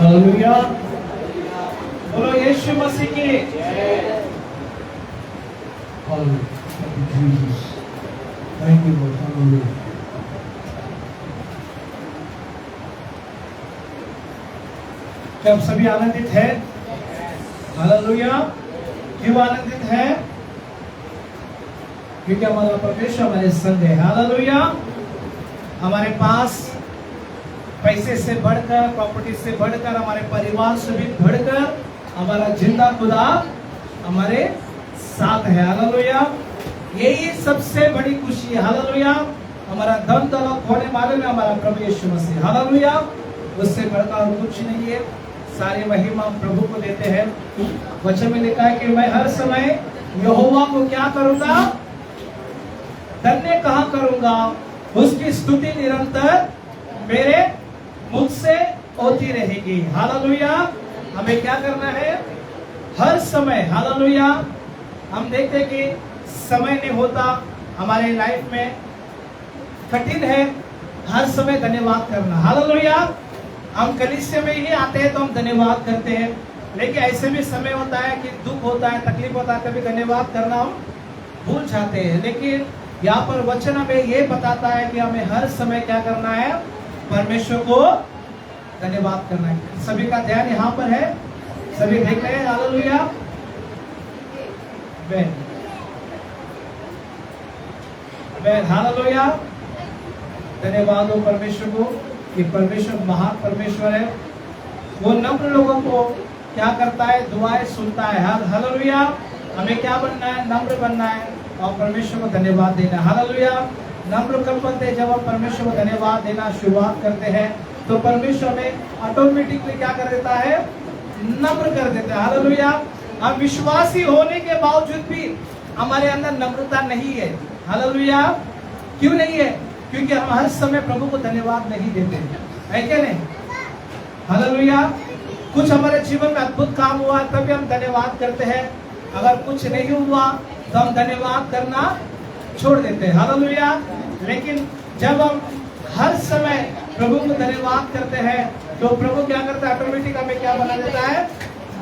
Hallelujah. बोलो यीशु मसीह की। Thank you Lord. Hallelujah. क्या आप सभी आनंदित हैं? हालेलुया। क्यों आनंदित हैं? क्योंकि हमारा परमेश्वर हमारे संग है। हालेलुया। हमारे पास पैसे से बढ़कर, प्रॉपर्टी से बढ़कर, हमारे परिवार से भी बढ़कर हमारा जिंदा खुदा हमारे साथ है। हालेलुया। यही सबसे बड़ी खुशी है। हालेलुया। हमारा धन दौलत होने वाले में हमारा प्रभु यीशु मसीह। हालेलुया। उससे बढ़कर और कुछ नहीं है। सारी महिमा प्रभु को देते हैं। वचन में लिखा है कि मैं हर समय यहोवा को क्या करूंगा? धन्य कहा करूंगा, उसकी स्तुति निरंतर मेरे मुख से होती रहेगी। हालेलुया। हमें क्या करना है? हर समय। हालेलुया। हम देखते कि समय नहीं होता, हमारे लाइफ में कठिन है हर समय धन्यवाद करना। हालेलुया। हम कलीसिया में ही आते हैं तो हम धन्यवाद करते हैं, लेकिन ऐसे भी समय होता है कि दुख होता है, तकलीफ होता है, कभी धन्यवाद करना हम भूल जाते हैं। लेकिन यहाँ पर वचन हमें ये बताता है कि हमें हर समय क्या करना है? परमेश्वर को धन्यवाद करना है। सभी का ध्यान यहाँ पर है, सभी देख रहे हैं। हालेलुया। हालेलुया। धन्यवाद हो परमेश्वर को कि परमेश्वर महान परमेश्वर है। वो नम्र लोगों को क्या करता है? दुआएं सुनता है। हालेलुया। हमें क्या बनना है? नम्र बनना है और परमेश्वर को धन्यवाद देना। हालेलुया। नम्र कब बनते हैं? जब हम परमेश्वर को धन्यवाद देना शुरुआत करते हैं तो परमेश्वर हमें ऑटोमेटिकली क्या कर देता है? नम्र कर देता है। हालेलुया। हम विश्वासी होने के बावजूद भी हमारे अंदर नम्रता नहीं है। हालेलुया। क्यों नहीं है? क्योंकि हम हर समय प्रभु को धन्यवाद नहीं देते, है क्या नहीं? हालेलुया। कुछ हमारे जीवन में अद्भुत काम हुआ तभी हम धन्यवाद करते हैं, अगर कुछ नहीं हुआ तो हम धन्यवाद करना छोड़ देते हैं। हालेलुया। लेकिन जब हम हर समय प्रभु को धन्यवाद करते हैं तो प्रभु क्या करता है? ऑटोमेटिक हमें क्या बना देता है?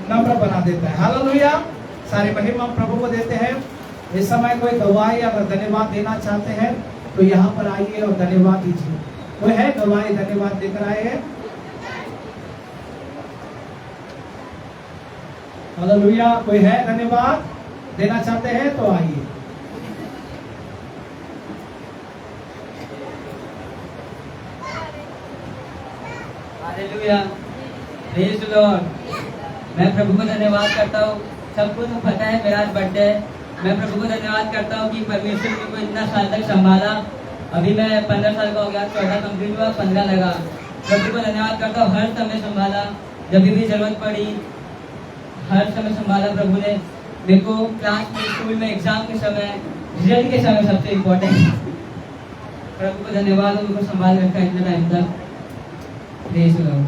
नम्र बना देता है। हालेलुया। सारी महिमा प्रभु को देते हैं। इस समय कोई गवाही अगर धन्यवाद देना चाहते हैं तो यहाँ पर आइए और धन्यवाद दीजिए। कोई है गवाही धन्यवाद देकर आए हैं? हालेलुया। कोई है धन्यवाद देना चाहते हैं तो आइए। हालेलुया। Praise the Lord. मैं प्रभु को धन्यवाद करता हूँ। सबको तो पता है मेरा आज बर्थडे है। मैं प्रभु को धन्यवाद करता हूँ कि परमेश्वर ने मुझको इतना साल तक संभाला। अभी मैं 15 साल का हो गया, 14 कंप्लीट हुआ, 15 लगा। प्रभु को धन्यवाद करता हूँ, हर समय संभाला, जब भी जरूरत पड़ी हर समय संभाला प्रभु ने मेरे को। क्लास में, स्कूल में, एग्जाम के समय, रिजल्ट के समय सबसे इम्पोर्टेंट प्रभु को धन्यवाद, उनको संभाल रखा है इतना टाइम तक। Praise the Lord.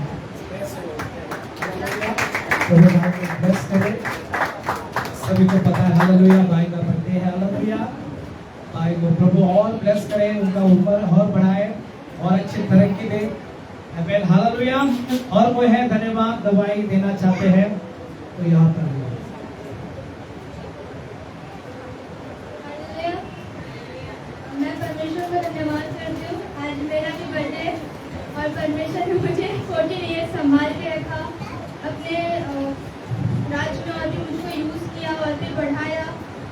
सभी को पता है। हालेलुया। भाई का बर्थडे है। हालेलुया। भाई को प्रभु और ब्लेस करे, उनका ऊपर और बढ़ाए और अच्छी तरक्की दे। आमीन। हालेलुया। और कोई है धन्यवाद दवाई देना चाहते हैं तो यहाँ पर मैं परमेश्वर को धन्यवाद करती हूँ। आज मेरा भी बर्थडे और परमेश्वर ने मुझे 14 ईयर संभाल के रखा, अपने राज्य में और भी मुझको यूज़ किया और भी बढ़ाया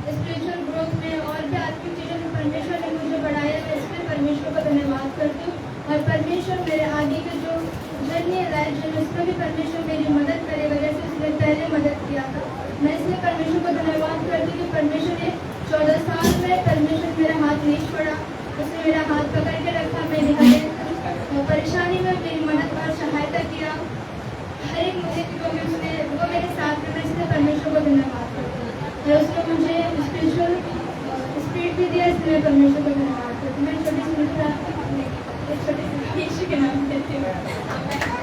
स्पिरिचुअल ग्रोथ में, और भी आत्मिक चीज़ों में परमेश्वर ने मुझे बढ़ाया। मैं इसलिए परमेश्वर को धन्यवाद करती हूँ। और परमेश्वर मेरे आगे के जो जर्नी है लाइफ जर्नी, उसमें भी परमेश्वर मेरी मदद करेगा, जैसे उसने पहले मदद किया था। मैं इसलिए परमेश्वर को धन्यवाद करती हूँ कि परमेश्वर ने 14 साल में परमेश्वर मेरा हाथ नहीं छोड़ा, उसने मेरा हाथ पकड़ के रखा। मेरी हर एक परेशानी में मेरी मदद और सहायता किया। हर एक मुझे वो मेरे साथ में, मैं इसलिए परमेश्वर को धन्यवाद करती हूँ। और उसने मुझे स्पिरिचुअल स्पिरिट भी दिया, इसलिए मैं परमेश्वर को धन्यवाद करती हूँ। मैं छोटी सी मित्रा छोटी सी यीशु के नाम देती हूँ।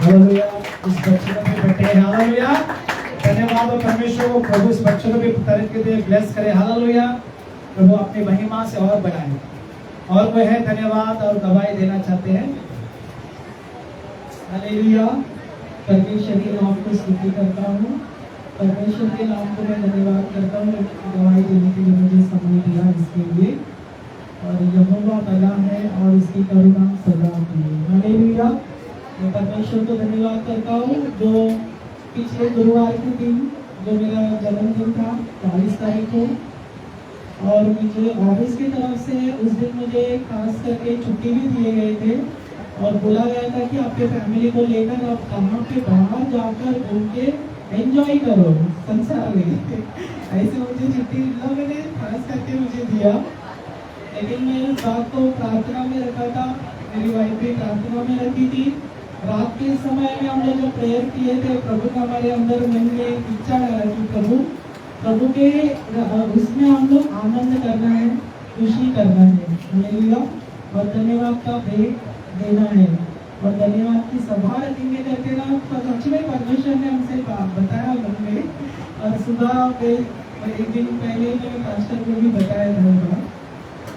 हालेलुया। इस बच्चे को भी बर्थडे है। हालेलुया। धन्यवाद हो परमेश्वर को। प्रभु इस बच्चे को भी तरक्की दे, ब्लेस करे। हालेलुया। प्रभु अपनी महिमा से और बढ़ाए। और कोई है धन्यवाद और गवाही देना चाहते हैं? हालेलुया। परमेश्वर के नाम को स्तुति करता हूँ। परमेश्वर के नाम को मैं धन्यवाद करता हूँ गवाही देने के लिए मुझे समय दिया इसके लिए। और यहोवा भला है और उसकी करुणा सदा की है। हालेलुया। मैं परमेश्वर को धन्यवाद करता हूँ जो पिछले गुरुवार के दिन जो मेरा जन्मदिन था 22 तारीख को, और मुझे ऑफिस की तरफ से उस दिन मुझे खास करके छुट्टी भी दिए गए थे और बोला गया था कि आपके फैमिली को लेकर आप कहाँ पे बाहर जाकर घूम के एंजॉय करो संसार में। ऐसे मुझे छुट्टी मैंने खास करके मुझे दिया, लेकिन मैं उस बात को प्रार्थना में रखा था। मेरी वाइफ भी प्रार्थना में रखी थी। रात के समय में हमने जो प्रेयर किए थे, प्रभु का हमारे अंदर मन में इच्छा डाला कि प्रभु के उसमें हम लोग आनंद करना है, खुशी करना है। हालेलुया। और धन्यवाद का भेंट देना है और धन्यवाद की सभा रखेंगे करके ना सच में परमेश्वर ने हमसे बताया मन में। और सुबह एक दिन पहले मैंने पास्टर को भी बताया था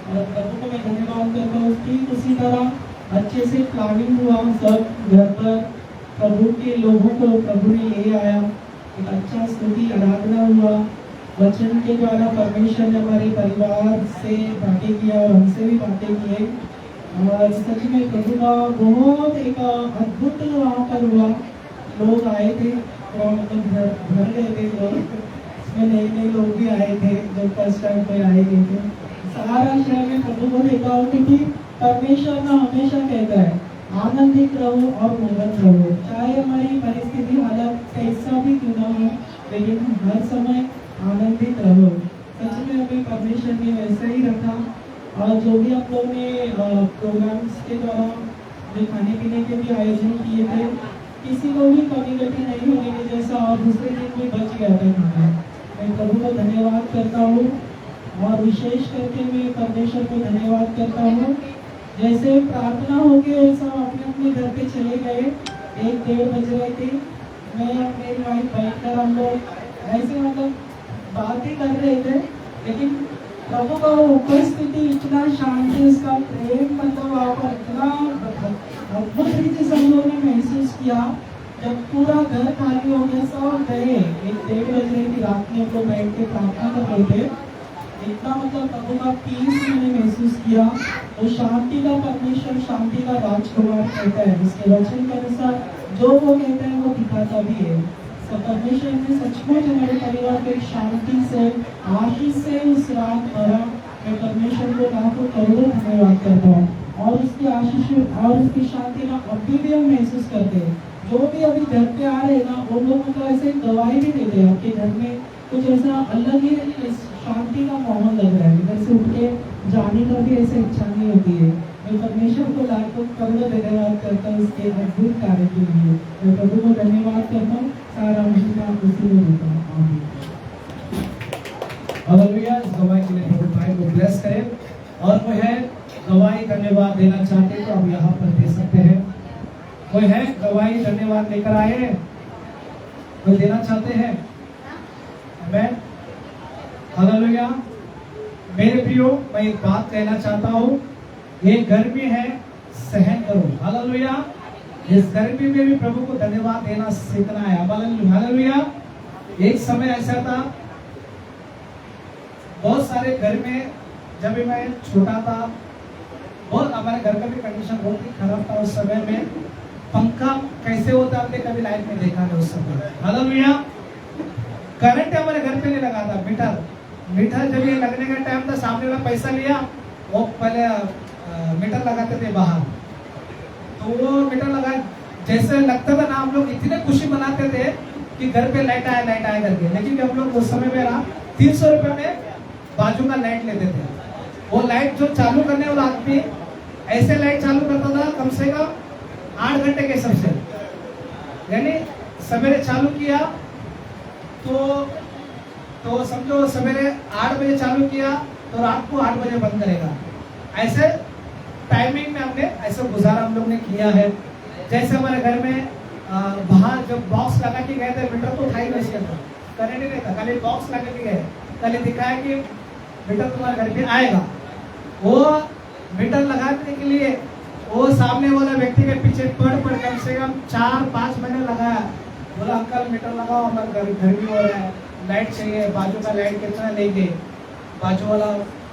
और प्रभु को मैं धन्यवाद करता हूँ। ठीक उसी तरह अच्छे से प्लानिंग हुआ, सब घर पर प्रभु के लोगों को प्रभु ने ले आया। एक अच्छा स्तुति आराधना हुआ, वचन के द्वारा परमेश्वर ने हमारे परिवार से बातें किया और हमसे भी बातें किए। और सच में प्रभु का बहुत एक अद्भुत वहाँ पर हुआ। लोग आए थे, मतलब भर गए थे लोग, इसमें नए नए लोग भी आए थे जो फर्स्ट टाइम पे आए थे। सारा शहर में प्रभु को देखा हो, क्योंकि परमेश्वर ना हमेशा कहता है आनंदित रहो और मगन रहो, चाहे हमारी परिस्थिति हालत कैसा भी क्यों ना हो, लेकिन हर समय आनंदित रहो। सच में हमें परमेश्वर ने वैसा ही रखा। और जो भी हम लोग ने प्रोग्राम्स के द्वारा जो खाने पीने के भी आयोजन किए थे, किसी को भी कमी गति नहीं होने के जैसा, और दूसरे दिन भी बच गया था खाना। मैं प्रभु को धन्यवाद करता हूँ और विशेष करके मैं परमेश्वर को धन्यवाद करता हूँ। जैसे प्रार्थना हो गई सब अपने अपने घर पे चले गए, 1-1:30 बज रहे थे। मैं और मेरी वाइफ बैठकर हम लोग ऐसे मतलब बातें कर रहे थे, लेकिन प्रभु का उपस्थिति इतना शांति, उसका प्रेम मतलब वहाँ पर इतना अद्भुत रीति से हम लोगों ने महसूस किया। जब पूरा घर खाली हो गया, सब गए, 1-1:30 बज रही थी रात में, हम लोग बैठ के प्रार्थना कर रहे थे। इतना मतलब प्रभु का पीस मैंने महसूस किया। वो शांति का परमेश्वर, शांति का राजकुमार कहता है, उसके वचन के अनुसार जो वो कहता है वो दिखाता भी है। सब परमेश्वर ने सचमुच हमारे परिवार को एक शांति से, आशीष से उस रात भरा। मैं परमेश्वर को लाखों करोड़ों धन्यवाद करता हूँ। और उसकी आशीष और उसकी शांति ना अभी भी हम महसूस करते हैं। जो भी अभी घर पे आ रहे हैं ना, वो लोग मतलब ऐसे गवाही भी देते हैं, आपके घर में कुछ ऐसा अलग ही शांति का माहौल लग रहा है, इधर से उठ के जाने का भी ऐसा इच्छा नहीं होती है। मैं परमेश्वर को लाखों करोड़ों धन्यवाद करता हूँ उसके अद्भुत कार्य के लिए। मैं प्रभु को धन्यवाद करता हूँ, सारा महिमा उसी को देता हूँ। आमीन। हालेलुया। इस गवाही के लिए प्रभु भाई को ब्लेस करें। और कोई है गवाही धन्यवाद देना चाहते तो आप यहाँ पर दे सकते हैं। कोई है गवाही धन्यवाद लेकर आए, कोई देना चाहते हैं? आमीन। हालेलुया। मेरे प्रियो, मैं एक बात कहना चाहता हूँ, ये गर्मी है, सहन करो। हालेलुया। इस गर्मी में भी प्रभु को धन्यवाद देना सीखना है। हालेलुया। एक समय ऐसा था, बहुत सारे घर में जब भी मैं छोटा था, बहुत हमारे घर का भी कंडीशन बहुत ही खराब था। उस समय में पंखा कैसे होता आपने कभी लाइफ में देखा नहीं उस समय। हालेलुया। करंट हमारे घर पे नहीं लगा था। मीटर जब ये लगने का टाइम था, सामने वाला पैसा लिया, वो पहले मीटर लगाते थे बाहर, तो वो मीटर लगा जैसे लगता था ना, हम लोग इतने खुशी मनाते थे कि घर पे लाइट आया करके। लेकिन हम लोग उस समय में रहा 300 रुपए में बाजू का लाइट लेते थे। वो लाइट जो चालू करने वाला आदमी ऐसे लाइट चालू करता था कम से कम 8 घंटे के सबसे, यानी सवेरे चालू किया तो समझो सवेरे 8 बजे चालू किया तो रात को 8 बजे बंद करेगा। ऐसे टाइमिंग में हमने ऐसे गुजारा हम लोग ने किया है। जैसे हमारे घर में बाहर जब बॉक्स लगा के गए थे, मीटर तो था ही नहीं, करंट ही नहीं था, खाली बॉक्स लगा के गए, कल दिखाया कि मीटर तुम्हारे घर पे आएगा। वो मीटर लगाने के लिए वो सामने वाला व्यक्ति के पीछे पड़ कम से कम 4-5 महीने लगाया। बोला अंकल मीटर लगाओ, हमारा घर भी हो रहा है, लाइट चाहिए, बाजू का लाइट कितना लेंगे, बाजू वाला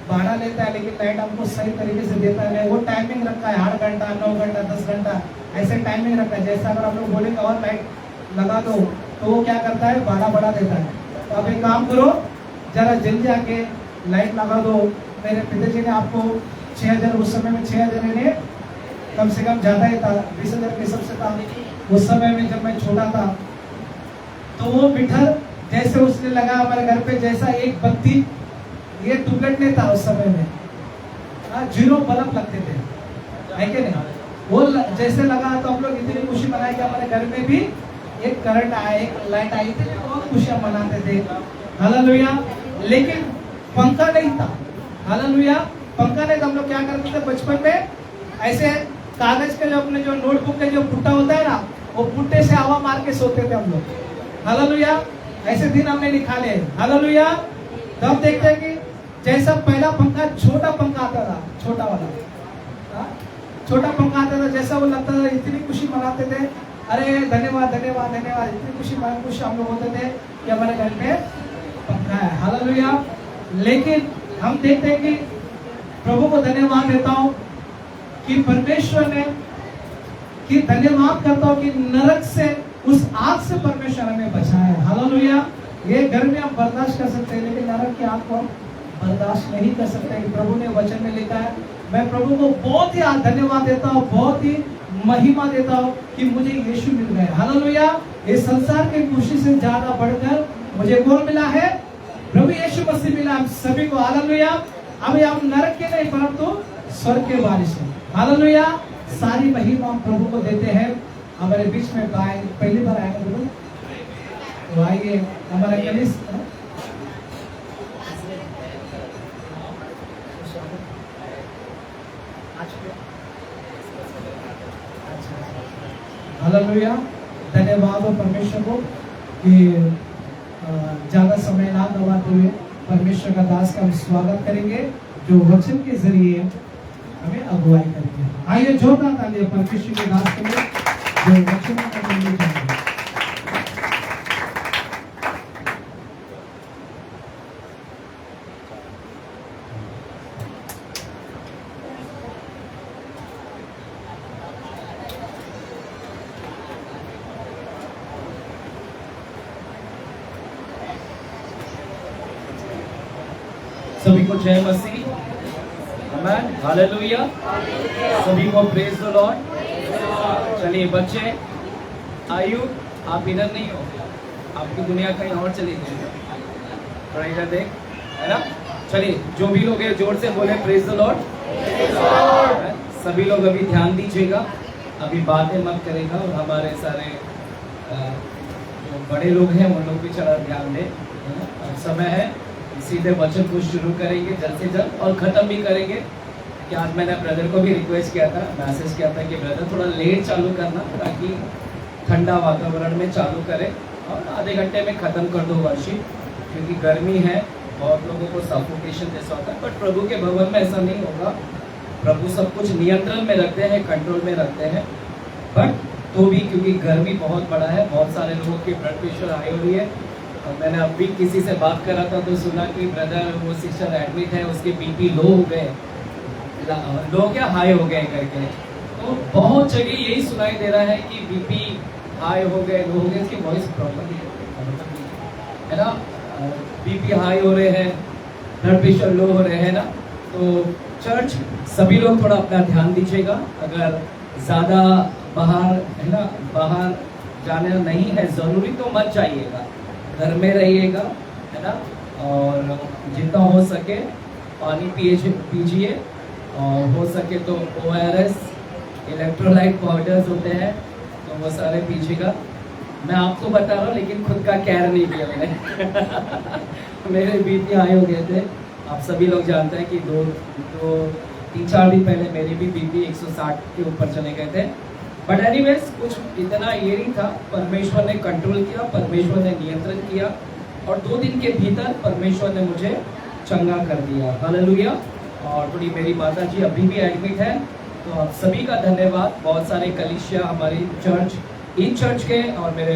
भाड़ा लेता है लेकिन लाइट हमको सही तरीके से देता है। वो टाइमिंग रखा है 8 घंटा, 9 घंटा, 10 घंटा ऐसे टाइमिंग रखा है। जैसा अगर हम लोग बोलेंगे और लाइट लगा दो तो वो क्या करता है, भाड़ा बढ़ा देता है। तो अब एक काम करो, जरा जल्दी आके लाइट लगा दो। मेरे पिताजी ने आपको 6,000, उस समय में 6,000 ने कम से कम ज़्यादा ही था, 20,000 के सबसे था उस समय में जब मैं छोटा था। तो वो मीटर जैसे उसने लगा हमारे घर पे, जैसा एक बत्ती, ये ट्यूबलाइट नहीं था उस समय में, 0 बल्ब लगते थे, है कि नहीं? वो जैसे लगा तो हम लोग इतनी खुशी मनाई कि हमारे घर में भी एक करंट आया, एक लाइट आई थी, बहुत खुशियां मनाते थे। हालेलुया। लेकिन पंखा नहीं था। हालेलुया। पंखा नहीं था। हम लोग क्या करते थे बचपन में, ऐसे कागज के जो अपने जो नोटबुक के जो पुट्टा होता है ना, वो पुट्टे से हवा मार के सोते थे हम लोग। हालेलुया। ऐसे दिन हमने निकाले। हालेलुया। तब देखते हैं कि जैसा पहला पंखा, छोटा पंखा आता था, छोटा वाला, छोटा पंखा आता था, जैसा वो लगता था, इतनी खुशी मनाते थे, अरे धन्यवाद धन्यवाद धन्यवाद, इतनी खुश हम लोग होते थे कि हमारे घर में पंखा है। हालेलुया। लेकिन हम देखते हैं कि प्रभु को धन्यवाद देता हूं कि परमेश्वर ने, कि धन्यवाद करता हूं कि नरक से, उस आग से परमेश्वर हमें बचाया है। हालेलुया। ये गर्मी हम बर्दाश्त कर सकते हैं लेकिन नरक की आग को हम बर्दाश्त नहीं कर सकते। प्रभु ने वचन में लिखा है। मैं प्रभु को बहुत ही धन्यवाद देता हूँ, बहुत ही महिमा देता हूँ कि मुझे यीशु मिल गए। हालेलुया। इस संसार की खुशी से ज्यादा बढ़कर मुझे कौन मिला है? प्रभु यीशु मसीह मिला हम सभी को। हालेलुया। अभी हम नरक के नहीं परंतु स्वर्ग के वारिस हैं। हालेलुया। सारी महिमा हम प्रभु को देते हैं। हमारे बीच में पहली बार आएंगे प्रभु, तो आइए हमारा कलिस हालेलुया। धन्यवाद हो परमेश्वर को कि ज्यादा समय ना गवाते हुए परमेश्वर का दास का हम स्वागत करेंगे जो वचन के जरिए हमें अगुवाई करेंगे। आइए जोरदार तालियां परमेश्वर के दास के लिए जो वचन का बोलने जाएंगे। सभी को जय मसीह, आमेन, हालेलुया। सभी को प्रेज द लॉर्ड। चलिए बच्चे, आयु आप इधर नहीं हो, आपकी दुनिया कहीं और चली गई, थोड़ा इधर देख, है ना? चलिए जो भी लोग हैं जोर से बोले प्रेज द लॉर्ड। सभी लोग अभी ध्यान दीजिएगा, अभी बातें मत करेगा और हमारे सारे जो बड़े लोग हैं उन लोग भी चला ध्यान दें। अब समय है, सीधे वचन को शुरू करेंगे जल्द से जल्द और ख़त्म भी करेंगे। कि आज मैंने ब्रदर को भी रिक्वेस्ट किया था, मैसेज किया था कि ब्रदर थोड़ा लेट चालू करना ताकि ठंडा वातावरण में चालू करें और आधे घंटे में ख़त्म कर दो वर्शिप, क्योंकि गर्मी है, बहुत लोगों को सफोकेशन जैसा होता है। बट प्रभु के भवन में ऐसा नहीं होगा। प्रभु सब कुछ नियंत्रण में रखते हैं, कंट्रोल में रखते हैं। बट तो भी क्योंकि गर्मी बहुत बड़ा है, बहुत सारे लोगों की ब्लड प्रेशर हाई हो रही है। और मैंने अभी किसी से बात करा था तो सुना कि ब्रदर वो सिस्टर एडमिट है, उसके बीपी लो हो गए, लो क्या हाई हो गए करके। तो बहुत जगह यही सुनाई दे रहा है कि बीपी हाई हो गए, लो हो गए, इसकी वॉइस प्रॉपर है ना, बीपी हाई हो रहे हैं, ब्लड प्रेशर लो हो रहे हैं ना। तो चर्च सभी लोग थोड़ा अपना ध्यान दीजिएगा। अगर ज़्यादा बाहर है ना, बाहर जाना नहीं है ज़रूरी तो मत जाइएगा, घर में रहिएगा, है ना। और जितना हो सके पानी पीजिए और हो सके तो ORS, इलेक्ट्रोलाइट पाउडर्स होते हैं तो वो सारे पीजिएगा। मैं आपको बता रहा हूँ लेकिन खुद का केयर नहीं किया मैंने। मेरे बीपी हाई हो गए थे, आप सभी लोग जानते हैं कि 3-4 दिन पहले मेरी भी बीपी 160 के ऊपर चले गए थे। बट एनीवेज कुछ इतना ये नहीं था, परमेश्वर ने कंट्रोल किया, परमेश्वर ने नियंत्रण किया और 2 दिन के भीतर परमेश्वर ने मुझे चंगा कर दिया। हालेलुया। और थोड़ी मेरी माता जी अभी भी एडमिट है तो आप सभी का धन्यवाद। बहुत सारे कलीसिया हमारी चर्च, इन चर्च के और मेरे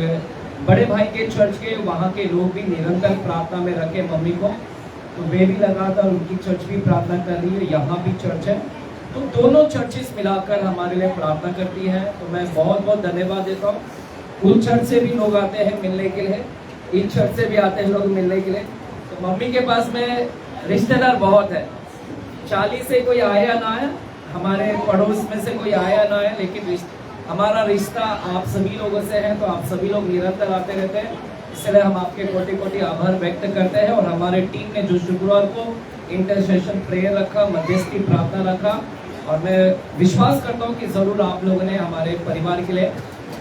बड़े भाई के चर्च के वहाँ के लोग भी निरंतर प्रार्थना में रखे मम्मी को, तो वे भी लगातार उनकी चर्च भी प्रार्थना कर रही है, यहाँ भी चर्च है, तो दोनों चर्चेस मिलाकर हमारे लिए प्रार्थना करती है। तो मैं बहुत बहुत धन्यवाद देता हूँ। उन चर्च से भी लोग आते हैं मिलने के लिए, इन चर्च से भी आते हैं लोग मिलने के लिए। तो मम्मी के पास में रिश्तेदार बहुत है, 40 से कोई आया ना आया, हमारे पड़ोस में से कोई आया ना आया, लेकिन हमारा रिश्ता आप सभी लोगों से है, तो आप सभी लोग निरंतर आते रहते हैं, इसलिए हम आपके कोटि कोटि आभार व्यक्त करते हैं। और हमारे टीम ने जो शुक्रवार को इंटरसेशन प्रेयर रखा, मध्यस्थी प्रार्थना रखा, और मैं विश्वास करता हूँ कि जरूर आप लोगों ने हमारे परिवार के लिए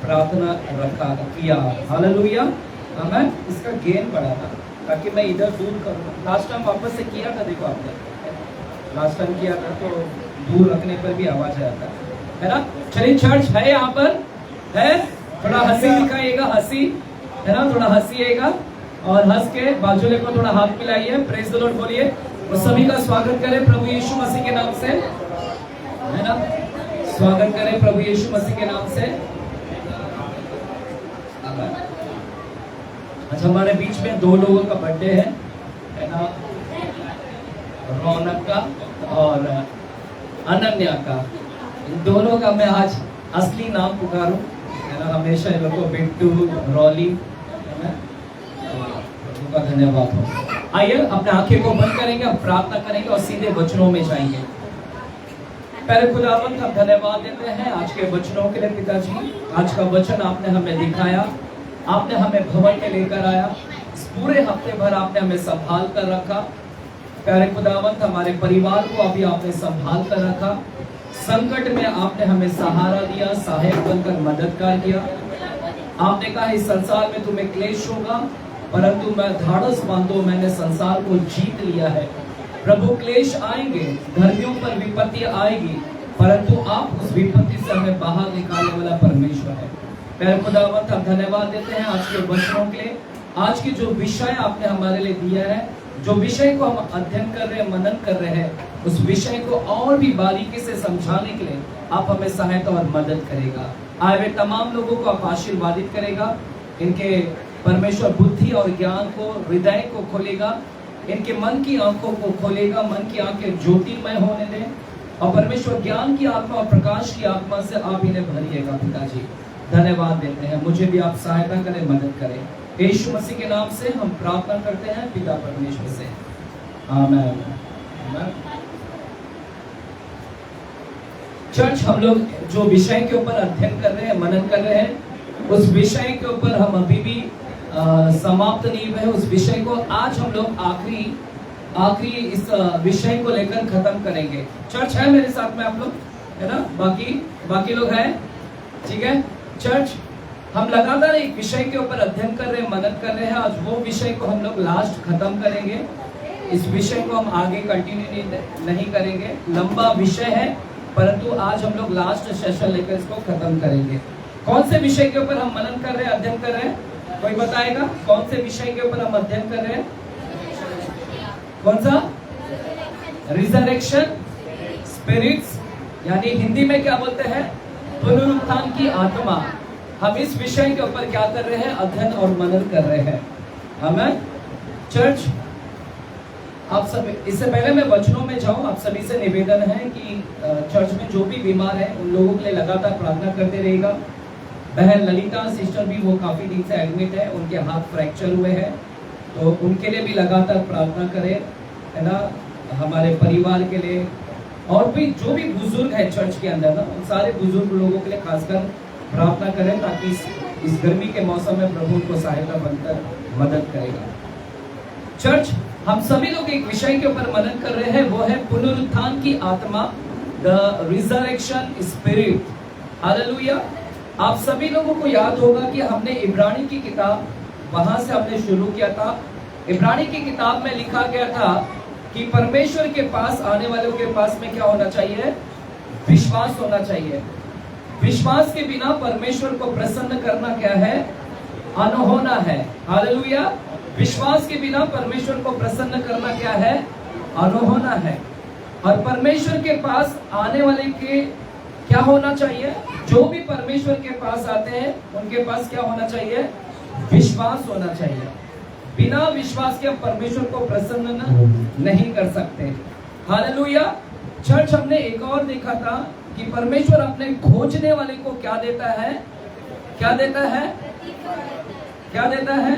प्रार्थना रखा किया। हालेलुया, आमीन। इसका गेन बढ़ा था ताकि मैं इधर दूर करूँ। लास्ट टाइम वापस से किया था, देखो आपने लास्ट टाइम किया था, तो दूर रखने पर भी आवाज आता है ना। चलिए चर्च है यहाँ पर है, थोड़ा हंसी दिखाइएगा, हंसी है ना, थोड़ा हंसीएगा और हंस के बाजुले को थोड़ा हाथ मिलाइए, प्रेज द लॉर्ड बोलिए, और सभी का स्वागत करें प्रभु यीशु मसीह के नाम से, है ना। स्वागत करें प्रभु यीशु मसीह के नाम से। अच्छा, हमारे बीच में 2 लोगों का बर्थडे है ना, रौनक का और अनन्या का। इन दोनों का मैं आज असली नाम पुकारूं, है ना। हमेशा इन लोगों को बिट्टू, रॉली, है ना, प्रभु का धन्यवाद हो। आइए अपने आंखें को बंद करेंगे, हम प्रार्थना करेंगे और सीधे वचनों में जाएंगे। पहले खुदावंद हम धन्यवाद देते हैं आज के वचनों के लिए पिताजी। आज का वचन आपने हमें दिखाया, आपने हमें भवन में लेकर आया, इस पूरे हफ्ते भर आपने हमें संभाल कर रखा। प्यारे खुदावंत, हमारे परिवार को अभी आपने संभाल कर रखा, संकट में आपने हमें सहारा दिया, सहायक बनकर मददगार किया। आपने कहा इस संसार में तुम्हें क्लेश होगा, परंतु मैं धाड़स बांधो, मैंने संसार को जीत लिया है। प्रभु, क्लेश आएंगे, धर्मियों पर विपत्ति आएगी, परंतु आप उस विपत्ति से हमें बाहर निकालने वाला परमेश्वर है। प्यारे खुदावंत, हम धन्यवाद देते हैं आज के वचनों के लिए। आज की जो विषय आपने हमारे लिए दिया है, जो विषय को हम अध्ययन कर रहे हैं, मनन कर रहे हैं, उस विषय को और भी बारीकी से समझाने के लिए आप हमें सहायता और मदद करेगा। आए हुए तमाम लोगों को आप आशीर्वादित करेगा, इनके परमेश्वर बुद्धि और ज्ञान को, हृदय को खोलेगा, इनके मन की आंखों को खोलेगा, मन की आंखें ज्योतिर्मय होने दें, और परमेश्वर ज्ञान की आत्मा और प्रकाश की आत्मा से आप इन्हें भरिएगा। पिताजी धन्यवाद देते हैं, मुझे भी आप सहायता करें, मदद करें। यीशु मसीह के नाम से हम प्रार्थना करते हैं पिता परमेश्वर से, आमीन। चर्च, हम लोग जो विषय के ऊपर अध्ययन कर रहे हैं, मनन कर रहे हैं, उस विषय के ऊपर हम अभी भी समाप्त नहीं हुए हैं। उस विषय को आज हम लोग आखिरी इस विषय को लेकर खत्म करेंगे। चर्च है मेरे साथ में आप लोग, है ना, बाकी लोग हैं, ठीक है। चर्च, हम लगातार एक विषय के ऊपर अध्ययन कर रहे हैं, मदद कर रहे हैं। आज वो विषय को हम लोग लास्ट खत्म करेंगे। इस विषय को हम आगे कंटिन्यू नहीं करेंगे, लंबा विषय है, परंतु आज हम लोग लास्ट सेशन लेकर इसको खत्म करेंगे। कौन से विषय के ऊपर हम मनन कर रहे हैं, अध्ययन कर रहे हैं? कोई बताएगा कौन से विषय के ऊपर हम अध्ययन कर रहे हैं? कौन सा? रिजरेक्शन स्पिरिट्स, यानी हिंदी में क्या बोलते हैं? पुनरुत्थान की आत्मा। हम इस विषय के ऊपर क्या कर रहे हैं? अध्ययन और मनन कर रहे हैं। आमीन। चर्च, आप सब, इससे पहले मैं वचनों में जाऊं, आप सभी से निवेदन है कि चर्च में जो भी बीमार है उन लोगों के लिए लगातार प्रार्थना करते रहेगा। बहन ललिता सिस्टर भी, वो काफी दिन से एडमिट है, उनके हाथ फ्रैक्चर हुए हैं, तो उनके लिए भी लगातार प्रार्थना करें, है ना। हमारे परिवार के लिए और भी जो भी बुजुर्ग है चर्च के अंदर ना, उन सारे बुजुर्ग लोगों के लिए खासकर प्रार्थना करें, ताकि इस गर्मी के मौसम में प्रभु उनको सहायता बनकर मदद करेगा। चर्च, हम सभी लोग एक विषय के ऊपर मनन कर रहे हैं, वो है पुनरुत्थान की आत्मा, द रिजरेक्शन स्पिरिट। हालेलुया। आप सभी लोगों को याद होगा कि हमने इब्रानी की किताब, वहां से हमने शुरू किया था। इब्रानी की किताब में लिखा गया था कि परमेश्वर के पास आने वालों के पास में क्या होना चाहिए? विश्वास होना चाहिए। विश्वास के बिना परमेश्वर को प्रसन्न करना क्या है? अनहोना है। हालेलुया। विश्वास के बिना परमेश्वर को प्रसन्न करना क्या है? अनहोना है। और परमेश्वर के पास आने वाले के क्या होना चाहिए? जो भी परमेश्वर के पास आते हैं उनके पास क्या होना चाहिए? विश्वास होना चाहिए। बिना विश्वास के हम परमेश्वर को प्रसन्न नहीं कर सकते। हालेलुया। चर्च, हमने एक और देखा था कि परमेश्वर अपने खोजने वाले को क्या देता है? क्या देता है? क्या देता है?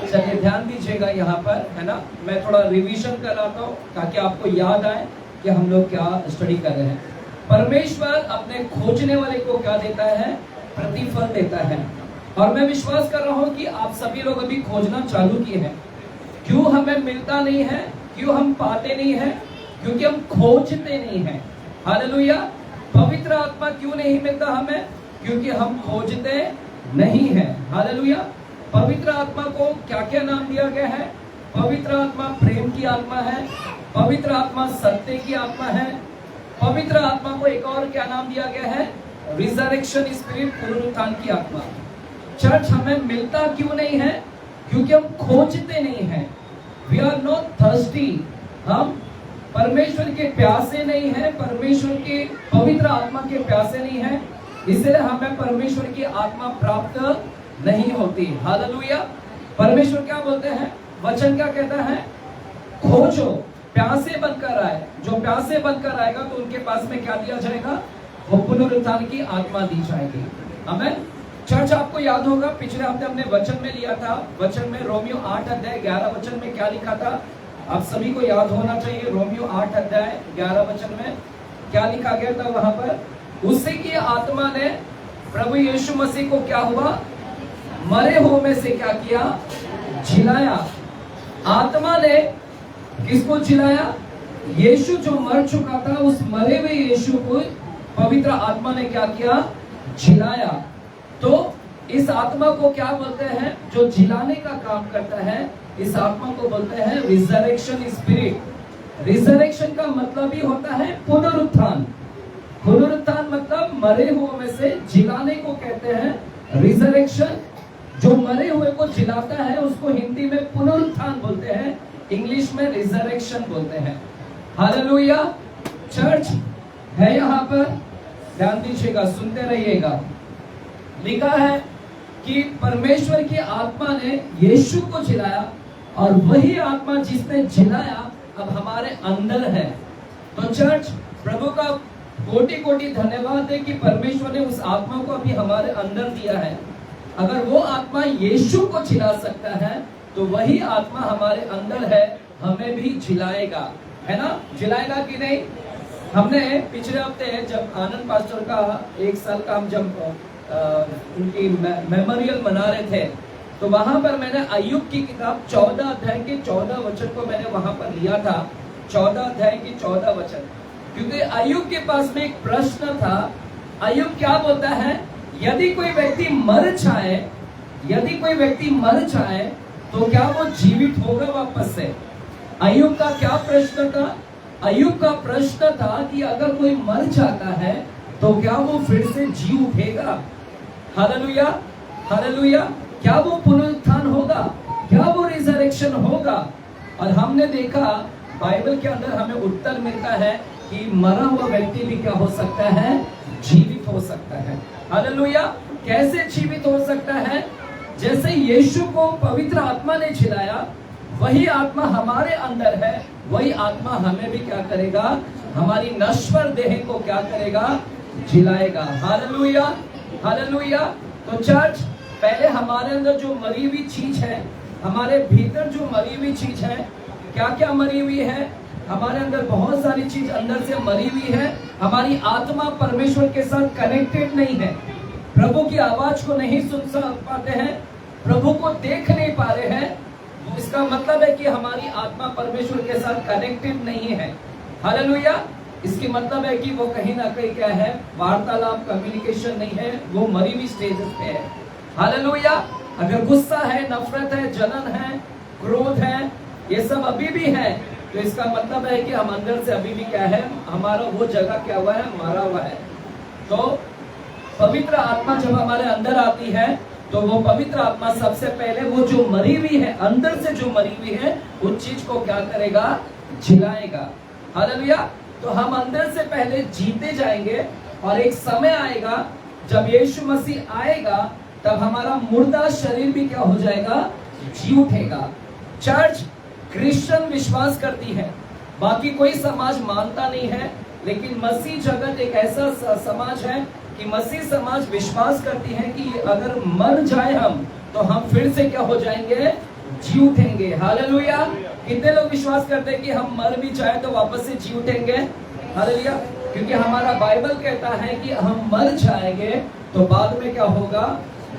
चलिए ध्यान दीजिएगा यहाँ पर, है ना। मैं थोड़ा रिवीजन कराता हूँ ताकि आपको याद आए कि हम लोग क्या स्टडी कर रहे हैं। परमेश्वर अपने खोजने वाले को क्या देता है? प्रतिफल देता है। और मैं विश्वास कर रहा हूँ कि आप सभी लोग अभी खोजना चालू किए हैं। क्यों हमें मिलता नहीं है? क्यों हम पाते नहीं है? क्योंकि हम खोजते नहीं हैं। हालेलुया। पवित्र आत्मा क्यों नहीं मिलता हमें? क्योंकि हम खोजते नहीं हैं। हालेलुया। पवित्र आत्मा को क्या क्या नाम दिया गया है? पवित्र आत्मा प्रेम की आत्मा है, पवित्र आत्मा सत्य की आत्मा है, पवित्र आत्मा को एक और क्या नाम दिया गया है? रिजरेक्शन स्पिरिट, पुनरुत्थान की आत्मा। चर्च, हमें मिलता क्यों नहीं है? क्योंकि हम खोजते नहीं हैं। We are not thirsty. हम परमेश्वर के प्यासे नहीं है, परमेश्वर के पवित्र आत्मा के प्यासे नहीं है, इसलिए हमें परमेश्वर की आत्मा प्राप्त नहीं होती। हालेलुया। परमेश्वर क्या बोलते हैं? वचन क्या कहता है? खोजो, प्यासे बनकर आए। जो प्यासे बनकर आएगा तो उनके पास में क्या दिया जाएगा? वो पुनरुत्थान की आत्मा दी जाएगी। आमीन। चर्च, आपको याद होगा पिछले हफ्ते हमने वचन में लिया था। वचन में रोमियो 8 अध्याय 11 वचन में क्या लिखा था? आप सभी को याद होना चाहिए। रोमियो 8 अध्याय 11 वचन में क्या लिखा गया था? वहां पर उसी की आत्मा ने प्रभु यीशु मसीह को क्या हुआ? मरे हुए में से क्या किया? जिलाया। आत्मा ने किसको जिलाया? यीशु जो मर चुका था, उस मरे हुए यीशु को पवित्र आत्मा ने क्या किया? जिलाया। तो इस आत्मा को क्या बोलते हैं? जो जिलाने का काम करता है, इस आत्मा को बोलते हैं रिजरेक्शन स्पिरिट। रिजरेक्शन का मतलब ही होता है पुनरुत्थान। पुनरुत्थान मतलब मरे हुए में से जिलाने को कहते हैं रिजरेक्शन। जो मरे हुए को जिलाता है उसको हिंदी में पुनरुत्थान बोलते हैं, इंग्लिश में रिजरेक्शन बोलते हैं। हालेलुया। चर्च है यहाँ पर, ध्यान दीजिएगा, सुनते रहिएगा। लिखा है कि परमेश्वर की आत्मा ने यीशु को जिलाया और वही आत्मा जिसने जिलाया अब हमारे अंदर है। तो चर्च, प्रभु का कोटि कोटि धन्यवाद है कि परमेश्वर ने उस आत्मा को अभी हमारे अंदर दिया है। अगर वो आत्मा यीशु को जिला सकता है तो वही आत्मा हमारे अंदर है, हमें भी जिलाएगा, है ना। जिलाएगा कि नहीं? हमने पिछले हफ्ते जब आनंद पास्टर का 1 साल का हम जब उनकी मेमोरियल मना रहे थे, तो वहां पर मैंने अय्यूब की किताब 14 अध्याय के 14 वचन को मैंने वहां पर लिया था। 14 अध्याय की 14 वचन, क्योंकि अय्यूब के पास में एक प्रश्न था। अय्यूब क्या बोलता है? यदि कोई व्यक्ति मर जाए, यदि कोई व्यक्ति मर जाए तो क्या वो जीवित होगा वापस से? अय्यूब का क्या प्रश्न था? अय्यूब का प्रश्न था कि अगर कोई मर जाता है तो क्या वो फिर से जी उठेगा? हालेलुया। हालेलुया। क्या वो पुनरुत्थान होगा? क्या वो रिजरेक्शन होगा? और हमने देखा बाइबल के अंदर हमें उत्तर मिलता है कि मरा हुआ व्यक्ति भी क्या हो सकता है? जीवित हो सकता है। हालेलुया। कैसे जीवित हो सकता है? जैसे यीशु को पवित्र आत्मा ने जिलाया, वही आत्मा हमारे अंदर है, वही आत्मा हमें भी क्या करेगा? हमारी नश्वर देह को क्या करेगा? जिलाएगा। हालेलुया। हालेलुया। तो चर्च, पहले हमारे अंदर जो मरी हुई चीज है, हमारे भीतर जो मरी हुई चीज है, क्या क्या मरी हुई है? हमारे अंदर बहुत सारी चीज अंदर से मरी हुई है। हमारी आत्मा परमेश्वर के साथ कनेक्टेड नहीं है, प्रभु की आवाज को नहीं सुन पाते हैं, प्रभु को देख नहीं पा रहे हैं। इसका मतलब है कि हमारी आत्मा परमेश्वर के साथ कनेक्टेड नहीं है। हालेलुया। इसकी मतलब है कि वो कहीं ना कहीं क्या है? वार्तालाप, कम्युनिकेशन नहीं है, वो मरी हुई स्टेजेस पे है। हालेलुया। अगर गुस्सा है, नफरत है, जलन है, क्रोध है, ये सब अभी भी है, तो इसका मतलब है कि हम अंदर से अभी भी क्या है? हमारा वो जगह क्या हुआ है? मरा हुआ है। तो पवित्र आत्मा जब हमारे अंदर आती है तो वो पवित्र आत्मा सबसे पहले वो जो मरी हुई है, अंदर से जो मरी हुई है, उस चीज को क्या करेगा? जिलाएगा। हालेलुया। तो हम अंदर से पहले जीते जाएंगे और एक समय आएगा जब यीशु मसीह आएगा, तब हमारा मुर्दा शरीर भी क्या हो जाएगा, जी उठेगा। चर्च क्रिश्चियन विश्वास करती है, बाकी कोई समाज मानता नहीं है, लेकिन मसीह जगत एक ऐसा समाज है कि मसीह समाज विश्वास करती है कि अगर मर जाए हम, तो हम फिर से क्या हो जाएंगे, जी उठेंगे। हालेलुया। कितने लोग विश्वास करते हैं कि हम मर भी जाए तो वापस से जी उठेंगे? हालेलुया। क्योंकि हमारा बाइबल कहता है कि हम मर जाएंगे तो बाद में क्या होगा,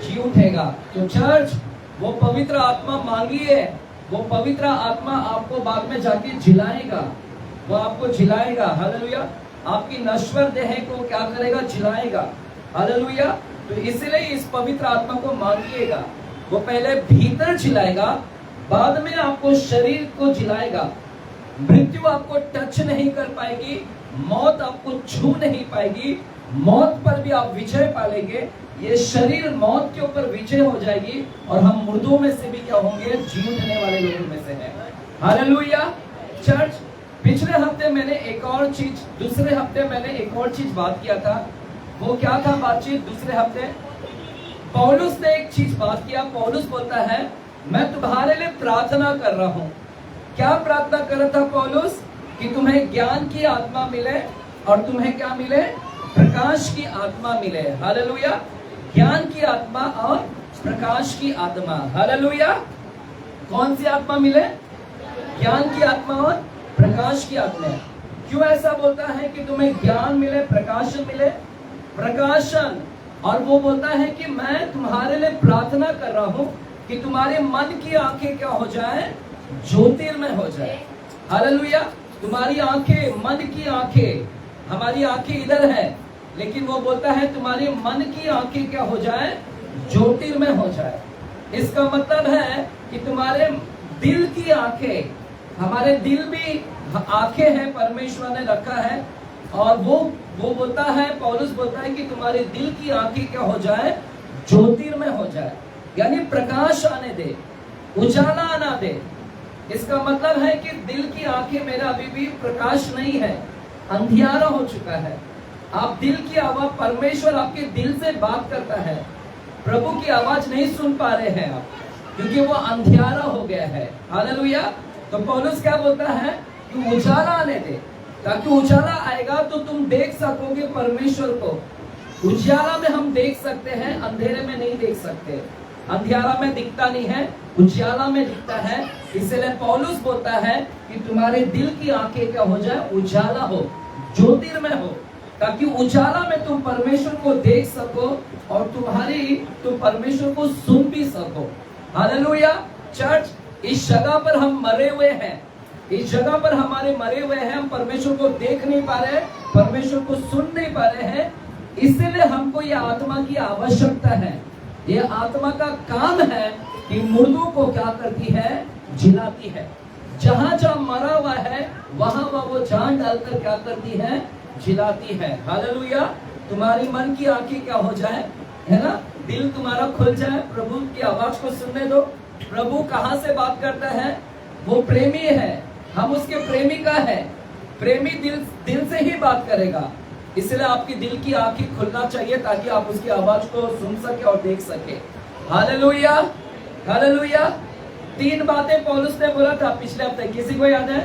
जी उठेगा। तो चर्च वो पवित्र आत्मा मांगिए, वो पवित्र आत्मा आपको बाद में जाके जिलाएगा, वो आपको जिलाएगा। हालेलुया। आपकी नश्वर देह को क्या करेगा, जिलाएगा। हालेलुया। तो इसलिए इस पवित्र आत्मा को मांगिएगा। वो पहले भीतर जिलाएगा, बाद में आपको शरीर को जिलाएगा। मृत्यु आपको टच नहीं कर पाएगी, मौत आपको छू नहीं पाएगी, मौत पर भी आप विजय पालेंगे। ये शरीर मौत के ऊपर विजय हो जाएगी और हम मुर्दों में से भी क्या होंगे, जी उठने वाले लोगों में से हैं। हालेलुया। चर्च पिछले हफ्ते मैंने एक और चीज, दूसरे हफ्ते मैंने एक और चीज बात किया था। वो क्या था बातचीत दूसरे हफ्ते? पौलुस ने एक चीज बात किया। पौलुस बोलता है, मैं तुम्हारे लिए प्रार्थना कर रहा हूं। क्या प्रार्थना कर रहा था पौलुस? कि तुम्हें ज्ञान की आत्मा मिले और तुम्हें क्या मिले, प्रकाश की आत्मा मिले। हालेलुया। ज्ञान की आत्मा और प्रकाश की आत्मा। हालेलुया। कौन सी आत्मा मिले? ज्ञान की आत्मा और प्रकाश की आत्मा। क्यों ऐसा बोलता है कि तुम्हें ज्ञान मिले, प्रकाशन मिले? प्रकाशन, और वो बोलता है कि मैं तुम्हारे लिए प्रार्थना कर रहा हूं कि तुम्हारे मन की आंखें क्या हो जाए, ज्योतिर्मय हो जाए। हालेलुया। तुम्हारी आंखें, मन की आंखें, हमारी आंखें इधर है, लेकिन वो बोलता है तुम्हारी मन की आंखें क्या हो जाए, ज्योतिर्मय हो जाए। इसका मतलब है कि तुम्हारे दिल की आंखें, हमारे दिल भी आंखें हैं, परमेश्वर ने रखा है, और वो बोलता है, पौलुस बोलता है कि तुम्हारे दिल की आंखें क्या हो जाए, ज्योतिर्मय हो जाए, यानी प्रकाश आने दे, उजाला आना दे। इसका मतलब है कि दिल की आंखें मेरा अभी भी प्रकाश नहीं है, अंधियारा हो चुका है। आप दिल की आवाज, परमेश्वर आपके दिल से बात करता है, प्रभु की आवाज नहीं सुन पा रहे हैं आप, क्योंकि वो अंधियारा हो गया है। हालेलुया। तो पौलुस क्या बोलता है कि उजाला आने दे, ताकि उजाला आएगा तो तुम देख सकोगे परमेश्वर को। उजाला में हम देख सकते हैं, अंधेरे में नहीं देख सकते। अंधियारा में दिखता नहीं है, उजाला में दिखता है। इसलिए पौलुस बोलता है कि तुम्हारे दिल की आंखें क्या हो जाए, उजाला हो, ज्योतिर्मय हो, ताकि उजाला में तुम परमेश्वर को देख सको और तुम परमेश्वर को सुन भी सको। हालेलुया। चर्च, इस जगह पर हम मरे हुए हैं, इस जगह पर हमारे मरे हुए हैं, हम परमेश्वर को देख नहीं पा रहे, परमेश्वर को सुन नहीं पा रहे हैं। इसलिए हमको ये आत्मा की आवश्यकता है। ये आत्मा का काम है कि मुर्दों को क्या करती है, जिलाती है। जहां जहां मरा हुआ है वहां वो जान डालकर क्या करती है, जिलाती है। हालेलुया। तुम्हारी मन की आंखें क्या हो जाए, है ना, दिल तुम्हारा खुल जाए, प्रभु की आवाज को सुनने दो। प्रभु कहां से बात करता है? वो प्रेमी है, हम उसके प्रेमी का है। प्रेमी दिल से ही बात करेगा। इसलिए आपकी दिल की आंखें खुलना चाहिए ताकि आप उसकी आवाज को सुन सके और देख सके। हालेलुया। हालेलुया। 3 बातें पौलुस ने बोला था पिछले हफ्ते, किसी को याद है?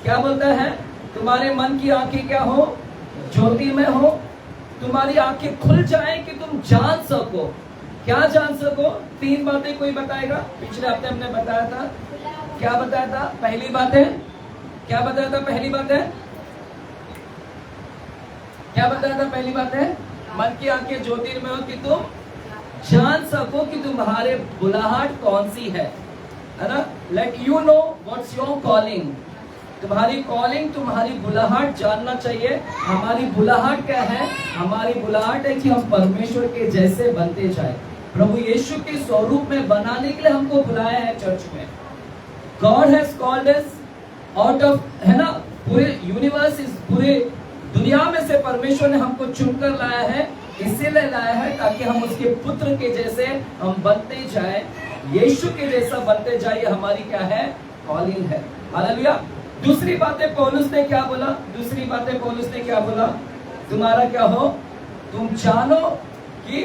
क्या बोलता है? तुम्हारे मन की आंखें क्या हो, ज्योतिर्मय हो, तुम्हारी आंखें खुल जाए कि तुम जान सको। क्या जान सको? 3 बातें कोई बताएगा? पिछले हफ्ते हमने बताया था, क्या बताया था? पहली बात है, क्या बताया था? पहली बात है, क्या बताया था? पहली बात है, मन की आंखें ज्योतिर्मय हो कि तुम जान सको कि तुम्हारे बुलाहट कौन सी है ना? Let you know what's your calling. तुम्हारी कॉलिंग, तुम्हारी बुलाहट जानना चाहिए। हमारी बुलाहट क्या है? हमारी बुलाहट है कि हम परमेश्वर के जैसे बनते जाए, प्रभु यीशु के स्वरूप में बनाने के लिए हमको बुलाया है चर्च में। God has called us out of, है ना, पूरे यूनिवर्स, इस पूरे दुनिया में से परमेश्वर ने हमको चुनकर लाया है। इसीलिए लाया है ताकि हम उसके पुत्र के जैसे हम बनते जाए, यीशु के जैसा बनते जाए। हमारी क्या है? कॉलिंग है। हालेलुया। दूसरी बातें पौलुस ने क्या बोला? दूसरी बातें पौलुस ने क्या बोला? तुम्हारा क्या हो? तुम जानो कि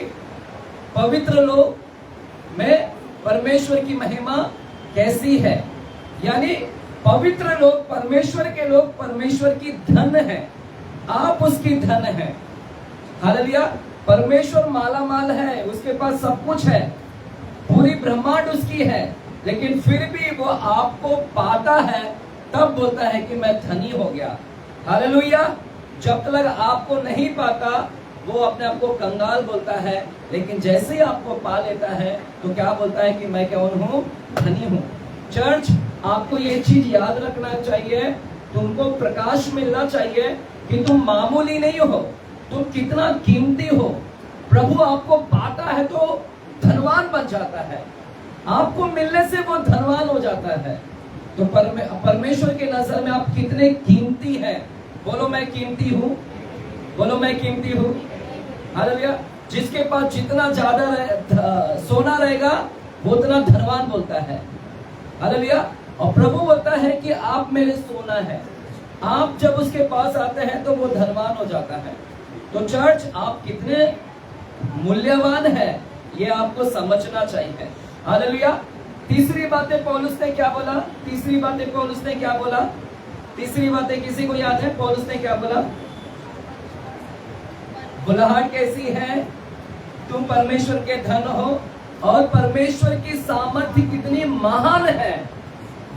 पवित्र लोग में परमेश्वर की महिमा कैसी है। यानी पवित्र लोग, परमेश्वर के लोग, परमेश्वर की धन है, आप उसकी धन है। हालेलुया। परमेश्वर माला माल है, उसके पास सब कुछ है, पूरी ब्रह्मांड उसकी है, लेकिन फिर भी वो आपको पाता है तब बोलता है कि मैं धनी हो गया। हालेलुया। जब तक आपको नहीं पाता वो अपने आप को कंगाल बोलता है, लेकिन जैसे ही आपको पा लेता है तो क्या बोलता है कि मैं कौन हूँ? धनी हूँ। चर्च, आपको ये चीज याद रखना चाहिए, तुमको प्रकाश मिलना चाहिए कि तुम मामूली नहीं हो, तुम कितना कीमती हो। प्रभु आपको पाता है तो धनवान बन जाता है, आपको मिलने से वो धनवान हो जाता है। तो परमेश्वर के नजर में आप कितने कीमती हैं। बोलो मैं कीमती हूँ, बोलो मैं कीमती हूँ। हालेलुया। जिसके पास जितना ज्यादा सोना रहेगा वो उतना धनवान बोलता है। हालेलुया। और प्रभु बोलता है कि आप मेरे सोना है, आप जब उसके पास आते हैं तो वो धनवान हो जाता है। तो चर्च, आप कितने मूल्यवान है ये आपको समझना चाहिए। हालेलुया। तीसरी बातें पौलुस ने क्या बोला? तीसरी बातें पौलुस ने क्या बोला? तीसरी बातें किसी को याद है? पौलुस ने क्या बोला? बुलाहट कैसी है? तुम परमेश्वर के धन हो और परमेश्वर की सामर्थ्य कितनी महान है।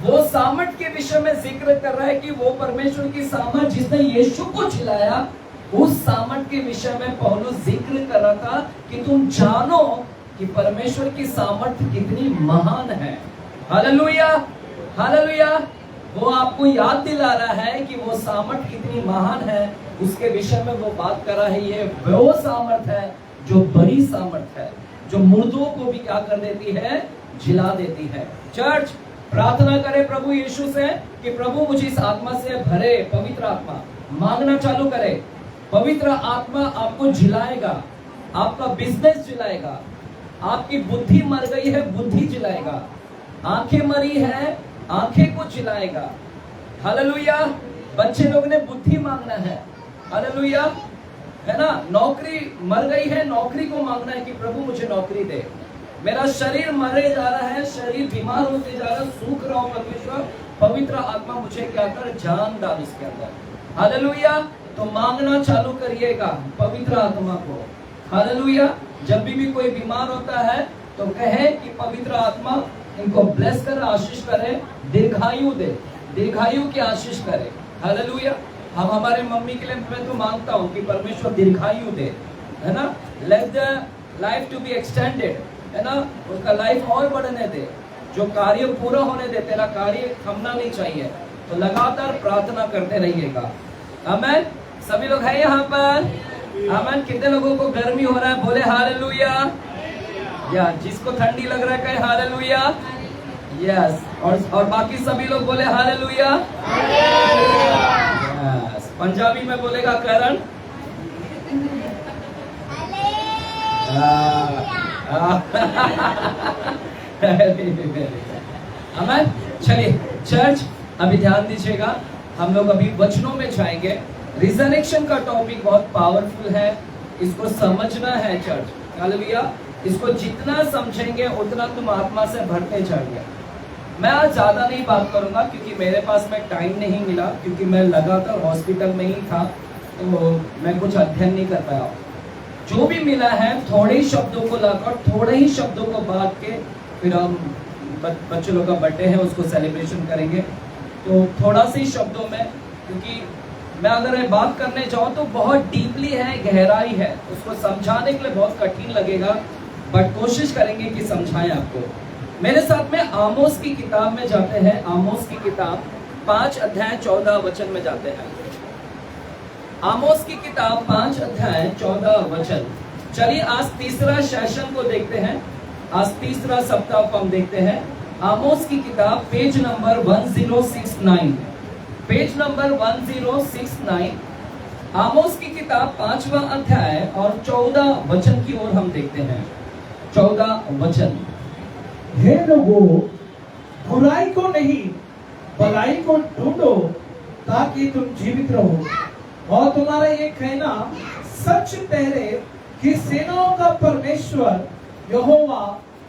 वो सामर्थ के विषय में जिक्र कर रहा है कि वो परमेश्वर की सामर्थ जिसने यीशु को जिलाया, उस सामर्थ के विषय में पौलुस जिक्र कर रहा था कि तुम जानो कि परमेश्वर की सामर्थ कितनी महान है। Hallelujah, hallelujah. वो आपको याद दिला रहा है कि वो सामर्थ कितनी महान है, उसके विषय में वो बात कर रहा है। ये वो सामर्थ है जो बड़ी सामर्थ है, जो मुर्दों को भी क्या कर देती है? जिला देती है। चर्च, प्रार्थना करे प्रभु यीशु से कि प्रभु मुझे इस आत्मा से भरे, पवित्र आत्मा। मांगना चालू करे, पवित्र आत्मा आपको जिलाएगा, आपका बिजनेस जिलाएगा, आपकी बुद्धि मर गई है, बुद्धि जिलाएगा, आंखें मरी है, आंखें को जिलाएगा। हालेलुया। बच्चे लोग ने बुद्धि मांगना है। हालेलुया, है ना। नौकरी मर गई है, नौकरी को मांगना है कि प्रभु मुझे नौकरी दे। मेरा शरीर मरे जा रहा है, शरीर बीमार होते जा रहा है, सूख रहा हूं परमेश्वर, पवित्र आत्मा मुझे क्या कर? जान डाल इसके अंदर। हालेलुया। तो मांगना चालू करिएगा पवित्र आत्मा को। हालेलुया। जब भी कोई बीमार होता है तो कहे कि पवित्र आत्मा इनको ब्लेस करे, आशीष करे, दीर्घायु दे, दीर्घायु की आशीष करे। हालेलुया। हम हमारे मम्मी के लिए मैं तो मांगता हूँ कि परमेश्वर दीर्घायु दे, है ना। Let the life to be extended, है ना, उनका लाइफ और बढ़ने दे, जो कार्य पूरा होने दे। तेरा कार्य थमना नहीं चाहिए, तो लगातार प्रार्थना करते रहिएगा। आमेन। सभी लोग हैं यहाँ पर? आमेन। कितने लोगों को गर्मी हो रहा है? बोले हालेलुया। या जिसको ठंडी लग रहा है कहे हालेलुया। यस। और बाकी सभी लोग बोले हालेलुया। यस। पंजाबी में बोलेगा करण। आमेन। चलिए चर्च, अभी ध्यान दीजिएगा, हम लोग अभी वचनों में जाएंगे। रिजरेक्शन का टॉपिक बहुत पावरफुल है, इसको समझना है चर्च। हालेलुया। इसको जितना समझेंगे उतना तुम आत्मा से भरते जाएंगे। मैं आज ज्यादा नहीं बात करूंगा क्योंकि मेरे पास में टाइम नहीं मिला, क्योंकि मैं लगातार हॉस्पिटल में ही था, तो मैं कुछ अध्ययन नहीं कर पाया। जो भी मिला है थोड़े ही शब्दों को लाकर, थोड़े ही शब्दों को बांट के फिर हम बच्चों लोग का बर्थडे है उसको सेलिब्रेशन करेंगे। तो थोड़ा सी शब्दों में, क्योंकि मैं अगर बात करने जाऊं तो बहुत डीपली है, गहराई है, उसको समझाने के लिए बहुत कठिन लगेगा, बट कोशिश करेंगे कि समझाएं आपको। मेरे साथ में आमोस की किताब में जाते हैं। आमोस की किताब 5 अध्याय 14 वचन में जाते हैं। आमोस की किताब 5 अध्याय 14 वचन। चलिए आज तीसरा सेशन को देखते हैं, आज तीसरा सप्ताह को हम देखते हैं। आमोस की किताब पेज नंबर 1069, पेज नंबर 1069। आमोस की किताब 5वां अध्याय और 14 वचन की ओर हम देखते हैं। 14 वचन। हे लोगों, बुराई को नहीं भलाई को ढूंढो ताकि तुम जीवित रहो, और तुम्हारा ये कहना सच ठहरे कि सेनाओं का परमेश्वर यहोवा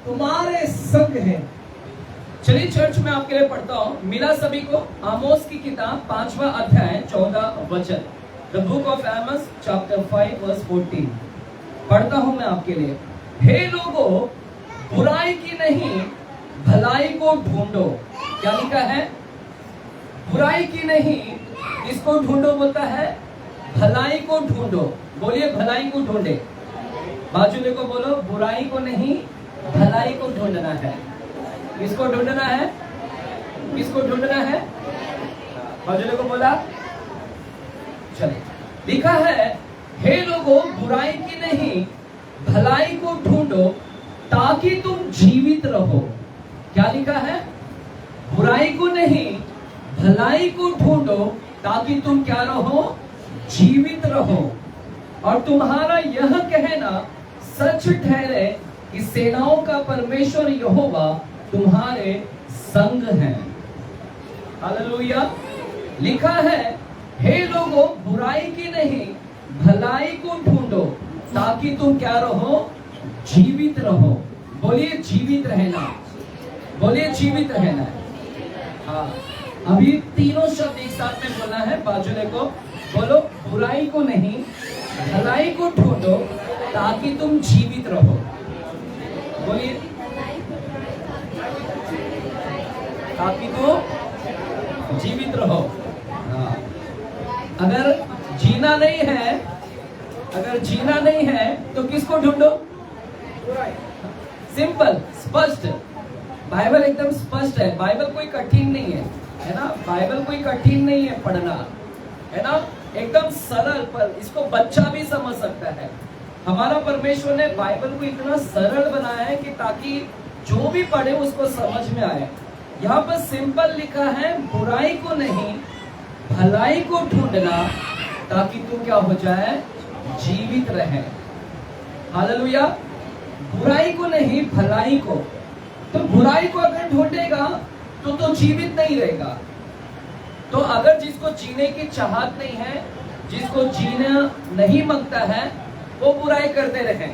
तुम्हारे संग है। चलिए चर्च में आपके लिए पढ़ता हूँ, मिला सभी को आमोस की किताब 5वां अध्याय 14 वचन। The book of Amos chapter 5 verse 14 पढ़ता हूँ मैं आपके लिए। हे लोगों, बुराई की नहीं भलाई को ढूंढो। क्या लिखा है? बुराई की नहीं, किसको ढूंढो बोलता है? भलाई को ढूंढो। बोलिए भलाई को ढूंढे। बाजुले को बोलो, बुराई को नहीं भलाई को ढूंढना है। किसको ढूंढना है? किसको ढूंढना है? बाजुले को बोला। चलिए लिखा है, हे लोगों, बुराई की नहीं भलाई को ढूंढो ताकि तुम जीवित रहो। क्या लिखा है? बुराई को नहीं भलाई को ढूंढो ताकि तुम क्या रहो? जीवित रहो। और तुम्हारा यह कहना सच ठहरे कि सेनाओं का परमेश्वर यहोवा तुम्हारे संग है। हालेलुया। लिखा है, हे लोगों, बुराई की नहीं भलाई को ढूंढो ताकि तुम क्या रहो? जीवित रहो। बोलिए जीवित रहना। बोलिए जीवित रहना। हाँ, अभी तीनों शब्द एक साथ में बोलना है। बाजुले को बोलो, बुराई को नहीं भलाई को ढूंढो ताकि तुम जीवित रहो। बोलिए, ताकि तुम जीवित रहो। हाँ। अगर जीना नहीं है, अगर जीना नहीं है तो किसको ढूंढो? सिंपल, स्पष्ट। बाइबल एकदम स्पष्ट है। बाइबल कोई कठिन नहीं है ना? बाइबल कोई कठिन नहीं है पढ़ना, है ना? एकदम सरल, पर इसको बच्चा भी समझ सकता है। हमारा परमेश्वर ने बाइबल को इतना सरल बनाया है कि ताकि जो भी पढ़े उसको समझ में आए। यहाँ पर सिंपल लिखा है, बुराई को नहीं भलाई को ढूंढना ताकि तू क्या हो जाए? जीवित रहे। हालेलुया। बुराई को नहीं भलाई को। तो बुराई को अगर ढूंढेगा तो जीवित नहीं रहेगा। तो अगर जिसको जीने की चाहत नहीं है, जिसको जीना नहीं मांगता है, वो बुराई करते रहे।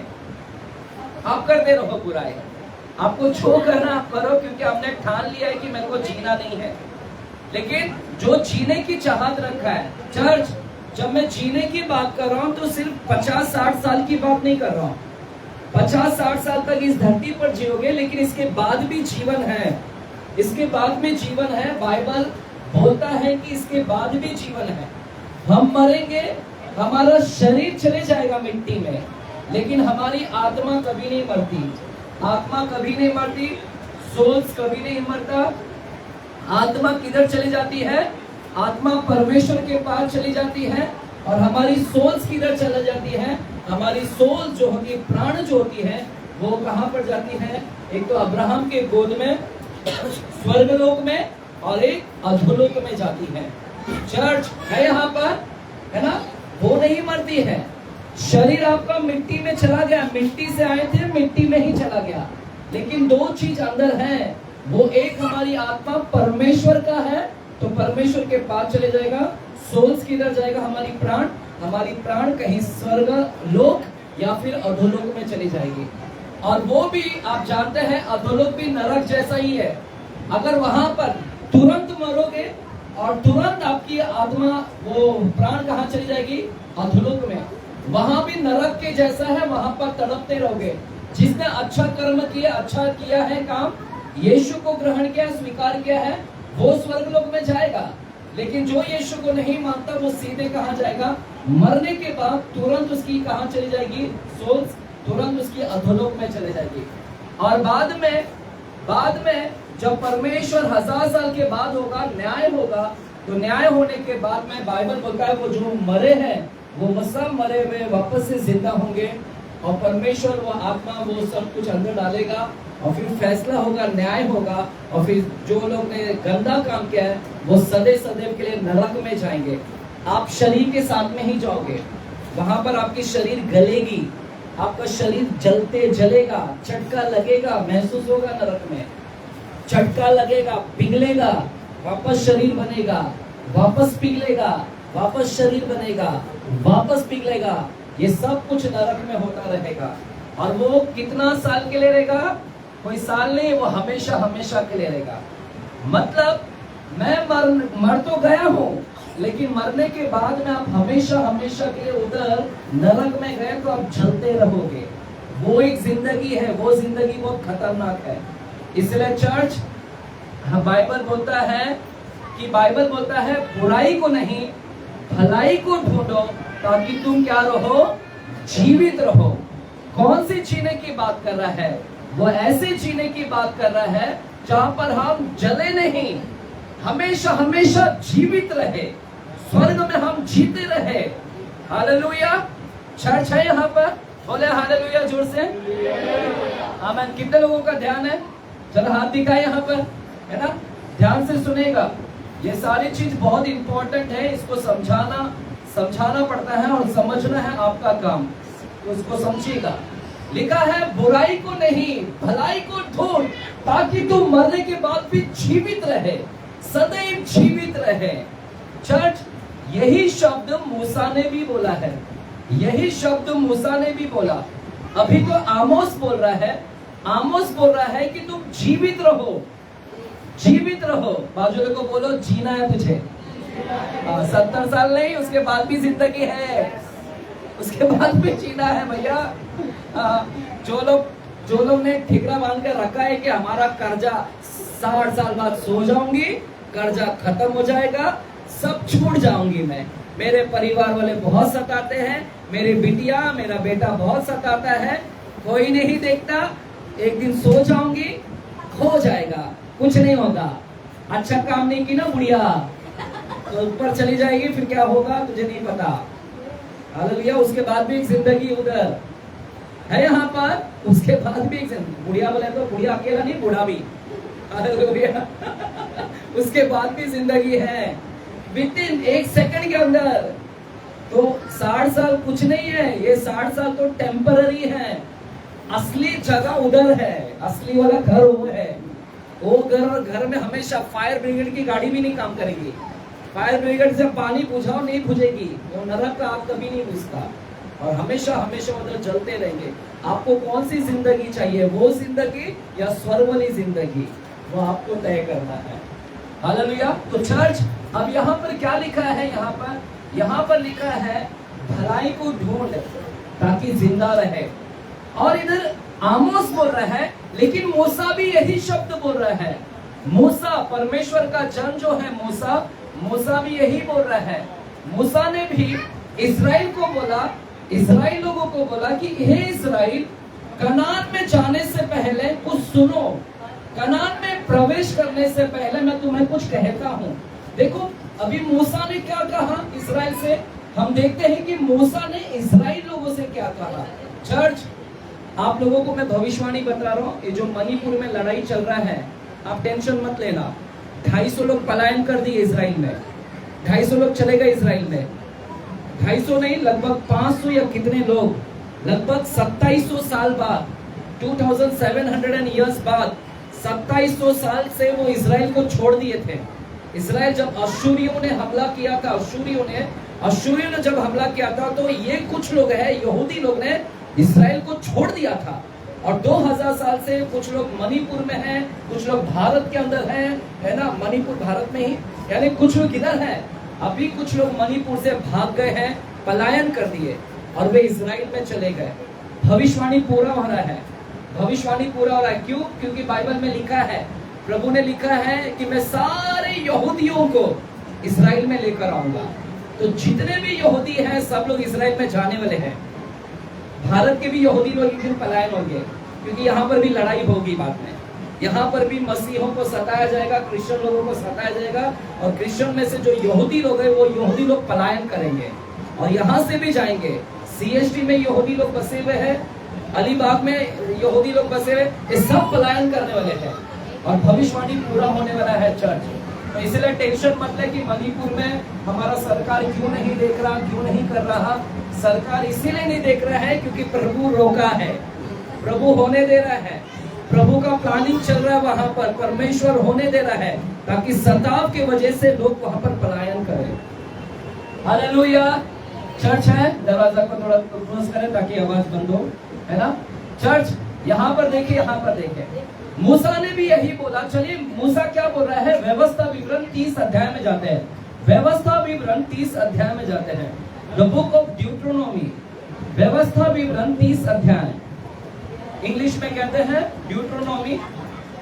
आप करते रहो बुराई। आपको जो करना आप करो, क्योंकि आपने ठान लिया है कि मेरे को जीना नहीं है। लेकिन जो जीने की चाहत रखा है, चर्च, जब मैं जीने की बात कर रहा हूं तो सिर्फ 50-60 साल की बात नहीं कर रहा हूं। 50-60 साल तक इस धरती पर जियोगे, लेकिन इसके बाद भी जीवन है। इसके बाद में जीवन है। बाइबल बोलता है कि इसके बाद भी जीवन है। हम मरेंगे, हमारा शरीर चले जाएगा मिट्टी में, लेकिन हमारी आत्मा कभी नहीं मरती। आत्मा कभी नहीं मरती, सोल्स कभी नहीं मरता। आत्मा किधर चली जाती है? आत्मा परमेश्वर के पास चली जाती है। और हमारी सोल्स किधर चली जाती है? हमारी सोल जो होती है, प्राण जो होती है, वो कहां पर जाती है? एक तो अब्राहम के गोद में स्वर्गलोक में, और एक अधोलोक में जाती है। चर्च है यहाँ पर, है ना? वो नहीं मरती है। शरीर आपका मिट्टी में चला गया, मिट्टी से आए थे, मिट्टी में ही चला गया। लेकिन दो चीज अंदर है। वो एक हमारी आत्मा परमेश्वर का है, तो परमेश्वर के पास चले जाएगा। सोल्स किधर जाएगा? हमारी प्राण, हमारी प्राण कहीं स्वर्ग लोक या फिर अधोलोक में चली जाएगी। और वो भी आप जानते हैं, अधोलोक भी नरक जैसा ही है। अगर वहां पर तुरंत मरोगे और तुरंत आपकी आत्मा, वो प्राण कहाँ चली जाएगी? अधोलोक में। वहां भी नरक के जैसा है, वहां पर तड़पते रहोगे। जिसने अच्छा कर्म किया, अच्छा किया है काम, यीशु को ग्रहण किया, स्वीकार किया है, वो स्वर्गलोक में जाएगा। लेकिन जो यीशु को नहीं मानता, वो सीधे कहाँ जाएगा? मरने के बाद तुरंत उसकी कहाँ चली जाएगी? सोल्स तुरंत उसकी अधोलोक में चले जाएगी। और बाद में जब परमेश्वर 1000 साल के बाद होगा, न्याय होगा, तो न्याय होने के बाद में बाइबल बोलता है वो जो मरे हैं वो सब मरे हुए वापस से जिंदा होंगे। और परमेश्वर वो आत्मा वो सब कुछ अंदर डालेगा, और फिर फैसला होगा, न्याय होगा। और फिर जो लोग ने गंदा काम किया है वो सदैव के लिए नरक में जाएंगे। आप शरीर के साथ में ही जाओगे, वहां पर आपकी शरीर गलेगी, आपका शरीर जलते जलेगा, झटका लगेगा, महसूस होगा नरक में, झटका लगेगा, पिघलेगा, वापस शरीर बनेगा, वापस पिघलेगा, वापस शरीर बनेगा, वापस पिघलेगा। ये सब कुछ नरक में होता रहेगा। और वो कितना साल के लिए रहेगा? कोई साल नहीं, वो हमेशा हमेशा के लिए रहेगा। मतलब मैं मर तो गया हूँ, लेकिन मरने के बाद में आप हमेशा हमेशा के लिए उधर नरक में गए तो आप जलते रहोगे। वो एक जिंदगी है, वो जिंदगी बहुत खतरनाक है। इसलिए चर्च, बाइबल बोलता है बुराई को नहीं भलाई को ढूंढो ताकि तुम क्या रहो? जीवित रहो। कौन सी जीने की बात कर रहा है? वो ऐसे जीने की बात कर रहा है जहां पर हम जले नहीं, हमेशा हमेशा जीवित रहे, स्वर्ग में हम जीते रहे। हालेलुया। चर्च है यहाँ पर, बोले हालेलुया जोर से। आमीन। कितने लोगों का ध्यान है? चलो हाथ दिखाए यहाँ पर, है ना? ध्यान से सुनेगा। ये सारी चीज बहुत इंपॉर्टेंट है, इसको समझाना पड़ता है और समझना है आपका काम, तो इसको समझिएगा। लिखा है बुराई को नहीं भलाई को ढूंढ ताकि तुम मरने के बाद भी जीवित रहे, सदैव जीवित रहे। चर्च, यही शब्द मूसा ने भी बोला है, यही शब्द मूसा ने भी बोला। अभी तो आमोस बोल रहा है कि तुम जीवित रहो, जीवित रहो। बाजू को बोलो जीना है तुझे। 70 साल नहीं, उसके बाद भी जिंदगी है, उसके बाद भी जीना है भैया। जो लोग ने ठिकरा बांध कर रखा है कि हमारा कर्जा 60 साल बाद सो जाऊंगी, कर्जा खत्म हो जाएगा, सब छूट जाऊंगी मैं, मेरे परिवार वाले बहुत सताते हैं, मेरी बिटिया मेरा बेटा बहुत सताता है, कोई नहीं देखता, एक दिन सो जाऊंगी, खो जाएगा, कुछ नहीं होगा। अच्छा काम नहीं की ना बुढ़िया तो ऊपर चली जाएगी, फिर क्या होगा तुझे नहीं पता। हालेलुया। उसके बाद भी एक जिंदगी उधर है, यहाँ पर उसके बाद भी एक जिंदगी। बुढ़िया बोले तो बुढ़िया अकेला नहीं, बूढ़ा भी। हालेलुया। उसके बाद भी जिंदगी है, विद इन 1 सेकंड के अंदर। तो 60 साल कुछ नहीं है, ये 60 साल तो टेम्पररी है। असली जगह उधर है, असली वाला घर वो है। वो घर में हमेशा फायर ब्रिगेड की गाड़ी भी नहीं काम करेगी, फायर ब्रिगेड से पानी बुझाओ नहीं बुझेगी, वो नरक का आग कभी नहीं बुझता, और हमेशा हमेशा उधर जलते रहेंगे। आपको कौन सी जिंदगी चाहिए, वो जिंदगी या स्वर्ग वाली जिंदगी, वो आपको तय करना है। हालेलुया। तो चर्च, अब यहाँ पर क्या लिखा है? यहाँ पर लिखा है भलाई को ढूंढ ताकि जिंदा रहे। और इधर आमोस बोल रहा है, लेकिन मूसा भी यही शब्द बोल रहा है। मूसा, परमेश्वर का जन जो है मूसा भी यही बोल रहा है। मूसा ने भी इस्राएल को बोला, इस्राएल लोगों को बोला कि हे इस्राएल, कनान में जाने से पहले कुछ सुनो, कनान में प्रवेश करने से पहले मैं तुम्हें कुछ कहता हूँ। देखो अभी मूसा ने क्या कहा इस्राएल से, हम देखते हैं कि मूसा ने इस्राएल लोगों से क्या कहा। चर्च, आप लोगों को मैं भविष्यवाणी बता रहा हूँ, ये जो मणिपुर में लड़ाई चल रहा है, आप टेंशन मत लेना। 250 लोग पलायन कर दिए इजराइल में, 250 लोग चले गए इजराइल में, 250 नहीं लगभग 500 या कितने लोग, लगभग 2700 साल बाद, 2700 ईयर्स बाद 2700 साल से वो इजराइल को छोड़ दिए थे। इजराइल जब अश्शूरियों ने हमला किया था, अश्शूरियों ने जब हमला किया था, तो ये कुछ लोग हैं, यहूदी लोग ने इजराइल को छोड़ दिया था। और 2000 साल से कुछ लोग मणिपुर में हैं, कुछ लोग भारत के अंदर हैं, है ना, मणिपुर भारत में ही, यानी कुछ लोग इधर हैं। अभी कुछ लोग मणिपुर से भाग गए हैं, पलायन कर दिए और वे इजराइल में चले गए। भविष्यवाणी पूरा हो रहा है, भविष्यवाणी पूरा हो रहा है। क्यों? क्योंकि बाइबल में लिखा है, प्रभु ने लिखा है कि मैं सारे यहूदियों को इजराइल में लेकर आऊंगा। तो जितने भी यहूदी हैं सब लोग इजराइल में जाने वाले हैं। भारत के भी यहूदी लोग एक दिन पलायन होंगे, क्योंकि यहाँ पर भी लड़ाई होगी बाद में। यहाँ पर भी मसीहों को सताया जाएगा, क्रिश्चियन लोगों को सताया जाएगा, और क्रिश्चियन में से जो यहूदी लोग हैं वो यहूदी लोग पलायन करेंगे और यहाँ से भी जाएंगे। CST में यहूदी लोग बसे हुए हैं, अलीबाग में यहूदी लोग बसे हुए, ये सब पलायन करने वाले हैं और भविष्यवाणी पूरा होने वाला है चर्च। तो इसलिए टेंशन मत ले कि मणिपुर में हमारा सरकार क्यों नहीं देख रहा, क्यों नहीं कर रहा। सरकार इसीलिए नहीं देख रहा है क्योंकि प्रभु रोका है, प्रभु होने दे रहा है, प्रभु का प्लानिंग चल रहा है वहां पर, परमेश्वर होने दे रहा है ताकि सताव के वजह से लोग वहां पर पलायन करें। हालेलुया। चर्च है, दरवाजा को थोड़ा क्लोज करें ताकि आवाज बंद हो, है ना। चर्च यहाँ पर देखिए, यहाँ पर देखिए, मूसा ने भी यही बोला। चलिए मूसा क्या बोल रहा है, व्यवस्था विवरण 30 अध्याय में जाते हैं। व्यवस्था विवरण 30 अध्याय में जाते हैं। द बुक ऑफ ड्यूट्रोनॉमी, व्यवस्था विवरण 30 अध्याय, इंग्लिश में कहते हैं ड्यूट्रोनॉमी।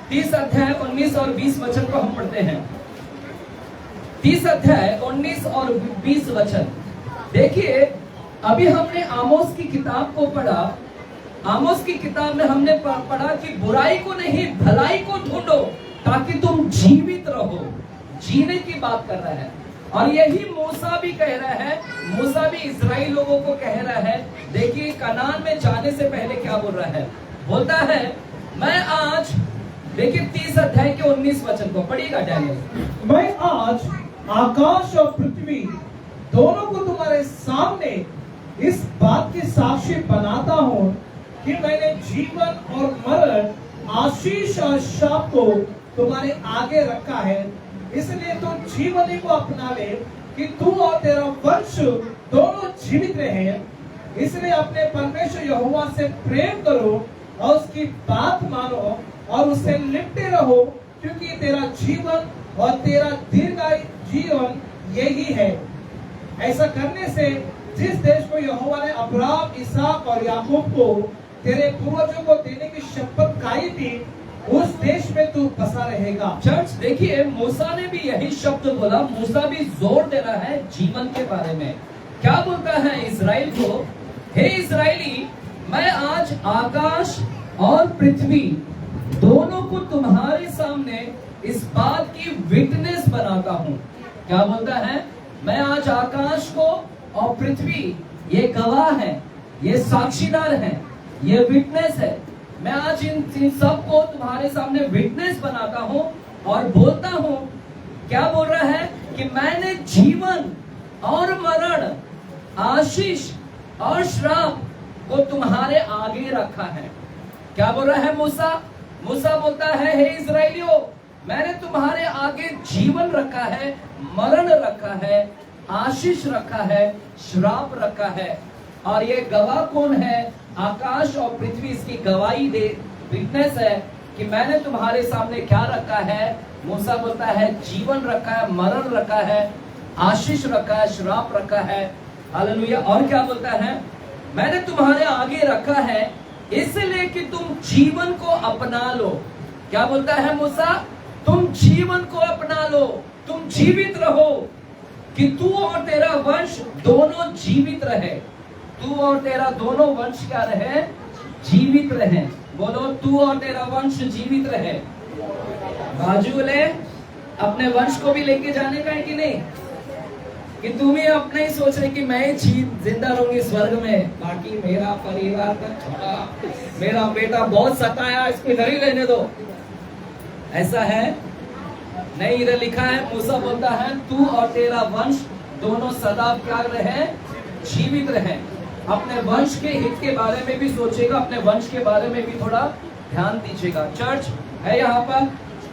30 अध्याय 19 और 20 वचन को हम पढ़ते हैं। 30 अध्याय 19 और 20 वचन देखिए। अभी हमने आमोस की किताब को पढ़ा। आमोस की किताब में हमने पढ़ा कि बुराई को नहीं भलाई को ढूंढो ताकि तुम जीवित रहो। जीने की बात कर रहा है, और यही मूसा भी कह रहा है। मूसा भी इजराइल लोगों को कह रहा है। देखिए कनान में जाने से पहले क्या बोल रहा है, बोलता है मैं आज, देखिए 30 अध्याय के 19 वचन को पढ़िएगा डैनियल। मैं आज आकाश और पृथ्वी दोनों को तुम्हारे सामने इस बात की साक्षी बनाता हूँ कि मैंने जीवन और मरण, आशीष और शाप को तुम्हारे आगे रखा है। इसलिए तुम जीवन को अपना ले कि तू और तेरा वंश दोनों जीवित रहे। इसलिए अपने परमेश्वर यहोवा से प्रेम करो और उसकी बात मानो और उससे लिपटे रहो, क्योंकि तेरा जीवन और तेरा दीर्घायु जीवन यही है। ऐसा करने से जिस देश को यहोवा ने अब्राहम, इसहाक और याकूब को तेरे पूर्वजों को देने की शपथ खाई थी, उस देश में तू बसा रहेगा। चर्च देखिए मूसा ने भी यही शब्द बोला। मूसा भी जोर दे रहा है जीवन के बारे में। क्या बोलता है इजराइल को, हे इजराइली मैं आज आकाश और पृथ्वी दोनों को तुम्हारे सामने इस बात की विटनेस बनाता हूँ। क्या बोलता है, मैं आज आकाश को और पृथ्वी ये गवाह है, ये साक्षीदार है, ये विटनेस है। मैं आज इन सब को तुम्हारे सामने विटनेस बनाता हूँ और बोलता हूँ। क्या बोल रहा है कि मैंने जीवन और मरण, आशीष और श्राप को तुम्हारे आगे रखा है। क्या बोल रहा है मूसा? मूसा बोलता है हे इजराइलियों, मैंने तुम्हारे आगे जीवन रखा है, मरण रखा है, आशीष रखा है, श्राप रखा है। और ये गवाह कौन है? आकाश और पृथ्वी इसकी गवाही दे, विटनेस है कि मैंने तुम्हारे सामने क्या रखा है। मूसा बोलता है जीवन रखा है, मरण रखा है, आशीष रखा है, श्राप रखा है। हालेलुया। और क्या बोलता है, मैंने तुम्हारे आगे रखा है इसलिए कि तुम जीवन को अपना लो। क्या बोलता है मूसा? तुम जीवन को अपना लो, तुम जीवित रहो, कि तू और तेरा वंश दोनों जीवित रहे। तू और तेरा दोनों वंश क्या रहे? जीवित रहे। बोलो, तू और तेरा वंश जीवित रहे। बाजू ले, अपने वंश को भी लेके जाने का है कि नहीं? कि तुम ही अपने ही सोच रहे कि मैं जिंदा रहूंगी स्वर्ग में, बाकी मेरा परिवार का छोटा, मेरा बेटा बहुत सताया, इसको इधर ही रहने दो। ऐसा है नहीं, इधर लिखा है, मूसा बोलता है तू और तेरा वंश दोनों सदा क्या रहे? जीवित रहे। अपने वंश के हित के बारे में भी सोचेगा, अपने वंश के बारे में भी थोड़ा ध्यान दीजिएगा। चर्च है यहाँ पर,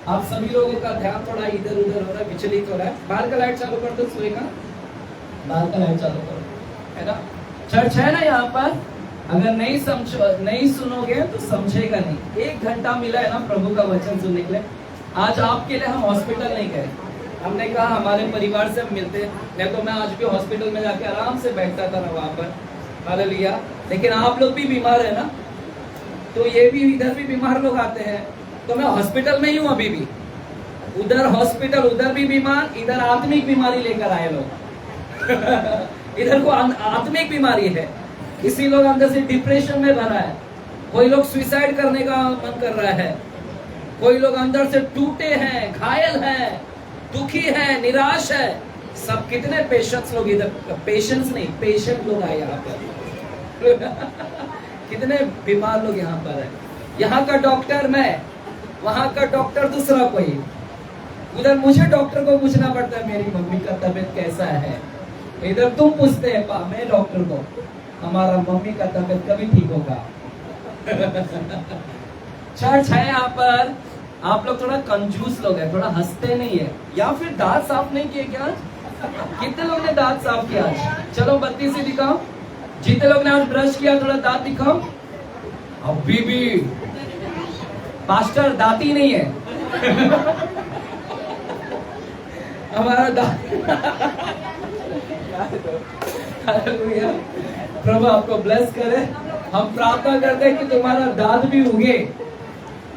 आप सभी लोगों का ध्यान थोड़ा इधर उधर हो रहा है, विचलित हो रहा है। बाहर का लाइट चालू कर दो, सोएगा, बाहर का लाइट चालू करो, है ना। चर्च है ना यहाँ पर, अगर नहीं सुनोगे तो समझेगा नहीं। 1 घंटा मिला है ना प्रभु का वचन सुनने के लिए। आज आपके लिए हम हॉस्पिटल नहीं गए, हमने कहा हमारे परिवार से हम मिलते, नहीं तो मैं आज भी हॉस्पिटल में जाके आराम से बैठता था ना वहां पर। हालेलुया। लेकिन आप लोग भी बीमार है ना, तो ये भी इधर भी बीमार लोग आते हैं, तो मैं हॉस्पिटल में ही हूँ अभी भी। उधर हॉस्पिटल, उधर भी बीमार, इधर आत्मिक बीमारी लेकर आए लोग। इधर को आत्मिक बीमारी है, इसी लोग अंदर से डिप्रेशन में भरा है। कोई लोग सुसाइड करने का मन कर रहा है, कोई लोग अंदर से टूटे हैं, घायल हैं, दुखी हैं, निराश है। सब कितने पेशेंट्स लोग इधर, पेशेंट्स नहीं पेशेंट लोग आए यहाँ पर। कितने बीमार लोग यहाँ पर है। यहाँ का डॉक्टर मैं, वहाँ का डॉक्टर दूसरा कोई। उधर मुझे डॉक्टर को पूछना पड़ता है मेरी मम्मी का तबीयत कैसा है, इधर तुम पूछते हैं मैं डॉक्टर को हमारा मम्मी का तबीयत कभी ठीक होगा। चर्च है यहाँ पर, आप लोग थोड़ा कंजूस लोग हैं, थोड़ा हंसते नहीं है, या फिर दांत साफ नहीं किए क्या? कितने लोग ने दांत साफ किया आज? चलो बत्ती से दिखाओ। जितने लोग ने आज ब्रश किया थोड़ा दांत दिखाओ। अभी भी पास्टर दांती नहीं है। हमारा दांत हालेलुया। प्रभु आपको ब्लेस करे। हम प्रार्थना करते हैं कि तुम्हारा दांत भी उगे,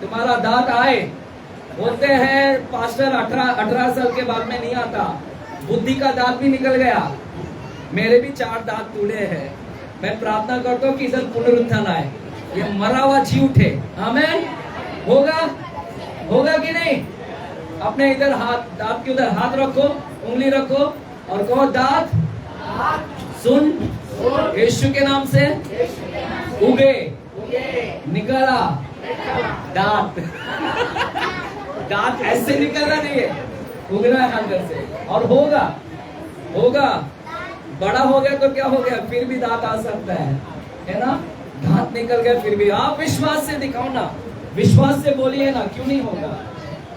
तुम्हारा दांत आए। बोलते हैं पास्टर 18 साल के बाद में नहीं आता, बुद्धि का दांत भी निकल गया। मेरे भी 4 दांत टूटे हैं। मैं प्रार्थना करता हूँ कि इधर पुनरुत्थान आए, ये मरा हुआ जी उठे। आमेन। होगा, होगा कि नहीं? अपने इधर हाथ, दांत के उधर हाथ रखो, उंगली रखो और कहो दांत सुन, यीशु के नाम से उगे, निकला दांत। दांत ऐसे निकलना नहीं है, उगना है अंदर से। और होगा, होगा। बड़ा हो गया तो क्या हो गया, फिर भी दांत आ सकता है ना? दांत निकल गया फिर भी। आप विश्वास से दिखाओ ना, विश्वास से बोलिए ना, क्यों नहीं होगा?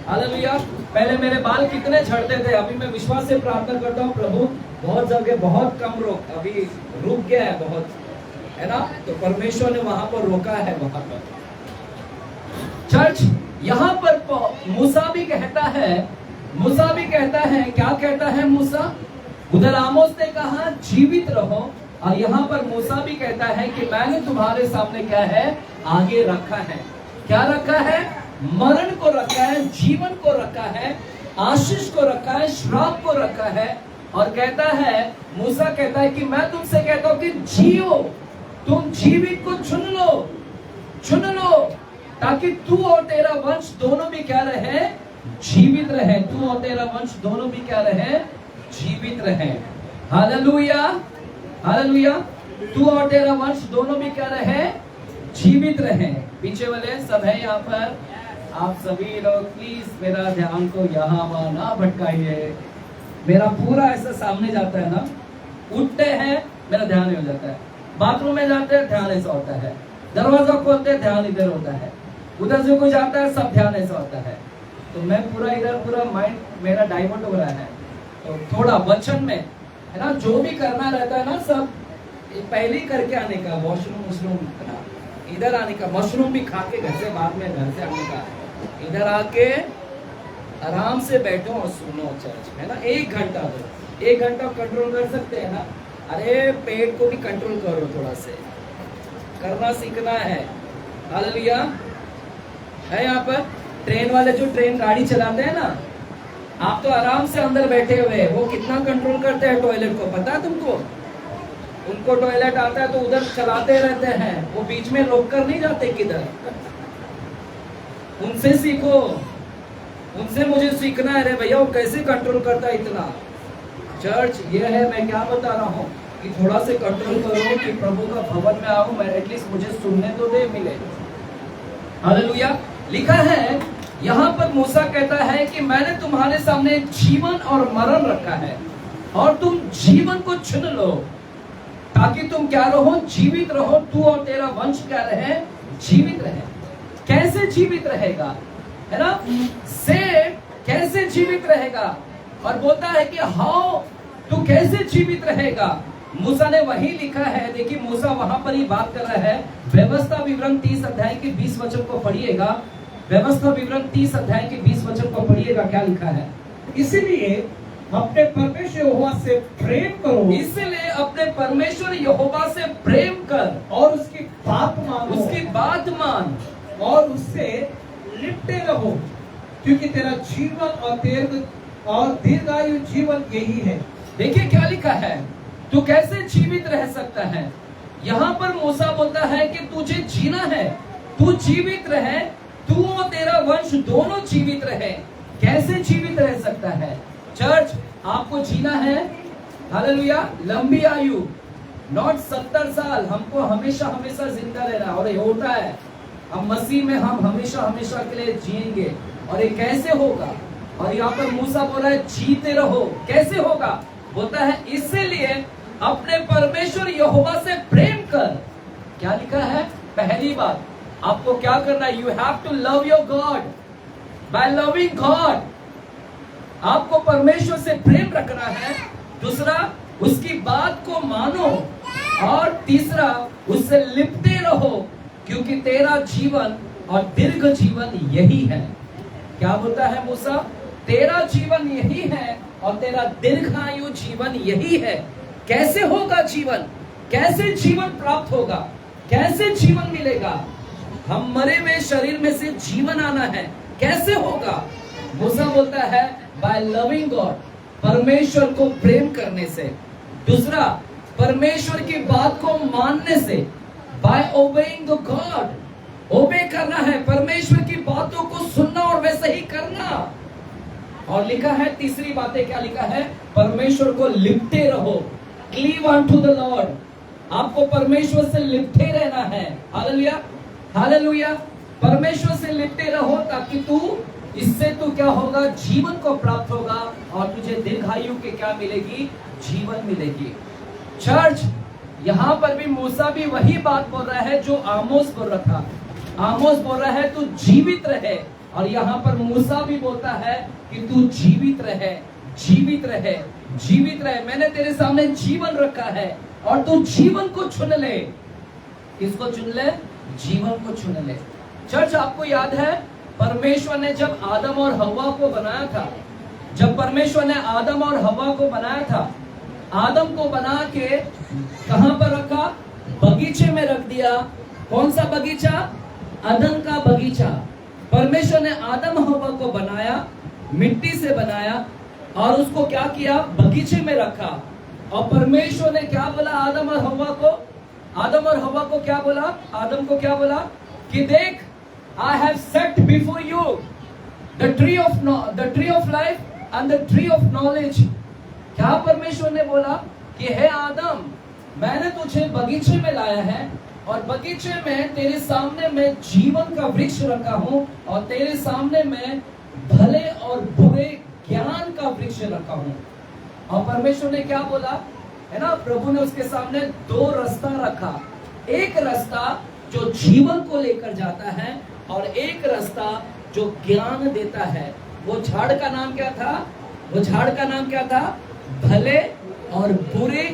हालेलुया। पहले मेरे बाल कितने झड़ते थे, अभी मैं विश्वास से प्रार्थना करता हूँ प्रभु बहुत जगह बहुत कम रोक, अभी रुक गया है बहुत, है ना? तो परमेश्वर ने वहां पर रोका है। वहां पर चर्च, यहाँ पर मूसा भी कहता है, मूसा भी कहता है, क्या कहता है मूसा? उधर आमोस ने कहा जीवित रहो, और यहाँ पर मूसा भी कहता है कि मैंने तुम्हारे सामने क्या है आगे रखा है। क्या रखा है? मरण को रखा है, जीवन को रखा है, आशीष को रखा है, श्राप को रखा है। और कहता है, मूसा कहता है कि मैं तुमसे कहता हूं कि जियो, तुम जीवित को चुन लो, चुन लो, ताकि तू और तेरा वंश दोनों भी क्या रहे? जीवित रहे। तू और तेरा वंश दोनों भी क्या रहे? जीवित रहे। Hallelujah, hallelujah. तू और तेरा वंश दोनों भी क्या रहे? जीवित रहे। पीछे वाले सब है यहाँ पर, आप सभी लोग प्लीज मेरा ध्यान को यहाँ वहां ना भटकाइए। मेरा पूरा ऐसा सामने जाता है ना, उठते हैं मेरा ध्यान हो जाता है, बाथरूम में जाते हैं ध्यान ऐसा होता है, दरवाजा खोलते हैं ध्यान इधर होता है, उधर से कोई जाता है सब ध्यान ऐसा होता है। तो मैं पूरा इधर पूरा माइंड मेरा डाइवर्ट हो रहा है। तो थोड़ा वचन में है ना, जो भी करना रहता है ना सब पहले ही करके आने का, वॉशरूम वॉशरूम है ना, इधर आने का, मशरूम भी खा के घर से, बाद में घर से आने का, इधर आके आराम से बैठो और सुनो चर्च में ना। 1 घंटा दो, 1 घंटा कंट्रोल कर सकते हैं ना? अरे पेट को भी कंट्रोल करो, थोड़ा से करना सीखना है। हालेलुया। है यहाँ पर ट्रेन वाले जो ट्रेन गाड़ी चलाते हैं ना, आप तो आराम से अंदर बैठे हुए, वो कितना कंट्रोल करते हैं टॉयलेट को, पता है तुमको? उनको टॉयलेट आता है तो उधर चलाते रहते हैं, वो बीच में रोक कर नहीं जाते किधर। उनसे सीखो, उनसे मुझे सीखना है। रे भैया वो कैसे कंट्रोल करता है इतना। चर्च ये है, मैं क्या बता रहा हूँ कि थोड़ा से कंट्रोल करो कि प्रभु का भवन में आऊं मैं, एटलीस्ट मुझे सुनने तो दे मिले। हालेलुया। लिखा है यहाँ पर, मूसा कहता है कि मैंने तुम्हारे सामने जीवन और मरण रखा है, और तुम जीवन को चुन लो, ताकि तुम क्या रहो? जीवित रहो। तू और तेरा वंश क्या रहे? जीवित रहे। कैसे जीवित रहेगा, है ना? से कैसे जीवित रहेगा? और बोलता है कि हाउ, तू कैसे जीवित रहेगा? मूसा ने वही लिखा है। देखिए मूसा वहां पर ही बात कर रहा है। व्यवस्था विवरण 30 अध्याय के 20 वचन को पढ़िएगा। व्यवस्था विवरण 30 अध्याय के 20 वचन को पढ़िएगा, क्या लिखा है? इसीलिए अपने परमेश्वर यहोवा से प्रेम करो, इसलिए अपने परमेश्वर यहोवा से प्रेम कर, और उसकी बात मानो, उसकी बात मान, और उससे लिपटे रहो, क्योंकि तेरा जीवन और दीर्घायु जीवन यही है। देखिए क्या लिखा है, तू कैसे जीवित रह सकता है। यहाँ पर मूसा बोलता है कि तुझे जीना है, तू जीवित रहे, तू और तेरा वंश दोनों जीवित रहे। कैसे जीवित रह सकता है? चर्च, आपको जीना है, हालेलुया, लंबी आयु, नॉट 70 साल। हमको हमेशा हमेशा जिंदा रहना, और ये होता है, हम मसीह में हम हमेशा हमेशा के लिए जिएंगे। और ये कैसे होगा? और यहाँ पर मूसा बोल रहा है जीते रहो। कैसे होगा? बोलता है इसलिए अपने परमेश्वर यहोवा से प्रेम कर। क्या लिखा है? पहली बात आपको क्या करना है? You have to love your God. By loving God आपको परमेश्वर से प्रेम रखना है, दूसरा उसकी बात को मानो, और तीसरा उससे लिपटे रहो, क्योंकि तेरा जीवन और दीर्घ जीवन यही है। क्या बोलता है मूसा? तेरा जीवन यही है और तेरा दीर्घायु जीवन यही है। कैसे होगा जीवन? कैसे जीवन प्राप्त होगा? कैसे जीवन मिलेगा? हम मरे हुए शरीर में से जीवन आना है, कैसे होगा? मूसा बोलता है बाय लविंग गॉड, परमेश्वर को प्रेम करने से। दूसरा, परमेश्वर की बात को मानने से, बाय ओबेइंग द गॉड, ओबे करना है, परमेश्वर की बातों को सुनना और वैसे ही करना। और लिखा है तीसरी बातें, क्या लिखा है? परमेश्वर को लिपटे रहो, क्लीव अनटू द लॉर्ड। आपको परमेश्वर से लिपटे रहना है। Hallelujah, hallelujah. परमेश्वर से लिपटे रहो ताकि तू, इससे तू क्या होगा? जीवन को प्राप्त होगा और तुझे दीर्घायु के क्या मिलेगी? जीवन मिलेगी। चर्च, यहां पर भी मूसा भी वही बात बोल रहा है जो आमोस बोल रहा था। आमोस बोल रहा है तू जीवित रहे, और यहाँ पर मूसा भी बोलता है कि तू जीवित रहे, जीवित रहे, जीवित रहे। मैंने तेरे सामने जीवन रखा है और तू जीवन को चुन ले। किसको चुन ले? जीवन को चुन ले। चर्च, आपको याद है परमेश्वर ने जब आदम और हव्वा को बनाया था, जब परमेश्वर ने आदम और हव्वा को बनाया था, आदम को बना के कहां पर रखा? बगीचे में रख दिया। कौन सा बगीचा? अदन का बगीचा। परमेश्वर ने आदम हव्वा को बनाया, मिट्टी से बनाया, और उसको क्या किया? बगीचे में रखा। और परमेश्वर ने क्या बोला आदम और हव्वा को? आदम और हव्वा को क्या बोला? आदम को क्या बोला? कि देख, I have set before you the tree of life and the tree of knowledge. क्या परमेश्वर ने बोला? कि हे आदम, मैंने तुझे बगीचे में लाया है, और बगीचे में तेरे सामने मैं जीवन का वृक्ष रखा हूं, और तेरे सामने मैं भले और बुरे ज्ञान का वृक्ष रखा हूं। और परमेश्वर ने क्या बोला है ना? प्रभु ने उसके सामने दो रास्ता रखा। एक रास्ता जो जीवन को लेकर जाता है, और एक रास्ता जो ज्ञान देता है। वो झाड़ का नाम क्या था? वो झाड़ का नाम क्या था? भले और बुरे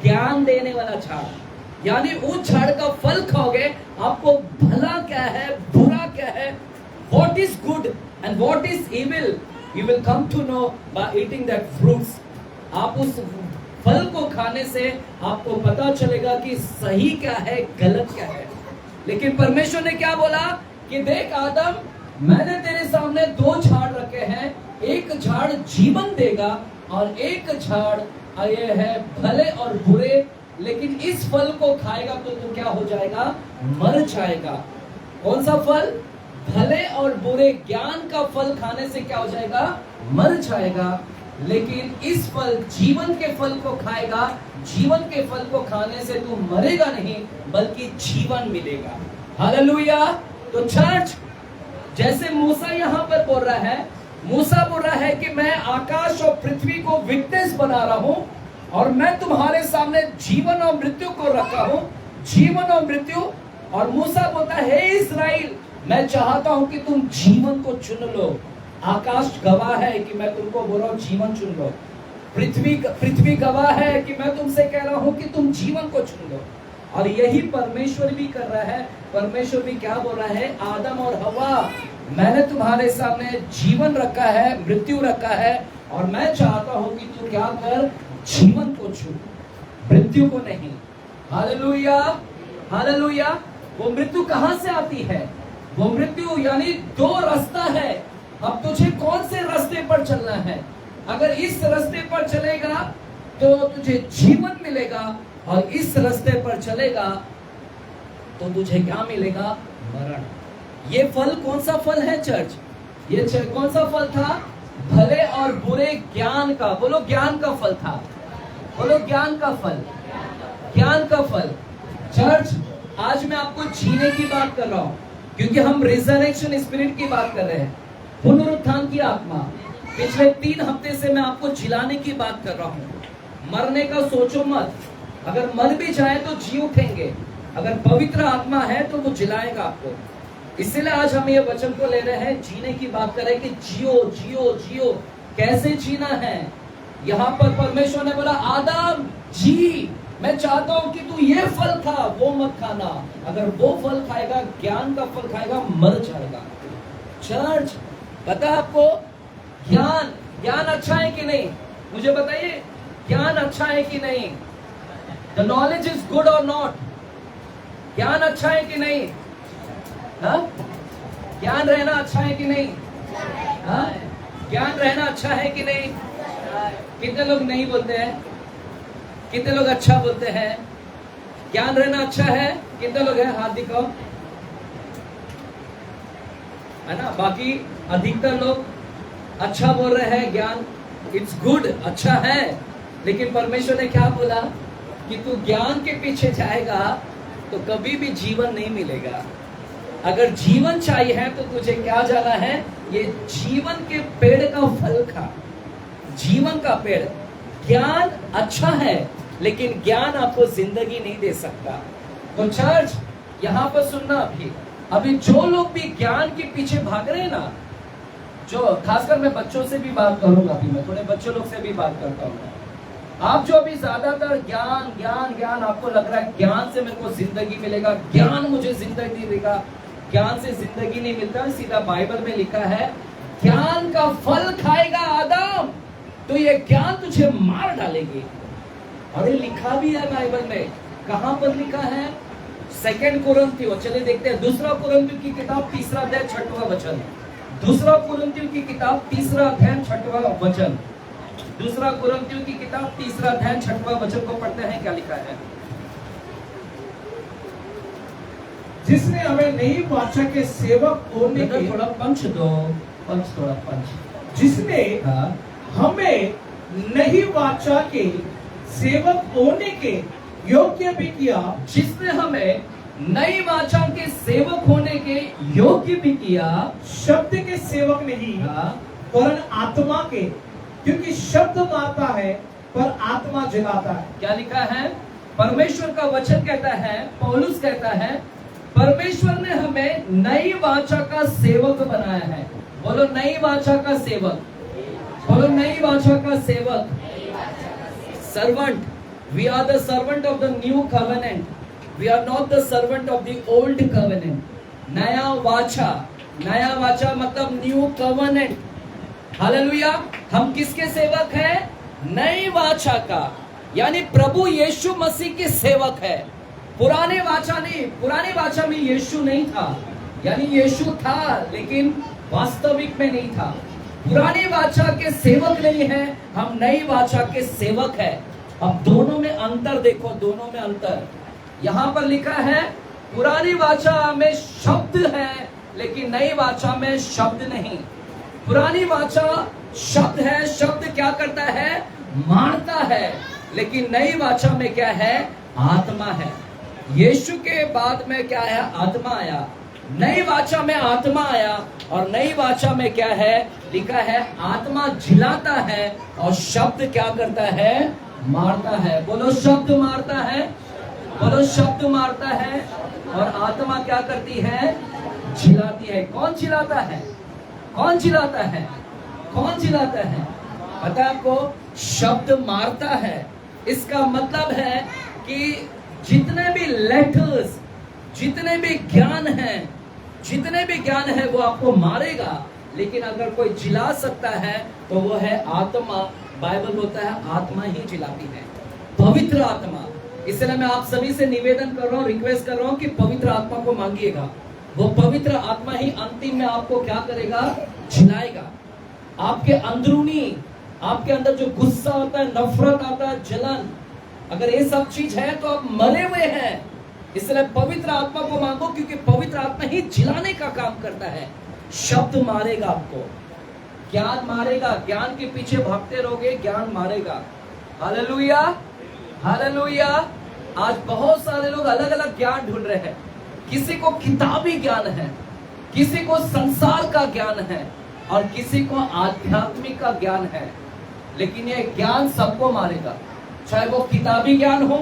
ज्ञान देने वाला झाड़। यानी उस झाड़ का फल खाओगे, आपको भला क्या है, बुरा क्या है, what is good and what is evil, you will come to know by eating that fruits. आप उस फल को खाने से आपको पता चलेगा कि सही क्या है, गलत क्या है। लेकिन परमेश्वर ने क्या बोला? कि देख आदम, मैंने तेरे सामने दो झाड़ रखे हैं, एक झाड़ जीवन देगा और एक झाड़ ये है भले और बुरे, लेकिन इस फल को खाएगा तो तू क्या हो जाएगा? मर जाएगा। कौन सा फल? भले और बुरे ज्ञान का फल खाने से क्या हो जाएगा? मर जाएगा। लेकिन इस फल, जीवन के फल को खाएगा, जीवन के फल को खाने से तू मरेगा नहीं, बल्कि जीवन मिलेगा। हालेलुया। तो चर्च, जैसे मूसा यहाँ पर बोल रहा है, मूसा बोल रहा है कि मैं आकाश और पृथ्वी को विटनेस बना रहा हूं, और मैं तुम्हारे सामने जीवन और मृत्यु को रखा हूं, जीवन और मृत्यु। और मूसा बोलता है, हे इस्राएल, मैं चाहता हूं कि तुम जीवन को चुन लो। आकाश गवाह है कि मैं तुमको बोल रहा हूं जीवन चुन लो। पृथ्वी गवाह है कि मैं तुमसे कह रहा हूं कि तुम जीवन को चुन लो। और यही परमेश्वर भी कर रहा है। परमेश्वर भी क्या बोल रहा है? आदम और हव्वा, मैंने तुम्हारे सामने जीवन रखा है, मृत्यु रखा है, और मैं चाहता हूं कि तू क्या कर? जीवन को चुन, मृत्यु को नहीं। Hallelujah, hallelujah. वो मृत्यु कहां से आती है? वो मृत्यु यानी दो रास्ता है। अब तुझे कौन से रास्ते पर चलना है? अगर इस रास्ते पर चलेगा तो तुझे जीवन मिलेगा, और इस रास्ते पर चलेगा तो तुझे क्या मिलेगा? मरण। ये फल कौन सा फल है चर्च? ये कौन सा फल था? भले और बुरे ज्ञान का। बोलो ज्ञान का फल था। बोलो ज्ञान का फल, ज्ञान का फल। चर्च, आज मैं आपको जीने की बात कर रहा हूं, क्योंकि हम रिजरेक्शन स्पिरिट की बात कर रहे हैं, पुनरुत्थान की आत्मा। पिछले 3 हफ्ते से मैं आपको जिलाने की बात कर रहा हूं। मरने का सोचो मत। अगर मर भी जाए तो जी उठेंगे। अगर पवित्र आत्मा है तो वो जिलाएगा आपको। इसलिए आज हम ये वचन को ले रहे हैं, जीने की बात कर रहे हैं कि जियो जियो जियो। कैसे जीना है? यहाँ पर परमेश्वर ने बोला आदम जी, मैं चाहता हूं कि तू ये फल खा, वो मत खाना। अगर वो फल खाएगा, ज्ञान का फल खाएगा, मर जाएगा। चर्च, पता है आपको ज्ञान, ज्ञान अच्छा है कि नहीं? मुझे बताइए, ज्ञान अच्छा है कि नहीं? द नॉलेज इज गुड और नॉट? ज्ञान अच्छा है कि नहीं? हाँ? ज्ञान रहना अच्छा है कि नहीं? हाँ? ज्ञान रहना अच्छा है कि नहीं? कितने लोग नहीं बोलते हैं? कितने लोग अच्छा बोलते हैं? ज्ञान रहना अच्छा है? कितने लोग हैं? हाथ दिखाओ, है ना? बाकी अधिकतर लोग अच्छा बोल रहे हैं, ज्ञान इट्स गुड, अच्छा है। लेकिन परमेश्वर ने क्या बोला कि तू ज्ञान के पीछे जाएगा तो कभी भी जीवन नहीं मिलेगा। अगर जीवन चाहिए है तो तुझे क्या जाना है? ये जीवन के पेड़ का फल खा, जीवन का पेड़। ज्ञान अच्छा है, लेकिन ज्ञान आपको जिंदगी नहीं दे सकता। तो चर्च, यहां पर सुनना, अभी जो लोग भी ज्ञान के पीछे भाग रहे हैं ना, जो खासकर मैं बच्चों से भी बात करूंगा, अभी मैं थोड़े बच्चों लोग से भी बात करता हूँ। आप जो अभी ज्यादातर ज्ञान ज्ञान ज्ञान, आपको लग रहा है ज्ञान से मेरे को जिंदगी मिलेगा, ज्ञान मुझे जिंदगी देगा। ज्ञान से जिंदगी नहीं मिलता, सीधा बाइबल में लिखा है ज्ञान का फल खाएगा आदम तो ये ज्ञान तुझे मार डालेगी। अरे लिखा भी है बाइबल में। कहां पर लिखा है? 2 कुरिन्थियों, चलिए देखते हैं। 2 कुरिन्थियों की किताब 3 अध्याय 6वां वचन। 2 कुरिन्थियों की किताब 3 अध्याय 6वां वचन। 2 कुरिन्थियों की किताब 3 अध्याय 6वां वचन को पढ़ते हैं, क्या लिखा है? जिसने हमें नई वाचा के सेवक होने के, थोड़ा पंच दो, थोड़ा पंच। जिसने हाँ, हमें नई वाचा के सेवक होने के योग्य भी किया, जिसने हमें नई वाचा के सेवक होने के योग्य भी किया। शब्द के सेवक नहीं, हाँ, वरन आत्मा के, क्योंकि शब्द मारता है पर आत्मा जगाता है। क्या लिखा है? परमेश्वर का वचन कहता है, पौलुस कहता है, परमेश्वर ने हमें नई वाचा का सेवक बनाया है। बोलो नई वाचा का सेवक, बोलो नई वाचा का सेवक। Servant, we are the servant of the new covenant, we are not the servant of the old covenant. नया वाचा, नया वाचा मतलब न्यू कवेनेंट। हालेलुया। हम किसके सेवक हैं? नई वाचा का, यानी प्रभु यीशु मसीह के सेवक है। पुराने वाचा नहीं, पुराने वाचा में यीशु नहीं था, यानी यीशु था लेकिन वास्तविक में नहीं था। पुराने वाचा के सेवक नहीं है, हम नई वाचा के सेवक है। अब दोनों में अंतर देखो, दोनों में अंतर। यहां पर लिखा है पुरानी वाचा में शब्द है, लेकिन नई वाचा में शब्द नहीं। पुरानी वाचा शब्द है, शब्द क्या करता है? मारता है। लेकिन नई वाचा में क्या है? आत्मा है। यीशु के बाद में क्या है? आत्मा आया। नई वाचा में आत्मा आया, और नई वाचा में क्या है? लिखा है आत्मा जिलाता है और शब्द क्या करता है? मारता है। बोलो शब्द मारता है, बोलो शब्द मारता है, और आत्मा क्या करती है? जिलाती है। कौन जिलाता है? कौन जिलाता है? कौन जिलाता है? पता है आपको? शब्द मारता है। इसका मतलब है कि जितने भी लेटर्स, जितने भी ज्ञान है, जितने भी ज्ञान है वो आपको मारेगा, लेकिन अगर कोई जिला सकता है तो वो है आत्मा। बाइबल बोलता है आत्मा ही जिलाती है, पवित्र आत्मा। इसलिए मैं आप सभी से निवेदन कर रहा हूँ, रिक्वेस्ट कर रहा हूँ कि पवित्र आत्मा को मांगिएगा। वो पवित्र आत्मा ही अंतिम में आपको क्या करेगा? जिलाएगा। आपके अंदरूनी, आपके अंदर जो गुस्सा होता है, नफरत आता है, जलन, अगर ये सब चीज है तो आप मरे हुए हैं। इसलिए पवित्र आत्मा को मांगो, क्योंकि पवित्र आत्मा ही जिलाने का काम करता है। शब्द मारेगा आपको, ज्ञान मारेगा। ज्ञान के पीछे भागते रहोगे, ज्ञान मारेगा। Hallelujah, hallelujah. आज बहुत सारे लोग अलग अलग ज्ञान ढूंढ रहे हैं। किसी को किताबी ज्ञान है, किसी को संसार का ज्ञान है, और किसी को आध्यात्मिक का ज्ञान है। लेकिन ये ज्ञान सबको मारेगा, चाहे वो किताबी ज्ञान हो,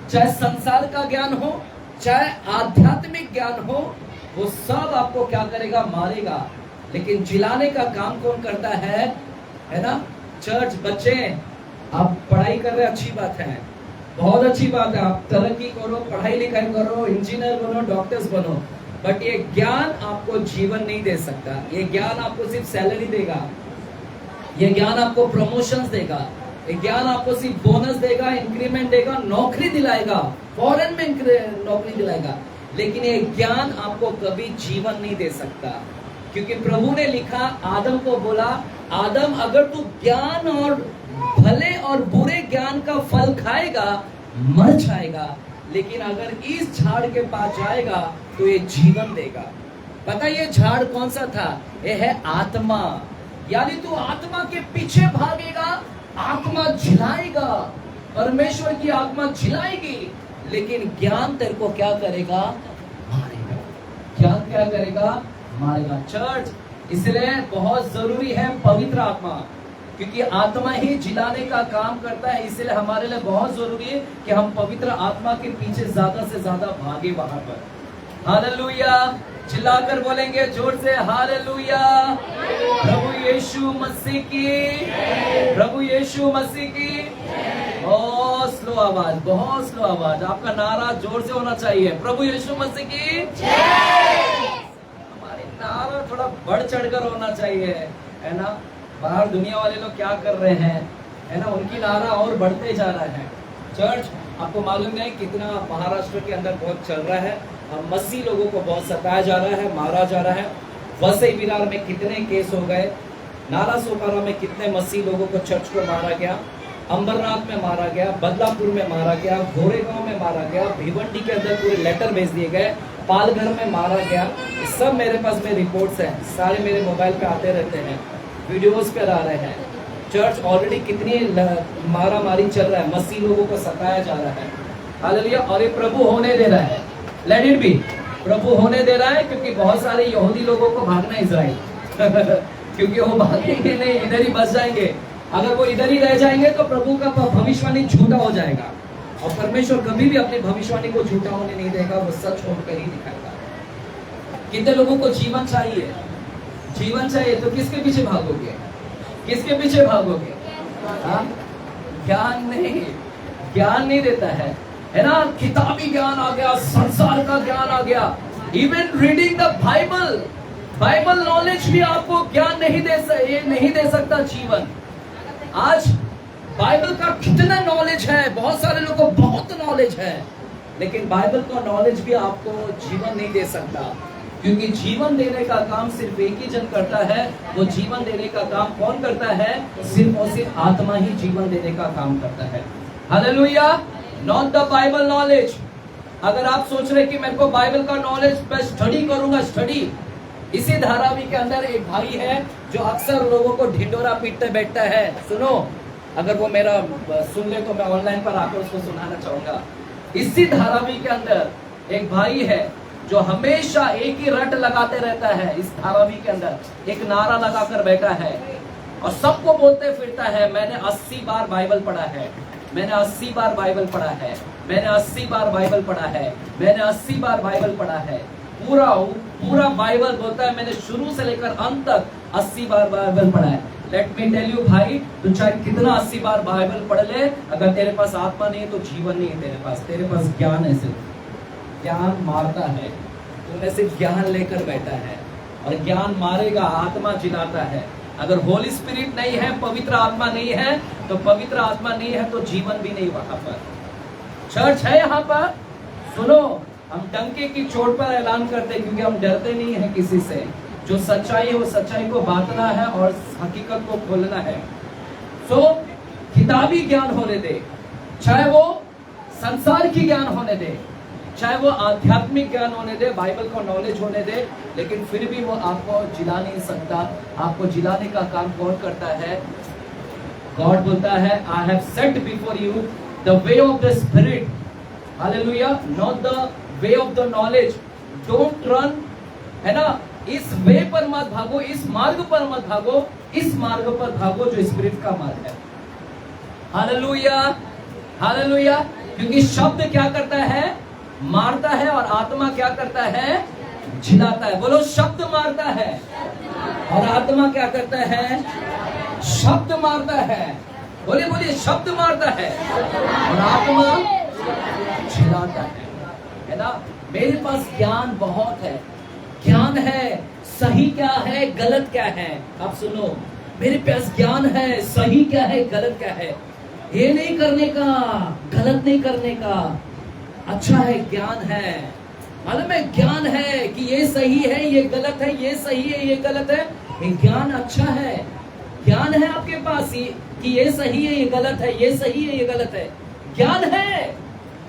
चाहे संसार का ज्ञान हो, चाहे आध्यात्मिक ज्ञान हो, वो सब आपको क्या करेगा? मारेगा। लेकिन जिलाने का काम कौन करता है ना? चर्च, बच्चे, आप पढ़ाई कर रहे अच्छी बात है, बहुत अच्छी बात है, आप तरक्की करो, पढ़ाई लिखाई करो, इंजीनियर बनो, डॉक्टर्स बनो, बट ये ज्ञान आपको जीवन नहीं दे सकता। ये ज्ञान आपको सिर्फ सैलरी देगा, ये ज्ञान आपको प्रमोशंस देगा, ये ज्ञान आपको सिर्फ बोनस देगा, इंक्रीमेंट देगा, नौकरी दिलाएगा, फॉरेन में नौकरी दिलाएगा, लेकिन ये ज्ञान आपको कभी जीवन नहीं दे सकता। क्योंकि प्रभु ने लिखा, आदम को बोला, आदम अगर तू ज्ञान और भले और बुरे ज्ञान का फल खाएगा मर जाएगा, लेकिन अगर इस झाड़ के पास जाएगा तो ये जीवन देगा। पता ये झाड़ कौन सा था? ये है आत्मा। यानी तू आत्मा के पीछे भागेगा, आत्मा झिलाएगा, परमेश्वर की आत्मा झिलाएगी, लेकिन ज्ञान तेरे को क्या करेगा? मारेगा। ज्ञान क्या करेगा? मारेगा। चर्च, इसलिए बहुत जरूरी है पवित्र आत्मा, क्योंकि आत्मा ही जिलाने का काम करता है। इसलिए हमारे लिए बहुत जरूरी है कि हम पवित्र आत्मा के पीछे ज्यादा से ज्यादा भागे वहां पर। हालेलुया, चिल्लाकर बोलेंगे जोर से, हालेलुया। प्रभु यीशु मसीह की, प्रभु यीशु मसीह की। बहुत स्लो आवाज, बहुत स्लो आवाज, आपका नारा जोर से होना चाहिए। प्रभु यीशु मसीह की हमारी नारा थोड़ा बढ़ चढ़कर होना चाहिए, है ना। बाहर दुनिया वाले लोग क्या कर रहे हैं, है ना, उनकी नारा और बढ़ते जा रहा है। चर्च, आपको मालूम है कितना महाराष्ट्र के अंदर बहुत चल रहा है, मसीह लोगों को बहुत सताया जा रहा है, मारा जा रहा है। वसई विरार में कितने केस हो गए, नाला सोपारा में कितने मसीह लोगों को चर्च को मारा गया, अंबरनाथ में मारा गया, बदलापुर में मारा गया, गोरेगांव में मारा गया, भिवंडी के अंदर पूरे लेटर भेज दिए गए, पालघर में मारा गया। सब मेरे पास में रिपोर्ट्स हैं, सारे मेरे मोबाइल पे आते रहते हैं, वीडियोस पे आ रहे हैं। चर्च ऑलरेडी कितनी मारा मारी चल रहा है, मसीह लोगों को सताया जा रहा है। हालेलुया। और ये प्रभु होने दे रहा है, लेट इट बी, प्रभु होने दे रहा है, क्योंकि बहुत सारे यहूदी लोगों को भागना इजराइल क्योंकि वो भागेंगे नहीं, इधर ही बस जाएंगे। अगर वो इधर ही रह जाएंगे तो प्रभु का भविष्यवाणी झूठा हो जाएगा, और परमेश्वर कभी भी अपनी भविष्यवाणी को झूठा होने नहीं देगा, वो सच होकर ही दिखाएगा। कितने लोगों को जीवन चाहिए? जीवन चाहिए तो किसके पीछे भागोगे? किसके पीछे भागोगे? ज्ञान नहीं, ज्ञान नहीं देता है ना। किताबी ज्ञान आ गया, संसार का ज्ञान आ गया, even reading the Bible, Bible knowledge भी आपको ज्ञान नहीं दे सकता जीवन। आज बाइबल का कितना नॉलेज है, बहुत सारे लोगों को बहुत नॉलेज है, लेकिन बाइबल का नॉलेज भी आपको जीवन नहीं दे सकता, क्योंकि जीवन देने का काम सिर्फ एक ही जन करता है। वो जीवन देने का काम कौन करता है? सिर्फ और सिर्फ आत्मा ही जीवन देने का काम करता है। Hallelujah. Not the Bible knowledge. अगर आप सोच रहे कि मेरे को बाइबल का नॉलेज मैं स्टडी करूंगा, स्टडी, इसी धारावी के अंदर एक भाई है जो अक्सर लोगों को ढिंडोरा पीटते बैठता है। सुनो, अगर वो मेरा सुन ले तो मैं ऑनलाइन पर आकर उसको सुनाना चाहूंगा। इसी धारावी के अंदर एक भाई है जो हमेशा एक ही रट लगाते रहता है। इस धारावी के अंदर एक नारा लगाकर बैठा है और सबको बोलते फिरता है, मैंने 80 बार बाइबल पढ़ा है, मैंने 80 बार बाइबल पढ़ा है, मैंने 80 बार बाइबल पढ़ा है, मैंने 80 बार बाइबल पढ़ा है। पूरा बाइबल बोलता है मैंने शुरू से लेकर अंत तक 80 बार बाइबल पढ़ा है। लेट मी टेल यू भाई, तू चाहे कितना 80 बार बाइबल पढ़ ले, अगर तेरे पास आत्मा नहीं है तो जीवन नहीं है तेरे पास ज्ञान है, सिर्फ ज्ञान मारता है। तूने सिर्फ ज्ञान लेकर बैठा है और ज्ञान मारेगा, आत्मा जिलाता है। अगर होली स्पिरिट नहीं है, पवित्र आत्मा नहीं है, तो पवित्र आत्मा नहीं है तो जीवन भी नहीं वहां पर। चर्च है यहाँ पर, सुनो, हम डंके की चोट पर ऐलान करते हैं क्योंकि हम डरते नहीं है किसी से। जो सच्चाई है वो सच्चाई को बांटना है और हकीकत को खोलना है। सो किताबी ज्ञान होने दे, चाहे वो संसार की ज्ञान होने दे, चाहे वो आध्यात्मिक ज्ञान होने दे, बाइबल को नॉलेज होने दे, लेकिन फिर भी वो आपको जिला नहीं सकता। आपको जिलाने का काम कौन करता है? गॉड बोलता है, I have set before you the way of the spirit, hallelujah, not the way of the knowledge. Don't run, है ना, इस वे पर मत भागो, इस मार्ग पर मत भागो, इस मार्ग पर भागो जो स्पिरिट का मार्ग है। Hallelujah, hallelujah. क्योंकि शब्द क्या करता है? मारता है, और आत्मा क्या करता है? झिलाता है। बोलो, शब्द मारता है और आत्मा क्या करता है? शब्द मारता है। बोलिए बोलिए, शब्द मारता है और आत्मा छिलाता है ना। मेरे पास ज्ञान बहुत है, ज्ञान है सही क्या है गलत क्या है। आप सुनो, मेरे पास ज्ञान है सही क्या है गलत क्या है, ये नहीं करने का, गलत नहीं करने का, अच्छा है ज्ञान है। मालूम है ज्ञान है कि ये सही है ये गलत है, ये सही है ये गलत है, ये ज्ञान अच्छा है। ज्ञान है आपके पास कि ये सही है ये गलत है, ये सही है ये गलत है, ज्ञान है।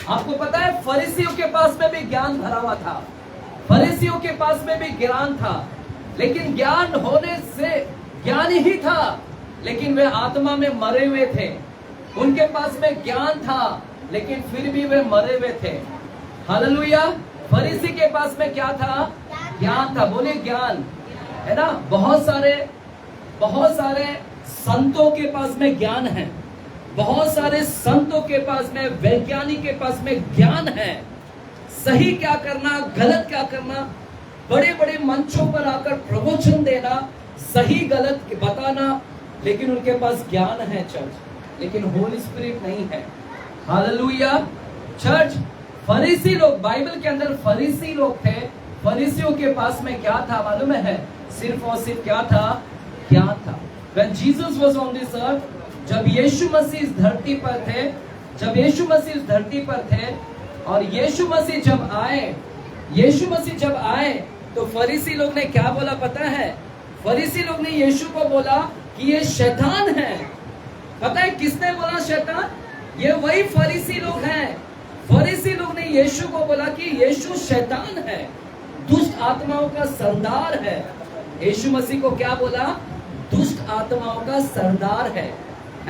आपको पता है फरीसियों के पास में भी ज्ञान भरा हुआ था, फरीसियों के पास में भी ज्ञान था, लेकिन ज्ञान होने से ज्ञान ही था, लेकिन वे आत्मा में मरे हुए थे। उनके पास में ज्ञान था लेकिन फिर भी वे मरे हुए थे। हालेलुया। फरीसी के पास में क्या था? ज्ञान था। बोले ज्ञान, है ना। बहुत सारे संतों के पास में ज्ञान है, बहुत सारे संतों के पास में, वैज्ञानिक के पास में ज्ञान है, सही क्या करना गलत क्या करना, बड़े बड़े मंचों पर आकर प्रवचन देना, सही गलत बताना, लेकिन उनके पास ज्ञान है चर्च, लेकिन होली स्पिरिट नहीं है। हालेलुया। चर्च, फरीसी लोग, बाइबल के अंदर फरीसी लोग थे, फरीसियों के पास में क्या था मालूम है? सिर्फ और सिर्फ क्या था? ज्ञान था। When Jesus was on this earth, जब यीशु मसीह इस धरती पर थे, जब यीशु मसीह इस धरती पर थे और यीशु मसीह जब आए तो फरीसी लोग ने क्या बोला पता है? फरीसी लोग ने यीशु को बोला कि ये शैतान है। पता है किसने बोला शैतान? ये वही फरीसी लोग हैं। फरीसी लोग ने यीशु को बोला कि यीशु शैतान है, दुष्ट आत्माओं का सरदार है। यीशु मसीह को क्या बोला? दुष्ट आत्माओं का सरदार है,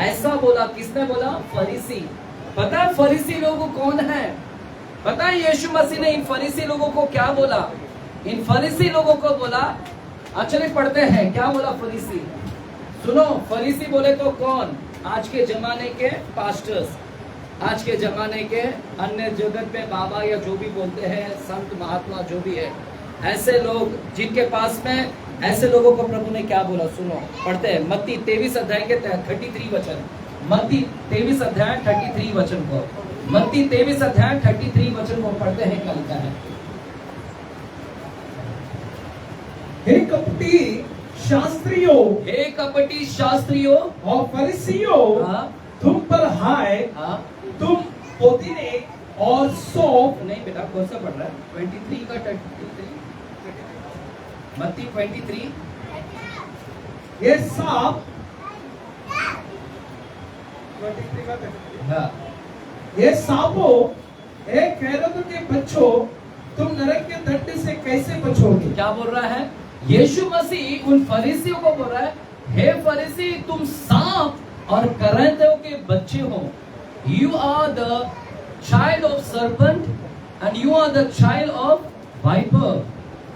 ऐसा बोला। किसने बोला? फरीसी। पता है फरीसी लोग कौन है? पता है यीशु मसीह ने इन फरीसी लोगों को क्या बोला? इन फरीसी लोगों को बोला, चलिए पढ़ते हैं क्या बोला फरीसी। सुनो, फरीसी बोले तो कौन? आज के जमाने के पास्टर्स, आज के जमाने के अन्य जगत में बाबा या जो भी बोलते हैं, संत महात्मा जो भी है, ऐसे लोग जिनके पास में, ऐसे लोगों को प्रभु ने क्या बोला? सुनो, पढ़ते हैं मत्ती 23 अध्याय के 33 वचन। मत्ती 23 अध्याय 33 वचन को, मत्ती 23 अध्याय 33 वचन को पढ़ते हैं। क्या लिखा है? हे कपटी शास्त्रियों, हे कपटी शास्त्रियों और फरीसियों, तुम पर हाय, तुम पुदीने और सौंफ। नहीं बेटा, कौन सा पढ़ रहा है? 23 का 33, मत्ती 23। ये सांप, ये सांपों, एक हेरोद के बच्चों, तुम नरक के दंड से कैसे बचोगे? क्या बोल रहा है? यीशु मसीह उन फरीसियों को बोल रहा है, हे फरीसी, तुम सांप और करैंतों के बच्चे हो। You are the child of serpent and you are the child of viper.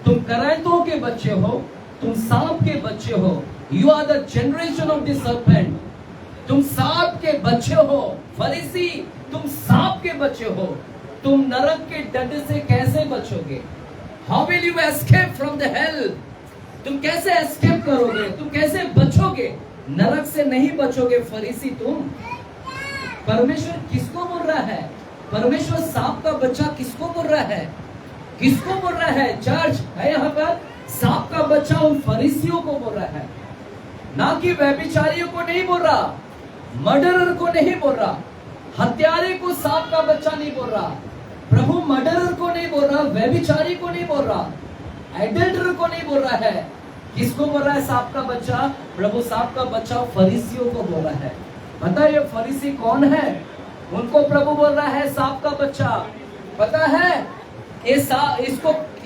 तुम करैंतों के बच्चे हो, तुम सांप के बच्चे हो। You are the generation of the serpent. तुम सांप के बच्चे हो। फरीसी, तुम सांप के बच्चे हो। तुम नरक के दंड से कैसे बचोगे? How will you escape from the hell? तुम कैसे एस्केप करोगे? तुम कैसे बचोगे? नरक से नहीं बचोगे फरीसी तुम। परमेश्वर किसको बोल रहा है? परमेश्वर सांप का बच्चा किसको बोल रहा है? किसको बोल रहा है? चर्च है यहाँ पर। सांप का बच्चा उन फरीसियों को बोल रहा है, ना कि व्यभिचारियों को नहीं बोल रहा, मर्डरर को नहीं बोल रहा, हत्यारे को सांप का बच्चा नहीं बोल रहा। प्रभु मर्डरर को नहीं बोल रहा, व्यभिचारी को नहीं बोल रहा, एडल्टर को नहीं बोल रहा है। किसको बोल रहा है सांप का बच्चा? प्रभु सांप का बच्चा फरीसियों को बोल रहा है। पता है ये फरीसी कौन है? उनको प्रभु बोल रहा है सांप का बच्चा। पता है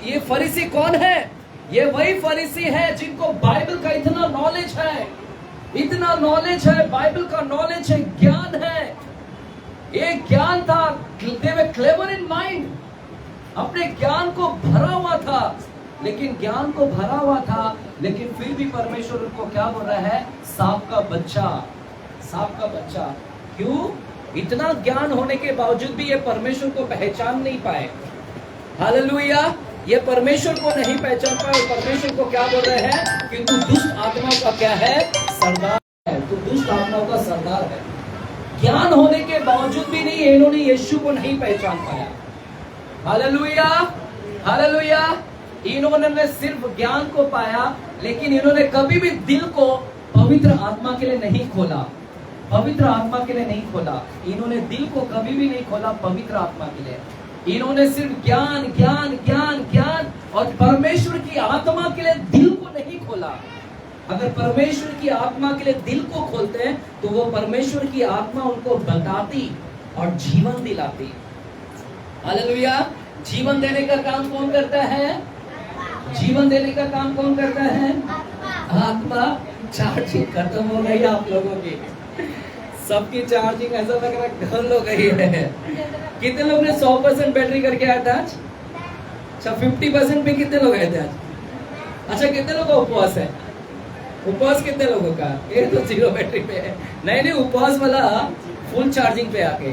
ये फरीसी कौन है? ये वही फरीसी है जिनको बाइबल का इतना नॉलेज है, इतना नॉलेज है, बाइबल का नॉलेज है, ज्ञान है। एक ज्ञान था, they were clever in mind, अपने ज्ञान को भरा हुआ था, लेकिन ज्ञान को भरा हुआ था, लेकिन फिर भी परमेश्वर उनको क्या बोल रहा है? सांप का बच्चा, सांप का बच्चा। क्यों? इतना ज्ञान होने के बावजूद भी ये परमेश्वर को पहचान नहीं पाए। हालेलुया। ये परमेश्वर को नहीं पहचान पाए। परमेश्वर को क्या बोल रहे हैं? कि तू दुष्ट आत्माओं का क्या है? सरदार है। तू दुष्ट आत्माओं का सरदार है। ज्ञान होने के बावजूद भी नहीं इन्होंने यीशु को नहीं पहचान पाया। Hallelujah, hallelujah. इन्होंने सिर्फ ज्ञान को पाया, लेकिन इन्होंने कभी भी दिल को पवित्र आत्मा के लिए नहीं खोला। पवित्र आत्मा के लिए नहीं खोला। इन्होंने दिल को कभी भी नहीं खोला पवित्र आत्मा के लिए। इन्होंने सिर्फ ज्ञान ज्ञान ज्ञान ज्ञान और परमेश्वर की आत्मा के लिए दिल को नहीं खोला। अगर परमेश्वर की आत्मा के लिए दिल को खोलते हैं तो वो परमेश्वर की आत्मा उनको बताती और जीवन दिलाती। हालेलुया। जीवन देने का काम कौन करता है? जीवन देने का काम कौन करता है? आत्मा। चार्जिंग खत्म हो गई आप लोगों की, सबकी चार्जिंग ऐसा लग रहा है डल हो गई है। कितने लोग ने 100% बैटरी करके आया था आज? अच्छा 50% पे कितने लोग आए थे आज? अच्छा कितने लोगों का उपवास है? उपवास कितने लोगों का? ये तो 0 बैटरी पे है। नहीं उपवास वाला फुल चार्जिंग पे आके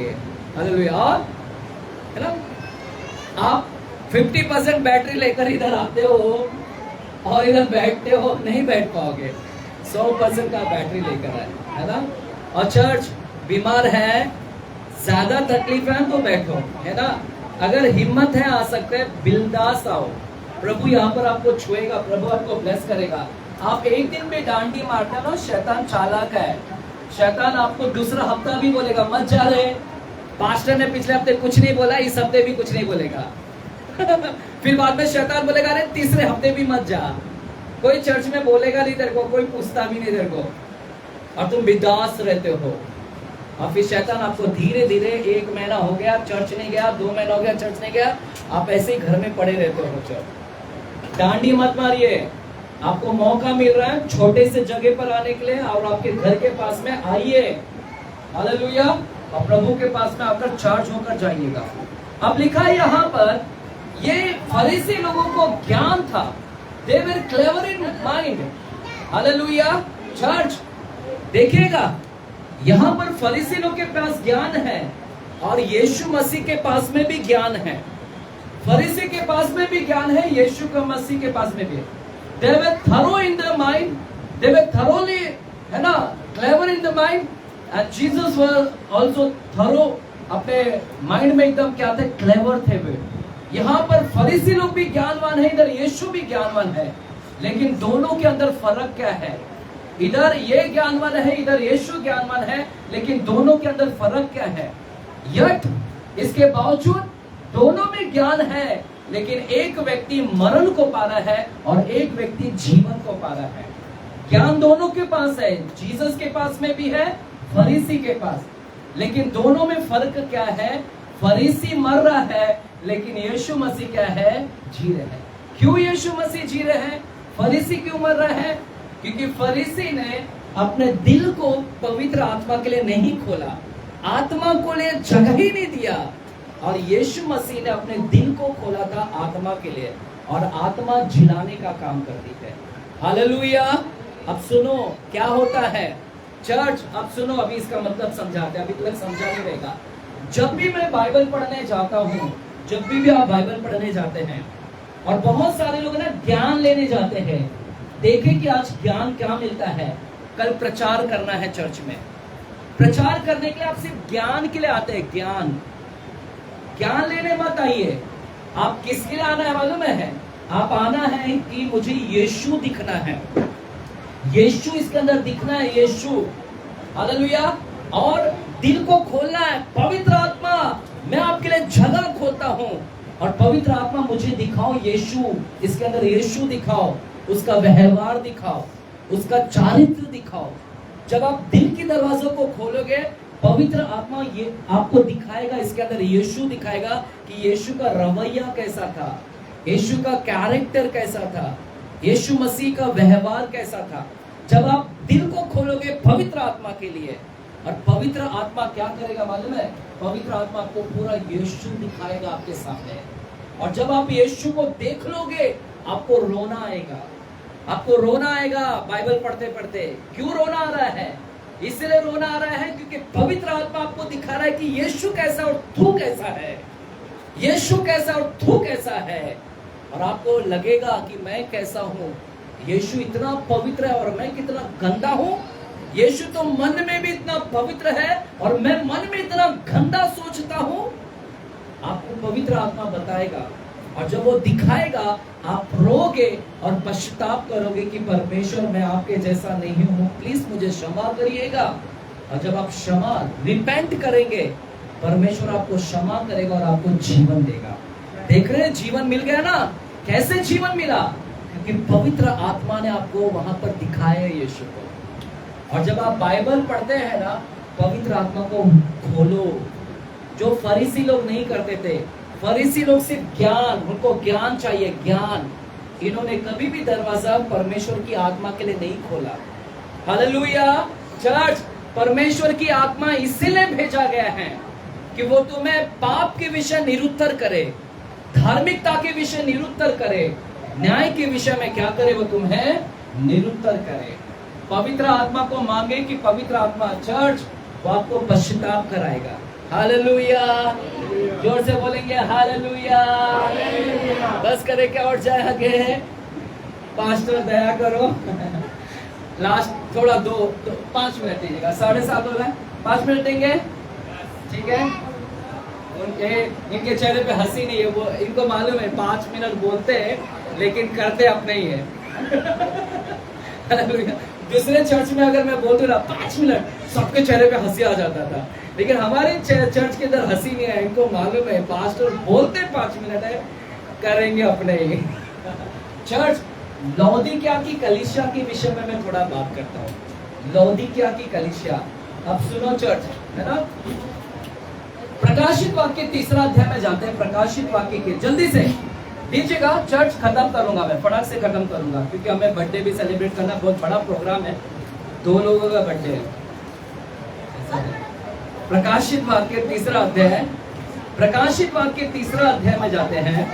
हालेलुया। है ना, आप 50% बैटरी लेकर इधर आते हो और इधर बैठते हो, नहीं बैठ पाओगे। 100% का बैटरी लेकर आए, है ना। और चर्च बीमार है, ज्यादा तकलीफ है तो बैठो, है ना। अगर हिम्मत है आ सकते हैं, बिंदास आओ। प्रभु यहाँ पर आपको छुएगा, प्रभु आपको ब्लेस करेगा। आप एक दिन में डांडी मारते हो ना, शैतान चालाक है। शैतान आपको दूसरा हफ्ता भी बोलेगा मत जा रहे, पास्टर ने पिछले हफ्ते कुछ नहीं बोला, इस हफ्ते भी कुछ नहीं बोलेगा। फिर बाद में शैतान बोलेगा अरे तीसरे हफ्ते भी मत जा। कोई चर्च में बोलेगा नहीं तेरे को, कोई पूछता भी नहीं तेरे को, और तुम बिंदास रहते हो। और फिर शैतान आपको धीरे धीरे 1 महीना हो गया चर्च नहीं गया, 2 महीना हो गया चर्च नहीं गया, आप ऐसे ही घर में पड़े रहते हो। चर्च डांडी मत मारिए, आपको मौका मिल रहा है छोटे से जगह पर आने के लिए, और आपके घर के पास में आइए। हालेलुया। और प्रभु के पास में आकर चार्ज होकर जाइएगा। अब लिखा है यहाँ पर, ये फरीसी लोगों को ज्ञान था, they were clever in mind। Hallelujah. Church देखिएगा, यहाँ पर फरीसी लोग के पास ज्ञान है और यीशु मसीह के पास में भी ज्ञान है। फरीसी के पास में भी ज्ञान है, यीशु के मसीह के पास में भी। They were thorough in their mind, they were thoroughly, है ना, clever in the mind, and Jesus was also thorough, अपने माइंड में एकदम क्या थे, क्लेवर थे वे। यहाँ पर फरीसी लोग भी ज्ञानवान है, इधर यीशु भी ज्ञानवान है, लेकिन दोनों के अंदर फर्क क्या है? इधर ये ज्ञानवान है, इधर यीशु ज्ञानवान है, लेकिन दोनों के अंदर फर्क क्या है? यट इसके बावजूद दोनों में ज्ञान है, लेकिन एक व्यक्ति मरण को पा रहा है और एक व्यक्ति जीवन को पा रहा है। ज्ञान दोनों के पास है, जीसस के पास में भी है, फरीसी के पास, लेकिन दोनों में फर्क क्या है? फरीसी मर रहा है, लेकिन यीशु मसीह क्या है? जी रहे हैं। क्यों यीशु मसीह जी रहे हैं? फरीसी क्यों मर रहा है? क्योंकि फरीसी ने अपने दिल को पवित्र आत्मा के लिए नहीं खोला, आत्मा को लिए जगह ही नहीं दिया, और यीशु मसीह ने अपने दिल को खोला था आत्मा के लिए, और आत्मा जिलाने का काम करती है। हालेलुया। अब सुनो क्या होता है चर्च, अब सुनो, अभी इसका मतलब समझाते हैं, अभी तुम्हें समझा नहीं रहेगा। जब भी मैं बाइबल पढ़ने जाता हूँ, जब भी आप बाइबल पढ़ने जाते हैं, और बहुत सारे लोग ना ज्ञान लेने जाते हैं, देखें कि आज ज्ञान क्या मिलता है। कल प्रचार करना है चर्च में, प्रचार करने के लिए आप सिर्फ ज्ञान के लिए आते हैं। ज्ञान लेने मत आइए। आप किसके लिए आना है मालूम है? आप आना है कि मुझे यीशु दिखना है, यीशु इसके अंदर दिखना है, यीशु। हालेलुया। और दिल को खोलना है। पवित्र आत्मा, मैं आपके लिए जगह खोलता हूँ, और पवित्र आत्मा मुझे दिखाओ यीशु, इसके अंदर यीशु दिखाओ, उसका व्यवहार दिखाओ, उसका चारित्र दिखाओ। जब आप दिल के दरवाजों को खोलोगे, पवित्र आत्मा ये आपको दिखाएगा, इसके अंदर यीशु दिखाएगा कि यीशु का रवैया कैसा था, यीशु का कैरेक्टर कैसा था, यीशु मसीह का व्यवहार कैसा था। जब आप दिल को खोलोगे पवित्र आत्मा के लिए, और पवित्र आत्मा क्या करेगा मालूम है? पवित्र आत्मा आपको पूरा यीशु दिखाएगा आपके सामने, और जब आप यीशु को देख लोगे, आपको रोना आएगा, आपको रोना आएगा बाइबल पढ़ते पढ़ते। क्यों रोना आ रहा है? इसलिए रोना आ रहा है क्योंकि पवित्र आत्मा आपको दिखा रहा है कि यीशु कैसा और तू कैसा है, यीशु कैसा और तू कैसा है। और आपको लगेगा कि मैं कैसा हूँ, यीशु इतना पवित्र है और मैं कितना गंदा हूँ। यीशु तो मन में भी इतना पवित्र है और मैं मन में इतना गंदा सोचता हूं। आपको पवित्र आत्मा बताएगा और जब वो दिखाएगा आप रोगे और पश्चाताप करोगे कि परमेश्वर मैं आपके जैसा नहीं हूं, प्लीज मुझे क्षमा करिएगा। और जब आप क्षमा रिपेंट करेंगे परमेश्वर आपको क्षमा करेगा और आपको जीवन देगा। देख रहे हैं जीवन मिल गया ना। कैसे जीवन मिला? क्योंकि पवित्र आत्मा ने आपको वहां पर दिखाया है यीशु को। और जब आप बाइबल पढ़ते हैं ना, पवित्र आत्मा को खोलो। जो फरीसी लोग नहीं करते थे, फरीसी लोग सिर्फ ज्ञान, उनको ज्ञान चाहिए, ज्ञान। इन्होंने कभी भी दरवाजा परमेश्वर की आत्मा के लिए नहीं खोला। हालेलुया। चर्च, परमेश्वर की आत्मा इसीलिए भेजा गया है कि वो तुम्हें पाप के विषय निरुत्तर करे, धार्मिकता के विषय निरुत्तर करे, न्याय के विषय में क्या करे, वो तुम्हें निरुत्तर करे। पवित्र आत्मा को मांगे कि पवित्र आत्मा चर्च वो आपको पश्चाताप कराएगा। हालेलुया। जोर से बोलेंगे हालेलुया। बस करे क्या और जाए आगे। पास्टर दया करो। लास्ट थोड़ा 5 मिनट दीजिएगा। 7:30 हो रहा है, 5 मिनट देंगे, ठीक है। इनके चेहरे पे हंसी नहीं है, वो इनको मालूम है 5 मिनट बोलते हैं लेकिन करते अपने ही है। दूसरे चर्च में अगर मैं बोलते ना 5 मिनट, सबके चेहरे पे हंसी आ जाता था, लेकिन हमारे चर्च के अंदर हंसी नहीं है। इनको मालूम है पास्टर बोलते 5 मिनट है, करेंगे अपने ही। चर्च, लौदीकिया की कलीसिया के विषय में मैं थोड़ा बात करता हूँ। लौदीकिया की कलीसिया, अब सुनो चर्च, है ना। प्रकाशित वाक्य 3 अध्याय में जाते हैं। प्रकाशित वाक्य के जल्दी से दीजिएगा। चर्च खत्म करूंगा मैं, फटाक से खत्म करूंगा क्योंकि हमें बर्थडे भी सेलिब्रेट करना, बहुत बड़ा प्रोग्राम है, 2 लोगों का बर्थडे है। प्रकाशित वाक्य 3 अध्याय, प्रकाशित वाक्य 3 अध्याय में जाते हैं।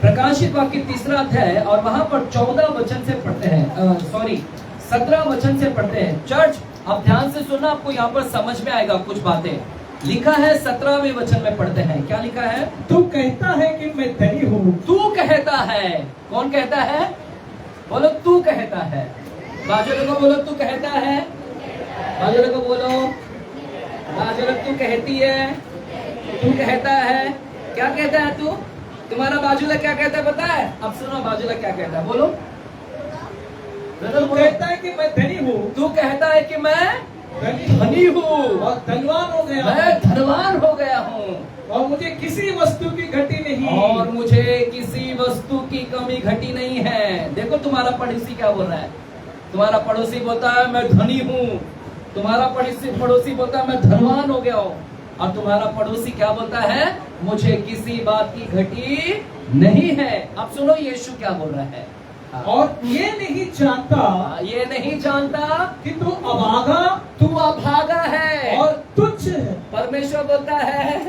प्रकाशित वाक्य 3 अध्याय और वहां पर 14 वचन से पढ़ते हैं, सॉरी 17 वचन से पढ़ते हैं। चर्च, अब ध्यान से सुनना, आपको यहाँ पर समझ में आएगा कुछ बातें। लिखा है 17वें वचन में पढ़ते हैं। क्या लिखा है? तू कहता है कि मैं धनी हूँ। तू कहता है। कौन कहता है? बोलो तू कहता है। बाजू को बोलो तू कहता है। बाजू को बोलो, बाजू तू कहती है, तू कहता है। क्या कहता है तू? तुम्हारा बाजूला क्या कहता है पता है? अब सुनो बाजूला क्या कहता है, बोलो। तू कहता है कि मैं धनी हूँ। तू कहता है कि मैं धनी हूँ और धनवान हो गया, मैं धनवान हो गया हूँ और मुझे किसी वस्तु की घटी नहीं, और मुझे किसी वस्तु की कमी घटी नहीं है। देखो तुम्हारा पड़ोसी क्या बोल रहा है। तुम्हारा पड़ोसी बोलता है मैं धनी हूँ, तुम्हारा पड़ोसी बोलता है मैं धनवान हो गया हूँ, और तुम्हारा पड़ोसी क्या बोलता है? मुझे किसी बात की घटी नहीं है। अब सुनो यीशु क्या बोल रहा है। और ये नहीं जानता, ये नहीं जानता कि तू अभागा, तू अभागा है और तुच्छ है। परमेश्वर बोलता है,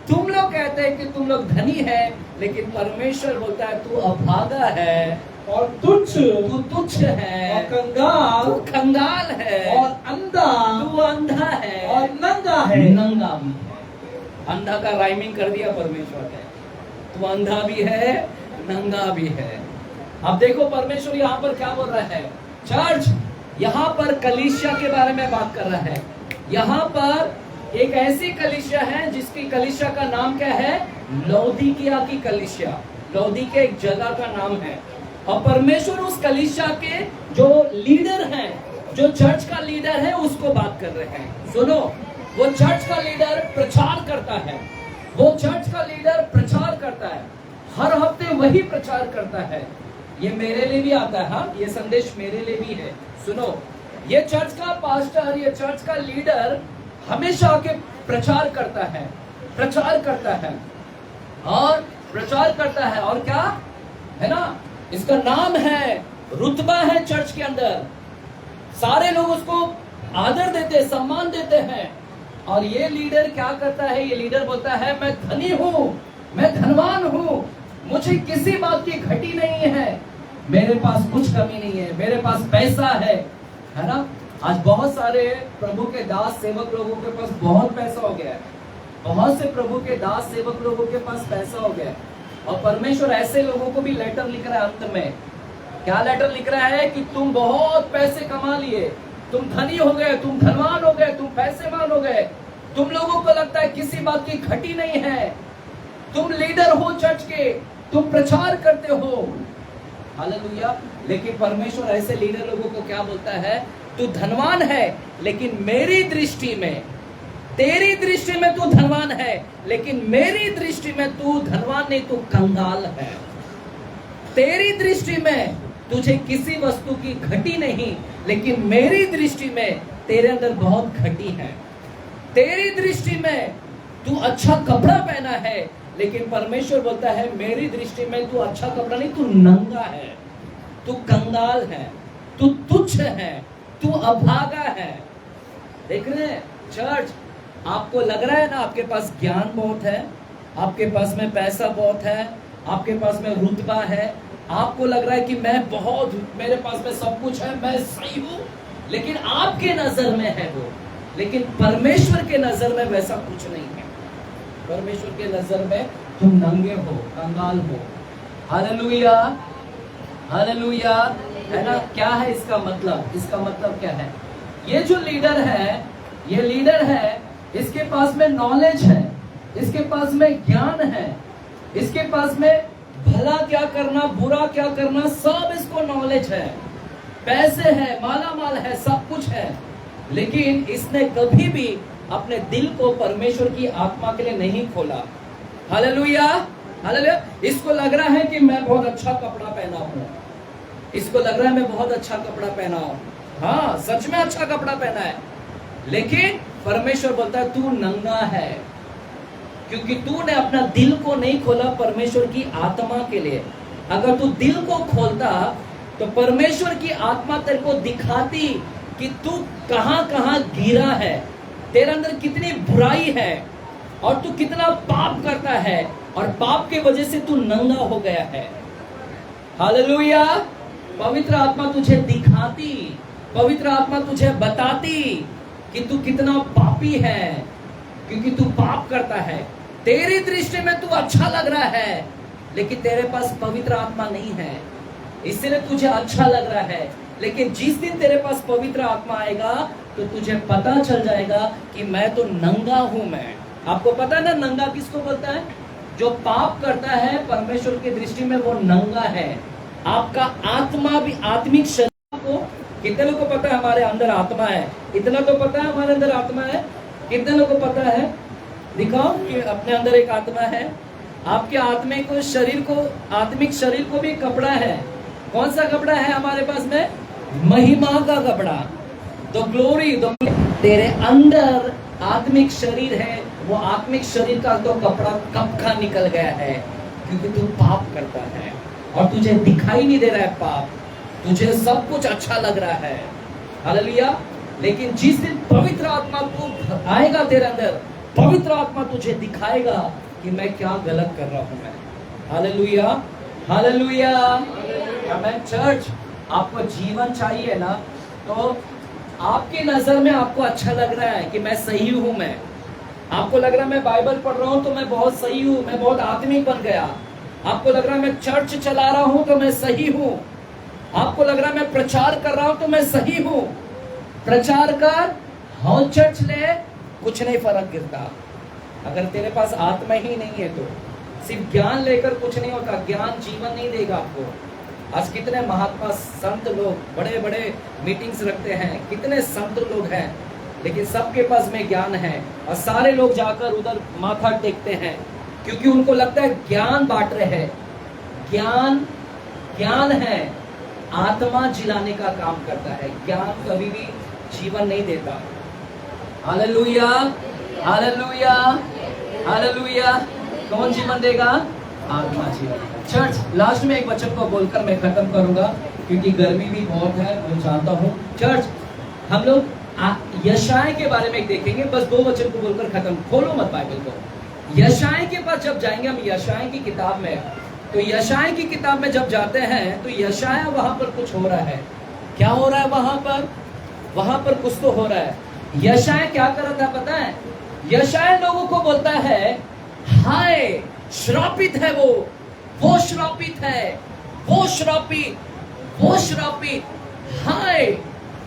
तुम लोग कहते हैं कि तुम लोग धनी है, लेकिन परमेश्वर बोलता है तू अभागा है और तुच्छ, तू तुच्छ है और कंगाल, तू कंगाल है और अंधा, तू अंधा है और नंगा है। नंगा भी है। अंधा का राइमिंग कर दिया परमेश्वर ने। तू अंधा भी है, नंगा भी है। अब देखो परमेश्वर यहाँ पर क्या बोल रहा है। चर्च, यहाँ पर कलीसिया के बारे में बात कर रहा है। यहाँ पर एक ऐसी कलीसिया है जिसकी कलीसिया का नाम क्या है? लौदीकिया की कलीसिया। लौदीकिया एक जगह का नाम है, और परमेश्वर उस कलीसिया के जो लीडर हैं, जो चर्च का लीडर है, उसको बात कर रहे हैं। सुनो, वो चर्च का लीडर प्रचार करता है, वो चर्च का लीडर प्रचार करता है, हर हफ्ते वही प्रचार करता है। ये मेरे लिए भी आता है, हाँ, ये संदेश मेरे लिए भी है। सुनो, ये चर्च का पास्टर, ये चर्च का लीडर हमेशा आके प्रचार करता है, प्रचार करता है और प्रचार करता है, और क्या है ना, इसका नाम है, रुतबा है चर्च के अंदर। सारे लोग उसको आदर देते हैं, सम्मान देते हैं। और ये लीडर क्या करता है? ये लीडर बोलता है मैं धनी हूँ, मैं धनवान हूँ, मुझे किसी बात की घटी नहीं है, मेरे पास कुछ कमी नहीं है, मेरे पास पैसा है ना। आज बहुत सारे प्रभु के दास सेवक लोगों के पास बहुत पैसा हो गया है, बहुत से प्रभु के दास सेवक लोगों के पास पैसा हो गया है, और परमेश्वर ऐसे लोगों को भी लेटर लिख रहा है अंत में। क्या लेटर लिख रहा है? कि तुम बहुत पैसे कमा लिए, तुम धनी हो गए, तुम धनवान हो गए, तुम पैसेवान हो गए, तुम लोगों को लगता है किसी बात की घटी नहीं है, तुम लीडर हो चर्च के, तुम प्रचार करते हो, हालेलुया। लेकिन परमेश्वर ऐसे लीडर लोगों को क्या बोलता है, तू धनवान है लेकिन मेरी दृष्टि में, तेरी दृष्टि में तू धनवान है लेकिन मेरी दृष्टि में तू धनवान नहीं, तू कंगाल है। तेरी दृष्टि में तुझे किसी वस्तु की घटी नहीं, लेकिन मेरी दृष्टि में तेरे अंदर बहुत घटी है। तेरी दृष्टि में तू अच्छा कपड़ा पहना है, लेकिन परमेश्वर बोलता है मेरी दृष्टि में तू अच्छा कपड़ा नहीं, तू नंगा है, तू कंगाल है, तू तुच्छ है, तू अभागा है। देख रहे हैं चर्च, आपको लग रहा है ना आपके पास ज्ञान बहुत है, आपके पास में पैसा बहुत है, आपके पास में रुतबा है, आपको लग रहा है कि मैं बहुत, मेरे पास में सब कुछ है, मैं सही हूं, लेकिन आपके नजर में है वो, लेकिन परमेश्वर के नजर में वैसा कुछ नहीं है। परमेश्वर के नजर में तुम नंगे हो, कंगाल हो। हालेलुया, हालेलुया, है ना। क्या है इसका मतलब, इसका मतलब क्या है, ये जो लीडर है, ये लीडर है, इसके पास में नॉलेज है, इसके पास में ज्ञान है, इसके पास में भला क्या करना, बुरा क्या करना, सब इसको नॉलेज है, पैसे है, माला माल है, सब कुछ है, लेकिन इसने कभी भी अपने दिल को परमेश्वर की आत्मा के लिए नहीं खोला। Hallelujah, hallelujah. इसको लग रहा है कि मैं बहुत अच्छा कपड़ा पहना हूं, इसको लग रहा है मैं बहुत अच्छा कपड़ा पहना हूं, हाँ सच में अच्छा कपड़ा पहना है, लेकिन परमेश्वर बोलता है तू नंगा है, क्योंकि तूने अपना दिल को नहीं खोला परमेश्वर की आत्मा के लिए। अगर तू दिल को खोलता तो परमेश्वर की आत्मा तेरे को दिखाती कि तू कहां कहां गिरा है, तेरे अंदर कितनी बुराई है और तू कितना पाप करता है, और पाप के वजह से तू नंगा हो गया है। हालेलुया। पवित्र आत्मा तुझे दिखाती, पवित्र आत्मा तुझे बताती कि तू कितना पापी है, क्योंकि तू पाप करता है। तेरी दृष्टि में तू अच्छा लग रहा है, लेकिन तेरे पास पवित्र आत्मा नहीं है, इसलिए तुझे अच्छा लग रहा है। लेकिन जिस दिन तेरे पास पवित्र आत्मा आएगा तो तुझे पता चल जाएगा कि मैं तो नंगा हूं। मैं, आपको पता है ना नंगा किसको बोलता है, जो पाप करता है परमेश्वर की दृष्टि में वो नंगा है। आपका आत्मा भी, आत्मिक शरीर को, कितने लोगों को पता है हमारे अंदर आत्मा है, इतना तो पता है हमारे अंदर आत्मा है, कितने लोगों को पता है, दिखाओ कि अपने अंदर एक आत्मा है। आपके आत्मिक को, शरीर को, आत्मिक शरीर को भी कपड़ा है। कौन सा कपड़ा है हमारे पास में, महिमा का कपड़ा, द ग्लोरी, तेरे अंदर आत्मिक शरीर है, वो आत्मिक शरीर का तो कपड़ा कब का निकल गया है, क्योंकि तू पाप करता है और तुझे दिखाई नहीं दे रहा है पाप, तुझे सब कुछ अच्छा लग रहा है। हालेलुया। लेकिन जिस दिन पवित्र आत्मा तू आएगा तेरे अंदर, पवित्र आत्मा तुझे दिखाएगा कि मैं क्या गलत कर रहा हूं मैं। Hallelujah, hallelujah. आमेन। चर्च, आपको जीवन चाहिए ना, तो आपकी नजर में आपको अच्छा लग रहा है कि मैं सही हूं, मैं, आपको लग रहा है मैं बाइबल पढ़ रहा हूं तो मैं बहुत सही हूं, मैं बहुत आत्मिक बन गया, आपको लग रहा है मैं चर्च चला रहा हूं तो मैं सही हूं, आपको लग रहा है मैं प्रचार कर रहा हूं तो मैं सही हूं। प्रचार कर, हाँ चर्च ले, कुछ नहीं फर्क गिरता। अगर तेरे पास आत्मा ही नहीं है तो सिर्फ ज्ञान लेकर कुछ नहीं होता, ज्ञान जीवन नहीं देगा आपको। आज कितने महात्मा संत लोग बड़े बड़े मीटिंग्स रखते हैं, कितने संत लोग हैं, लेकिन सबके पास में ज्ञान है और सारे लोग जाकर उधर माथा टेकते हैं, क्योंकि उनको लगता है ज्ञान बांट रहे हैं। ज्ञान, ज्ञान है, आत्मा जिलाने का काम करता है, ज्ञान कभी भी जीवन नहीं देता। Hallelujah, hallelujah, hallelujah. कौन जीवन देगा, आत्मा जीवन। चर्च, लास्ट में एक वचन को बोलकर मैं खत्म करूंगा, क्योंकि गर्मी भी बहुत है, मैं जानता हूं। चर्च, हम लोग यशाय के बारे में देखेंगे, बस 2 वचन को बोलकर खत्म। खोलो मत बाइबल को। यशाय के पास जब जाएंगे हम, यशाय की किताब में, तो यशाय की किताब में जब जाते हैं तो यशाया वहां पर कुछ हो रहा है। क्या हो रहा है वहां पर, वहां पर कुछ तो हो रहा है। यशाय क्या कर रहा था पता है, यशाय लोगों को बोलता है हाय श्रापित है वो श्रापित है, वो श्रापित, वो श्रापित, हाय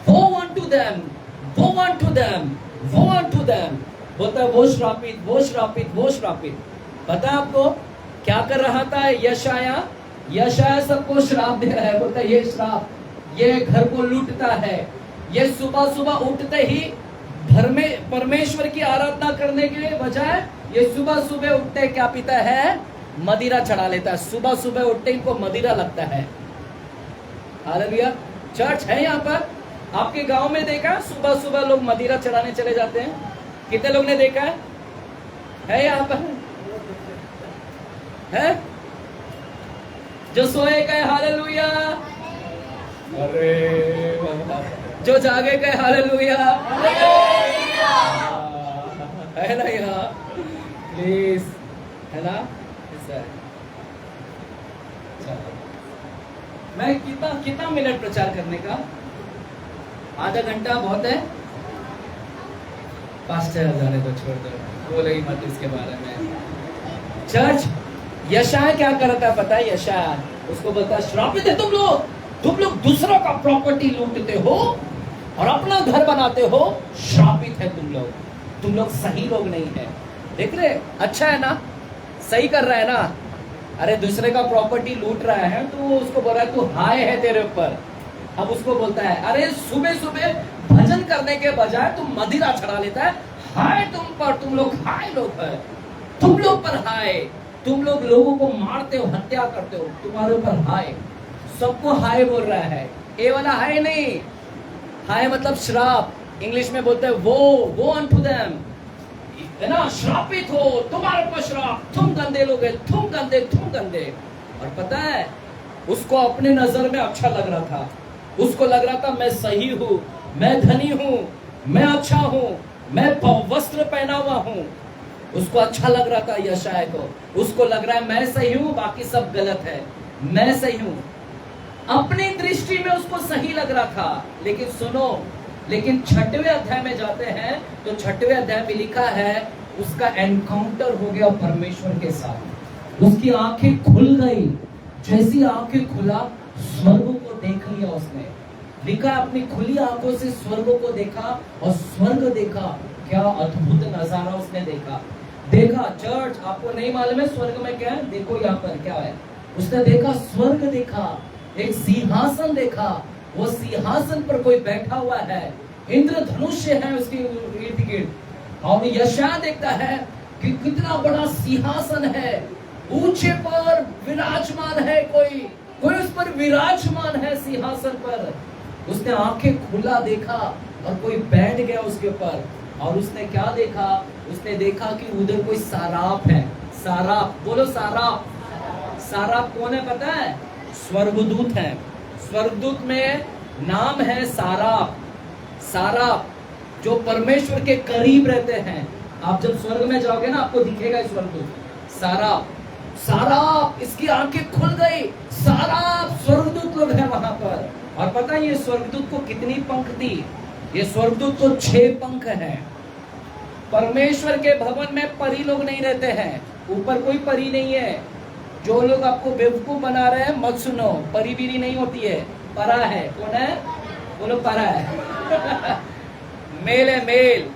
वो unto them, woe unto them, woe unto them. बोलता है वो श्रापित, वो श्रापित, वो श्रापित। पता है आपको क्या कर रहा था यशाया? यशाया सबको श्राप दे रहा है। बोलता है ये श्राप, ये घर को लूटता है, ये सुबह सुबह उठते ही घर में परमेश्वर की आराधना करने के बजाय ये सुबह सुबह उठते क्या पीता है? मदिरा चढ़ा लेता है। सुबह सुबह उठते इनको मदिरा लगता है। हालेलुया। चर्च है यहाँ पर, आपके गांव में देखा सुबह सुबह लोग मदिरा चढ़ाने चले जाते हैं? कितने लोग ने देखा है यहाँ पर? है जो सोए गए हालेलुया, अरे जो जागे गए हालेलुया, है ना? यहाँ प्लीज, है ना? मैं कितना मिनट प्रचार करने का? आधा घंटा बहुत है। पास्टर जाने तो छोड़ दो, बोले ही मत इसके बारे में। चर्च यशाया क्या करता है पता है? यशाया उसको बोलता है श्रापित है तुम लोग दूसरों का प्रॉपर्टी लूटते हो और अपना घर बनाते हो। श्रापित है तुम लोग सही लोग नहीं है। देख रहे अच्छा है ना, सही कर रहा है ना? अरे दूसरे का प्रॉपर्टी लूट रहा है तो उसको बोल रहा है तू हाय है तेरे ऊपर। अब उसको बोलता है अरे सुबह सुबह भजन करने के बजाय तुम मदिरा चढ़ा लेता है। हाय तुम पर, तुम लोग हाय लोग है, तुम लोग पर हाय, तुम लोग लोगों को मारते हो, हत्या करते हो, तुम्हारे ऊपर हाय। सबको हाय बोल रहा है। ए वाला हाय नहीं, हाय मतलब श्राप। इंग्लिश में बोलते हैं वो अनटू देम, है ना? श्रापित हो, तुम्हारे ऊपर श्राप, तुम गंदे लोग हैं, तुम गंदे। और पता है उसको अपने नजर में अच्छा लग रहा था। उसको लग रहा था मैं सही हूँ, मैं धनी हूँ, मैं अच्छा हूँ, मैं वस्त्र पहना हुआ हूँ। उसको अच्छा लग रहा था यशाया को। उसको लग रहा है मैं सही हूँ, बाकी सब गलत है, मैं सही हूँ। अपनी दृष्टि में उसको सही लग रहा था। लेकिन सुनो, लेकिन 6वें अध्याय में जाते हैं तो 6वें अध्याय में लिखा है उसका एनकाउंटर हो गया परमेश्वर के साथ। उसकी आंखें खुल गई। जैसी आंखें खुला, स्वर्ग को देख लिया उसने। लिखा अपनी खुली आंखों से स्वर्ग को देखा और स्वर्ग देखा। क्या अद्भुत नजारा उसने देखा। चर्च आपको नहीं मालूम है स्वर्ग में क्या है? देखो यहाँ पर क्या है। उसने देखा, स्वर्ग देखा, एक सिंहासन देखा। वो सिंहासन पर कोई बैठा हुआ है, इंद्रधनुष्य है उसके इर्द गिर्द। और यशाया देखता है कि कितना बड़ा सिंहासन है, ऊंचे पर विराजमान है, कोई उस पर विराजमान है सिंहासन पर। उसने आंखें खुला देखा और कोई बैठ गया उसके ऊपर। और उसने क्या देखा? उसने देखा कि उधर कोई साराप है। साराप बोलो, साराप। साराप कौन है पता है? स्वर्गदूत है। स्वर्गदूत में नाम है साराप। साराप जो परमेश्वर के करीब रहते हैं। आप जब स्वर्ग में जाओगे ना आपको दिखेगा स्वर्गदूत साराप। साराप, इसकी आंखें खुल गई। साराप स्वर्गदूत लोग हैं वहां पर। और पता है ये स्वर्गदूत को कितनी पंख दी? ये स्वर्गदूत को 6 पंख हैं। परमेश्वर के भवन में परी लोग नहीं रहते हैं। ऊपर कोई परी नहीं है। जो लोग आपको बेवकूफ बना रहे हैं मत सुनो, परी बीरी नहीं होती है, परा है। कौन है? बोलो परा है। मेल है, मेल,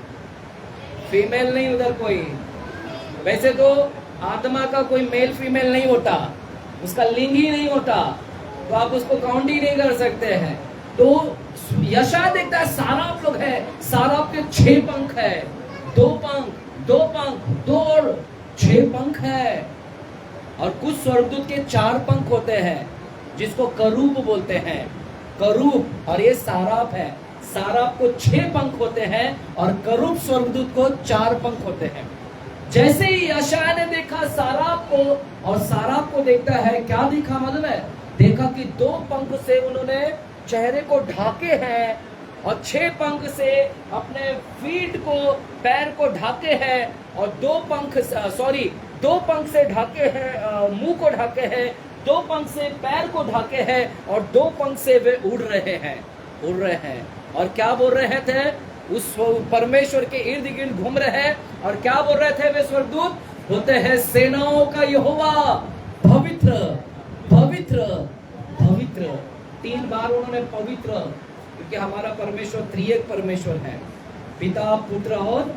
फीमेल नहीं उधर कोई। वैसे तो आत्मा का कोई मेल फीमेल नहीं होता, उसका लिंग ही नहीं होता, तो आप उसको काउंट ही नहीं कर सकते हैं। तो यशाया देखता है साराप लोग है। साराप के 6 पंख है। 2 पंख, 2 पंख, 2 और 6 पंख है। और कुछ स्वर्गदूत के 4 पंख होते हैं जिसको करूब बोलते हैं। करूब, और ये साराप है। साराप को 6 पंख होते हैं और करूब स्वर्गदूत को 4 पंख होते हैं। जैसे ही यशाया ने देखा साराप को, और साराप को देखता है, क्या देखा मालूम है? देखा कि 2 पंख से उन्होंने चेहरे को ढाके हैं और 6 पंख से अपने फीट को, पैर को ढाके हैं। और 2 पंख से ढाके हैं, मुंह को ढाके हैं। 2 पंख से पैर को ढाके हैं और 2 पंख से वे उड़ रहे हैं। और क्या बोल रहे थे? उस परमेश्वर के इर्द गिर्द घूम रहे हैं। और क्या बोल रहे थे वे स्वर्गदूत? होते हैं सेनाओं का यहोवा पवित्र, पवित्र, पवित्र। 3 बार उन्होंने पवित्र क्योंकि हमारा परमेश्वर त्रिएक परमेश्वर है, पिता, पुत्र और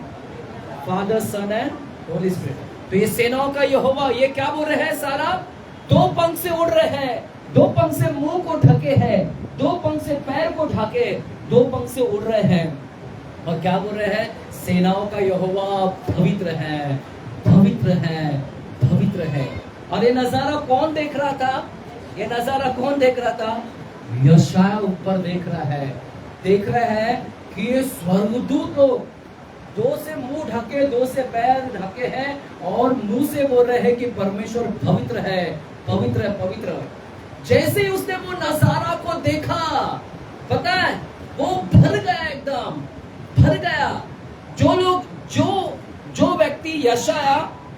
father, son and holy spirit. तो ये सेनाओं का यहोवा ये क्या बोल रहे हैं? सारा दो पंख से उड़ रहे हैं, दो पंख से मुंह को ढके हैं, दो पंख से पैर को ढके, दो पंख से उड़ रहे हैं। और क्या बोल रहे हैं? सेनाओं का यहोवा पवित्र है, पवित्र है, पवित्र है। और ये नजारा कौन देख रहा था? ये नजारा कौन देख रहा था? यशाया ऊपर देख रहा है, देख रहे हैं कि ये स्वर्गदूत लोग दो से मुंह ढके, दो से पैर ढके हैं और मुंह से बोल रहे हैं कि परमेश्वर पवित्र है, पवित्र है, पवित्र। जैसे ही उसने वो नजारा को देखा, पता है वो भर गया, एकदम भर गया। जो लोग जो व्यक्ति यशाया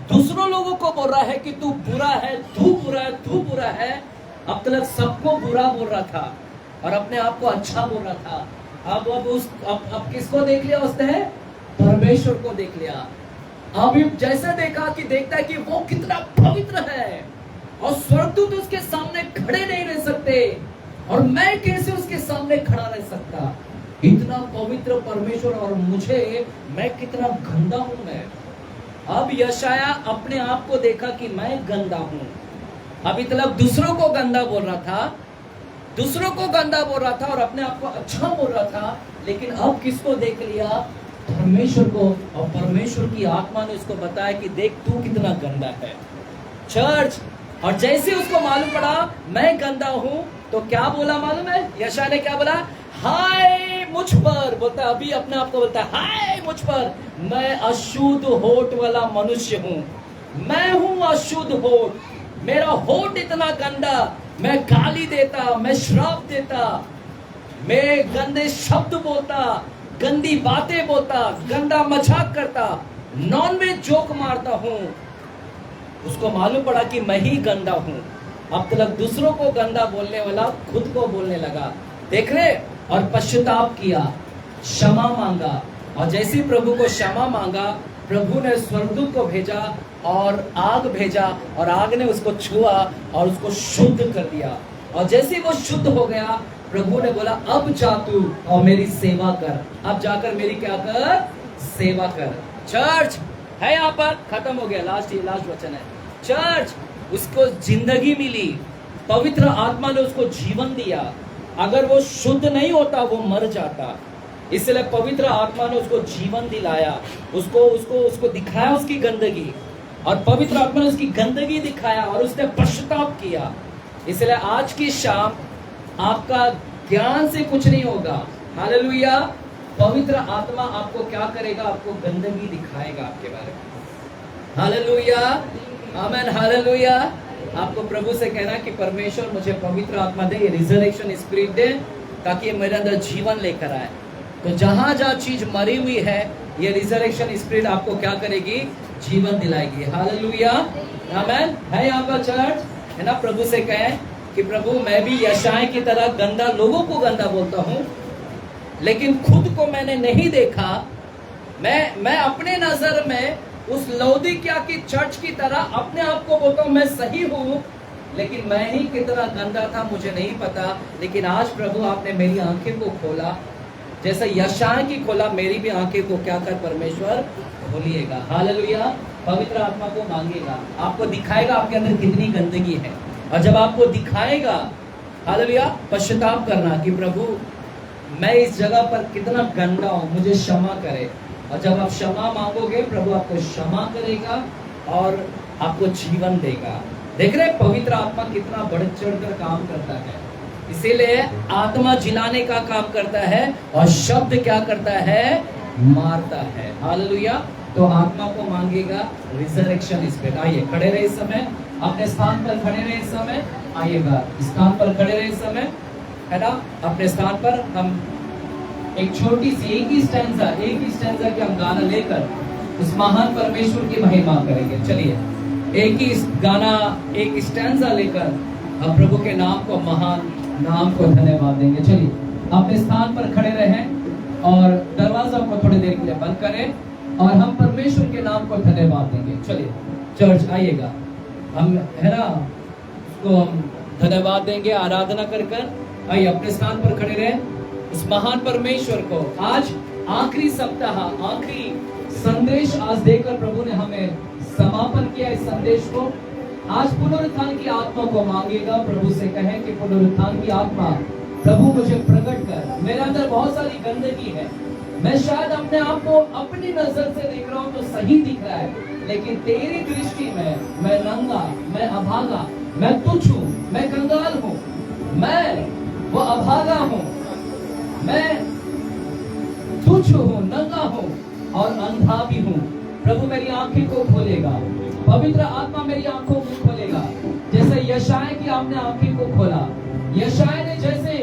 दूसरों लोगों को बोल रहा है कि तू बुरा है, तू बुरा है, तू बुरा है, अब तक सबको बुरा बोल रहा था और अपने आप को अच्छा बोल रहा था। अब किसको देख लिया उसने? परमेश्वर को देख लिया। अब जैसे देखा कि देखता है कि वो कितना पवित्र है और स्वर्गदूत उसके सामने खड़े नहीं रह सकते और मैं कैसे उसके सामने खड़ा रह सकता? इतना पवित्र परमेश्वर और मुझे, मैं कितना गंदा हूं मैं। अब यशाया अपने आप को देखा कि मैं गंदा हूं। अभी तक दूसरों को गंदा बोल रहा था, दूसरों को गंदा बोल रहा था और अपने आप को अच्छा बोल रहा था, लेकिन अब किसको देख लिया? परमेश्वर को। और परमेश्वर की आत्मा ने उसको बताया कि देख तू कितना गंदा है। चर्च, और जैसे उसको मालूम पड़ा मैं गंदा हूं, तो क्या बोला मालूम है? यशाया ने क्या बोला? हाय मुझ पर, बोलता अभी अपने आप को बोलता है हाय मुझ पर, मैं अशुद्ध होठ वाला मनुष्य हूं, मैं हूं अशुद्ध होठ, मेरा होठ इतना गंदा, मैं गाली देता, मैं श्राप देता, मैं गंदे शब्द बोलता, गंदी बातें बोलता, गंदा मजाक करता, नॉनवेज जोक मारता हूं। उसको मालूम पड़ा कि मैं ही गंदा हूं। अब तक दूसरों को गंदा बोलने वाला खुद को बोलने लगा, देख रहे? और पश्चाताप किया, क्षमा मांगा, और जैसे प्रभु को क्षमा मांगा, प्रभु ने स्वर्गदूत को भेजा और आग भेजा और आग ने उसको छुआ और उसको शुद्ध कर दिया। और जैसे वो शुद्ध हो गया, प्रभु ने बोला अब जा तू और मेरी सेवा कर, अब जाकर मेरी क्या कर? सेवा कर। चर्च है यहाँ पर, खत्म हो गया, लास्ट वचन है। चर्च, उसको जिंदगी मिली, पवित्र आत्मा ने उसको जीवन दिया। अगर वो शुद्ध नहीं होता वो मर जाता, इसलिए पवित्र आत्मा ने उसको जीवन दिलाया, उसको दिखाया उसकी गंदगी, और पवित्र आत्मा ने उसकी गंदगी दिखाया और उसने पश्चाताप किया। इसलिए आज की शाम आपका ज्ञान से कुछ नहीं होगा। हालेलुया। पवित्र आत्मा आपको क्या करेगा? आपको गंदगी दिखाएगा आपके बारे में। हालेलुया, आमेन, हालेलुया। आपको प्रभु से कहना कि परमेश्वर मुझे पवित्र आत्मा दे, रिजरेक्शन स्पिरिट दे, ताकि मेरे अंदर जीवन लेकर आए। तो जहां जहां चीज मरी हुई है, ये रिजरेक्शन स्पिरिट आपको क्या करेगी? जीवन दिलाएगी। हालेलुया, आमेन। है यहाँ पर चर्च, है ना? प्रभु से कहें कि प्रभु मैं भी यशाया की तरह गंदा, लोगों को गंदा बोलता हूँ, लेकिन खुद को मैंने नहीं देखा। मैं अपने नजर में उस लौदीकिया की चर्च की तरह अपने आप को बोलता हूँ मैं सही हूँ, लेकिन मैं ही कितना गंदा था मुझे नहीं पता। लेकिन आज प्रभु आपने मेरी आंखें को खोला, जैसे यशाया की खोला, मेरी भी आंखें को क्या कर परमेश्वर खोलिएगा। हालेलुया। पवित्र आत्मा को मांगेगा, आपको दिखाएगा आपके अंदर कितनी गंदगी है, और जब आपको दिखाएगा, हालेलुया, पश्चाताप करना कि प्रभु मैं इस जगह पर कितना गंदा हूँ, मुझे क्षमा करे। और जब आप क्षमा मांगोगे, प्रभु आपको क्षमा करेगा और आपको जीवन देगा। देख रहे पवित्र आत्मा कितना बढ़ चढ़कर काम करता है। इसीलिए आत्मा जिलाने का काम करता है और शब्द क्या करता है? मारता है। हालेलुया। तो आत्मा को मांगेगा रिजरेक्शन स्पिरिट। आइए खड़े रहे इस समय, अपने स्थान पर खड़े रहे इस समय, आइएगा स्थान पर खड़े रहे इस समय, है ना? अपने स्थान पर हम एक छोटी सी एक ही स्टैंजा के हम गाना लेकर उस महान परमेश्वर की महिमा करेंगे। चलिए एक ही गाना, एक स्टैंजा लेकर हम प्रभु के नाम को, महान नाम को धन्यवाद देंगे। चलिए अपने स्थान पर खड़े रहें और दरवाजा को थोड़ी देर के लिए बंद करें और हम परमेश्वर के नाम को धन्यवाद देंगे। चलिए चर्च आइएगा, हम, है ना, उसको हम धन्यवाद देंगे आराधना कर कर। आइए अपने स्थान पर खड़े रहें, उस महान परमेश्वर को। आज आखिरी सप्ताह, आखिरी संदेश आज देकर प्रभु ने हमें समापन किया इस संदेश को। आज पुनरुत्थान की आत्मा को मांगेगा, प्रभु से कहें कि पुनरुत्थान की आत्मा प्रभु मुझे प्रकट कर, मेरे अंदर बहुत सारी गंदगी है, मैं शायद अपने आप को अपनी नजर से देख रहा हूं तो सही दिख रहा है, लेकिन तेरी दृष्टि में मैं नंगा, मैं अभागा, मैं तुच्छ हूं, मैं कंगाल हूं, मैं वो अभागा हूं, मैं तुच्छ हूं, नंगा हूं और अंधा भी हूं। प्रभु मेरी आंखें को खोलेगा, पवित्र आत्मा मेरी आंखों को खोलेगा, जैसे यशाया की आपने आंखें को खोला। यशाया ने जैसे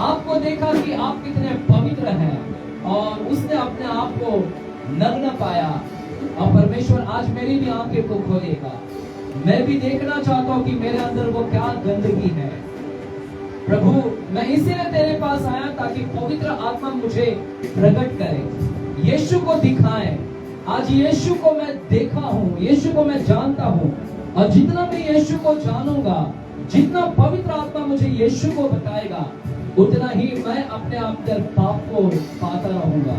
आपको देखा कि आप कितने पवित्र हैं और उसने अपने आप को नग्न पाया, और परमेश्वर आज मेरी भी आंखें को खोलेगा। मैं भी देखना चाहता हूं कि मेरे अंदर वो क्या गंदगी है। प्रभु मैं इसीलिए तेरे पास आया ताकि पवित्र आत्मा मुझे प्रकट करे, यीशु को दिखाए। आज यीशु को मैं देखा हूं, यीशु को मैं जानता हूं, और जितना मैं यीशु को जानूंगा, जितना पवित्र आत्मा मुझे यीशु को बताएगा, उतना ही मैं अपने आप अंदर पाप को पाता रहूंगा।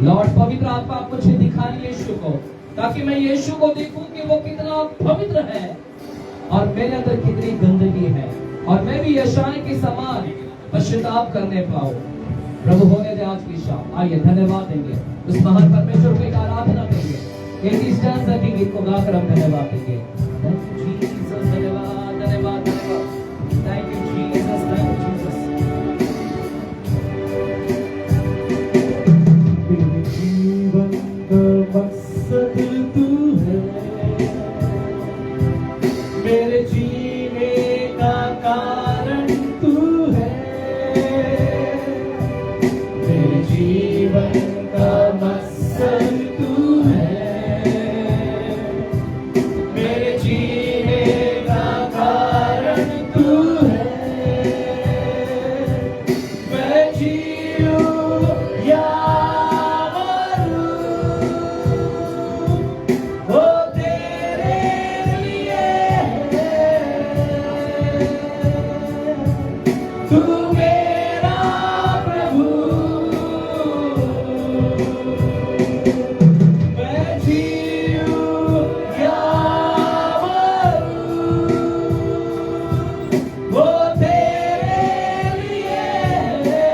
लॉर्ड पवित्र आत्मा आप मुझे दिखाए यीशु को, ताकि मैं यीशु को देखूं कि वो कितना पवित्र है और मेरे अंदर कितनी गंदगी है, और मैं भी यशाया के समान पश्चाताप करने पाऊं। प्रभु होने दे आज की शाम। आइए धन्यवाद देंगे उस महान परमेश्वर को, एक आराधना करेंगे, एक स्टैंजा के गीत को गाकर हम धन्यवाद देंगे। थैंक यू जीसस, धन्यवाद धन्यवाद धन्यवाद, thank you Jesus, thank you Jesus. मेरे जीवन का मकसद तू है, मेरे जीने का कारण तू है, मेरे जीवन का मकसद तू है, मेरे जीने का कारण तू है। मैं जीऊं या मरूं, वो तेरे लिए है। तू मेरा प्रभु, मैं जीऊं या मरूं, वो तेरे लिए है।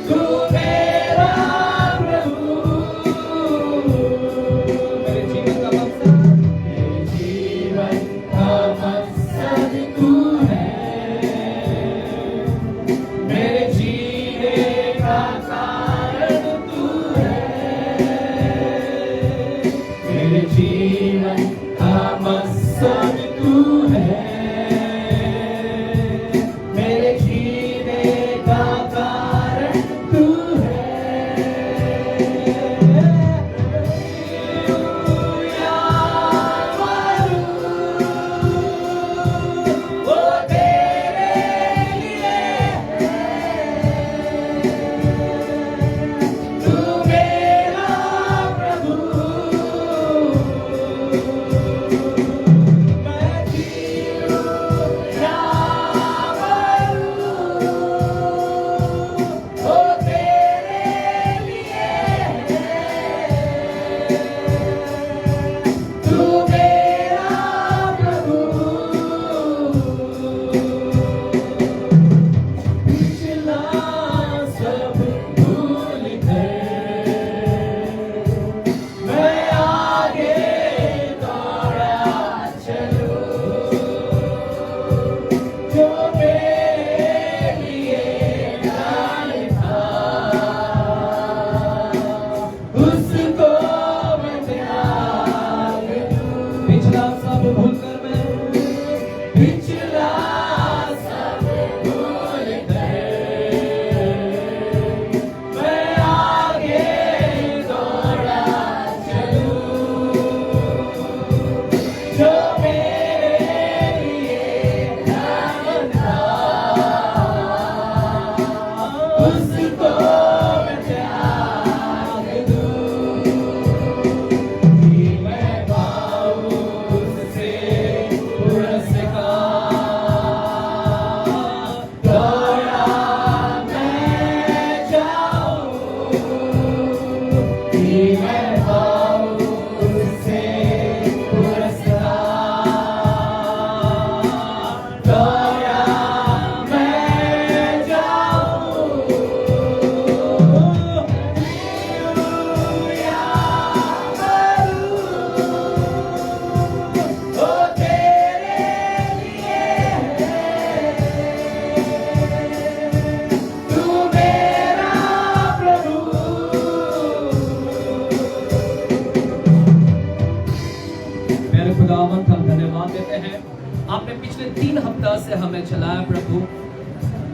तू मेरा प्रभु, मेरे जीवन का मकसद, मेरे जीवन का मकसद तू है, मेरे जीने का कारण तू है, मेरे जीवन का मकसद तू है, मेरे जीने का कारण तू है। या मरूं, वो तेरे लिए है। तू मेरा प्रभु, मैं हैं। आपने पिछले 3 हफ्ता से हमें चलाया प्रभु।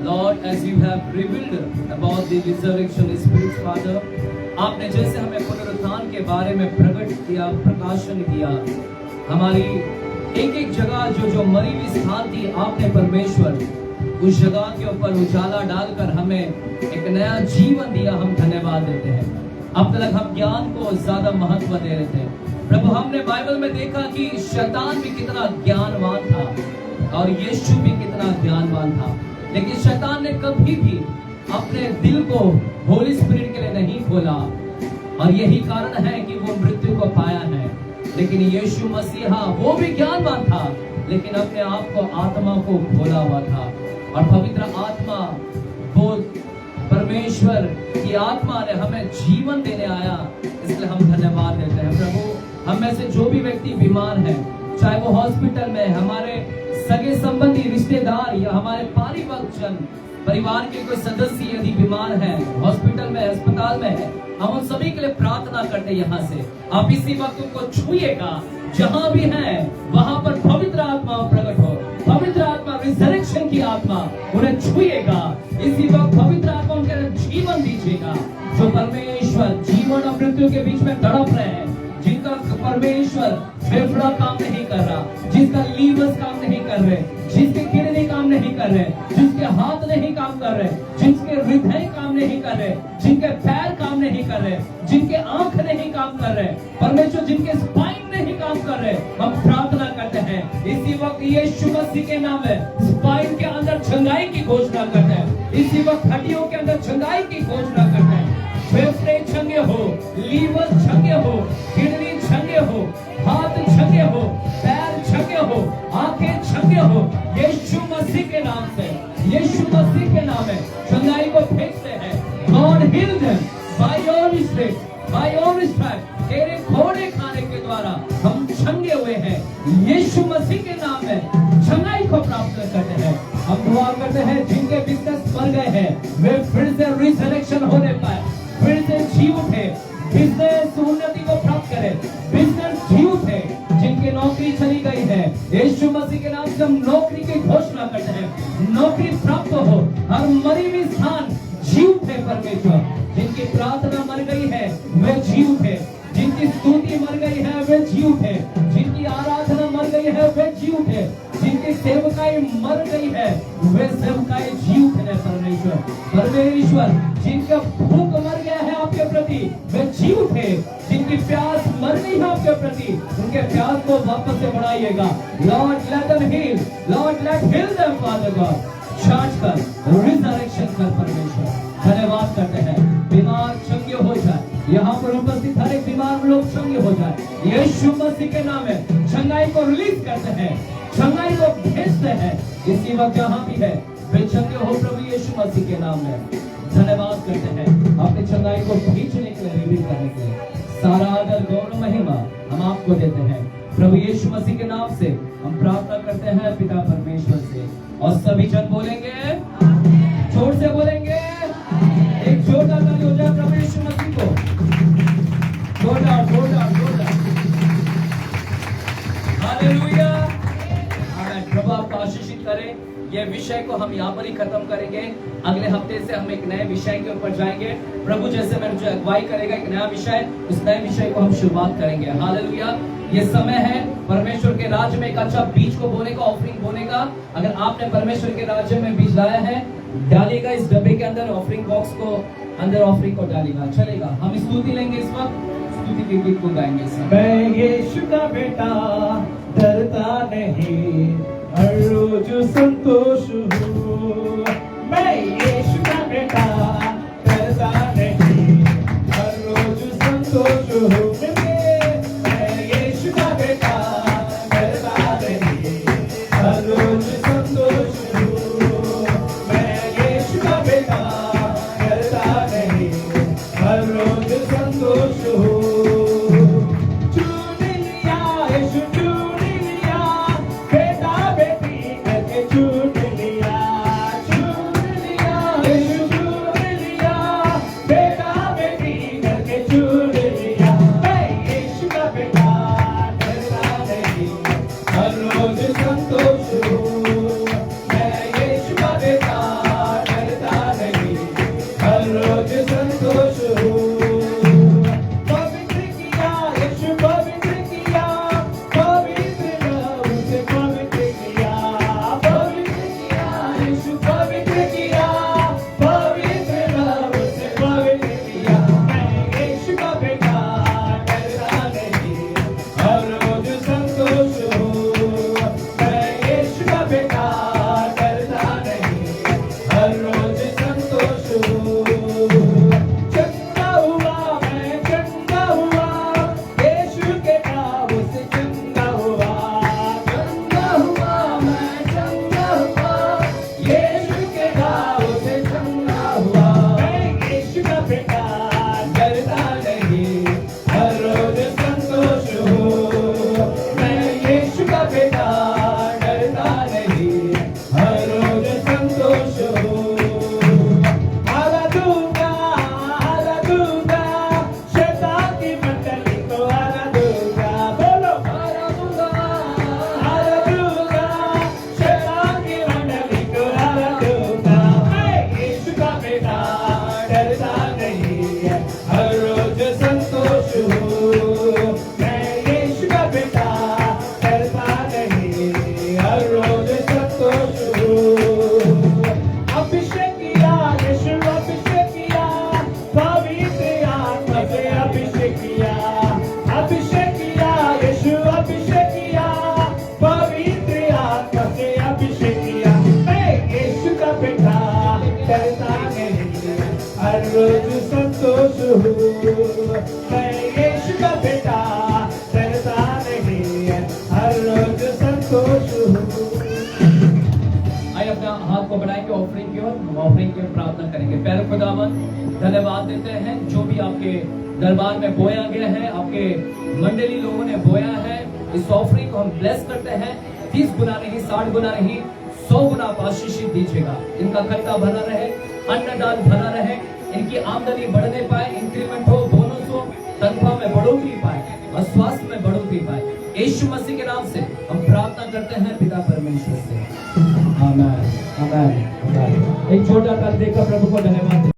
Lord, as you have revealed about the resurrection spirit, Father, आपने जैसे हमें पुनरुत्थान के बारे में प्रकट किया, प्रकाशन किया, हमारी एक एक जगह जो मरी हुई स्थान थी, आपने परमेश्वर उस जगह के ऊपर उजाला डालकर हमें एक नया जीवन दिया। हम धन्यवाद देते हैं। अब तक हम ज्ञान को ज्यादा महत्व दे रहे थे प्रभु। हमने बाइबल में देखा कि शैतान भी कितना ज्ञानवान था और यीशु भी कितना ज्ञानवान था, लेकिन शैतान ने कभी भी अपने दिल को होली स्पिरिट के लिए नहीं खोला, और यही कारण है कि वो मृत्यु को पाया है। लेकिन यीशु मसीहा वो भी ज्ञानवान था, लेकिन अपने आप को, आत्मा को खोला हुआ था, और पवित्र आत्मा, वो परमेश्वर की आत्मा ने हमें जीवन देने आया। इसलिए हम धन्यवाद देते हैं प्रभु। हम में से जो भी व्यक्ति बीमार है, चाहे वो हॉस्पिटल में, हमारे सगे संबंधी, रिश्तेदार या हमारे पारिवारिक जन, परिवार के कोई सदस्य यदि बीमार है, हॉस्पिटल में, अस्पताल में है, हम उन सभी के लिए प्रार्थना करते हैं। यहाँ से आप इसी वक्त उनको छुइएगा, जहां भी है वहां पर पवित्र आत्मा प्रकट हो। पवित्र आत्मा, रिजरेक्शन की आत्मा उन्हें छुइएगा। इसी वक्त पवित्र आत्मा उनके जीवन दीजिएगा। जो परमेश्वर जीवन और मृत्यु के बीच में तड़प रहे हैं, जिनका परमेश्वर फेफड़ा काम नहीं कर रहा, जिसका लीवर्स काम नहीं कर रहे, जिसके किडनी काम नहीं कर रहे, जिसके हाथ नहीं काम कर रहे, जिसके हृदय काम नहीं कर रहे, जिनके पैर काम नहीं कर रहे, जिनके आंख नहीं काम कर रहे, परमेश्वर जिनके स्पाइन नहीं काम कर रहे, हम प्रार्थना करते हैं इसी वक्त यीशु मसीह के नाम में स्पाइन के अंदर चंगाई की घोषणा करते हैं। इसी वक्त हड्डियों के अंदर चंगाई की घोषणा करते हैं। फेफड़े छंगे हो, लीवर छंगे हो, किडनी छंगे हो, हाथ छंगे हो, पैर छंगे हो, आंखें छंगे हो, यीशु मसीह के नाम से, यीशु मसीह के नाम में चंगाई को भेजते हैं। God heal them by your stripes, by your stripes। तेरे घोड़े खाने के द्वारा हम छंगे हुए हैं। यीशु मसीह के नाम में चंगाई को प्राप्त करते हैं। हम दुआ करते हैं जिनके बिजनेस मर गए हैं, वे फिर से रिजरेक्शन होने पाए, फिर से जी उठे, बिजनेस उन्नति को प्राप्त करे, बिजनेस जी उठे। जिनकी नौकरी चली गई है, यीशु मसीह के नाम से हम नौकरी की घोषणा करते हैं, नौकरी प्राप्त हो। हर मरी हुई स्थान जी उठे परमेश्वर। जिनकी प्रार्थना मर गई है वे जी उठे, जिनकी स्तुति मर गई है वे जी उठे, जिनकी आराधना मर गई है वे जी उठे, जिनकी सेवकाई मर गई है वे सेवकाई जी उठे। परमेश्वर, परमेश्वर जिनका भूख मर गया है आपके प्रति वे जी उठे, जिनकी प्यास मर गई है आपके प्रति उनके प्यास को वापस से बढ़ाइएगा। Lord let them heal, lord let heal them father god. Charge कर, रिजरेक्शन कर परमेश्वर। धन्यवाद करते हैं, बीमार चंगे हो जाए, यहाँ पर उपस्थित हर एक बीमार लोग चंगे हो जाए। यीशु मसीह के नाम में चंगाई को रिलीज करते हैं, चंगाई को भेजते हैं। इसी वक्त जहाँ भी है वे चंगे हो प्रभु यीशु मसीह के नाम में। धन्यवाद करते हैं अपनी चंगाई को भेजने के लिए, रिलीज करने के लिए। सारा आदर, गौरव, महिमा हम आपको देते हैं प्रभु यीशु मसीह के नाम से। हम प्रार्थना करते हैं पिता परमेश्वर से, और सभी जन बोलेंगे, जोर से बोलेंगे, एक जोरदार ताली हो जाए प्रभु यीशु मसीह को। जोरदार, जोरदार, जोरदार। हालेलुया। आमीन। प्रभु आपको आशीषित करे। ये विषय को हम यहाँ पर ही खत्म करेंगे। अगले हफ्ते से हम एक नए विषय के ऊपर जाएंगे। प्रभु जैसे मैं जो अगुवाई करेगा एक नया विषय, उस नए विषय को हम शुरुआत करेंगे। हालेलुया। ये समय है परमेश्वर के राज्य में एक अच्छा बीज को बोने का, ऑफरिंग बोने का। अगर आपने परमेश्वर के राज्य में बीज लाया है, डालिएगा इस डब्बे के अंदर, ऑफरिंग बॉक्स को अंदर ऑफरिंग को डालिएगा। चलेगा, हम स्तुति लेंगे इस वक्त, स्तुति के गीत को गाएंगे। मैं यीशु का बेटा, डरता नहीं, हर रोज संतोष हूँ। मैं यीशु का बेटा, डरता नहीं, हर रोज संतोष हूँ। मैं यीशु का बेटा, डरता नहीं, हर रोज संतोष हूँ। मैं यीशु का बेटा, डरता नहीं, हर रोज संतोष हूँ। Hallelujah. रोज संतोष हूँ, मैं यीशु का बेटा, डरता नहीं, हर रोज संतोष हूँ। आइए अपना हाथ को बढ़ाएंगे ऑफरिंग की ओर, हम ऑफरिंग की ओर प्रार्थना करेंगे। प्यारे खुदावन, धन्यवाद देते हैं जो भी आपके दरबार में बोया गया है, आपके मंडली लोगों ने बोया है, इस ऑफरिंग को हम ब्लेस करते हैं। 30 गुना नहीं, 60 गुना नहीं, 100 गुना आप आशीषित दीजिएगा। इनका खर्चा भरा रहे, अन्न दान भरा रहे, इनकी आमदनी बढ़ने पाए, इंक्रीमेंट हो, बोनस हो, तनख्वाह में बढ़ोतरी पाए और स्वास्थ्य में बढ़ोतरी पाए। यीशु मसीह के नाम से हम प्रार्थना करते हैं पिता परमेश्वर से। आमीन, आमीन, आमीन। एक छोटा सा देकर प्रभु को धन्यवाद।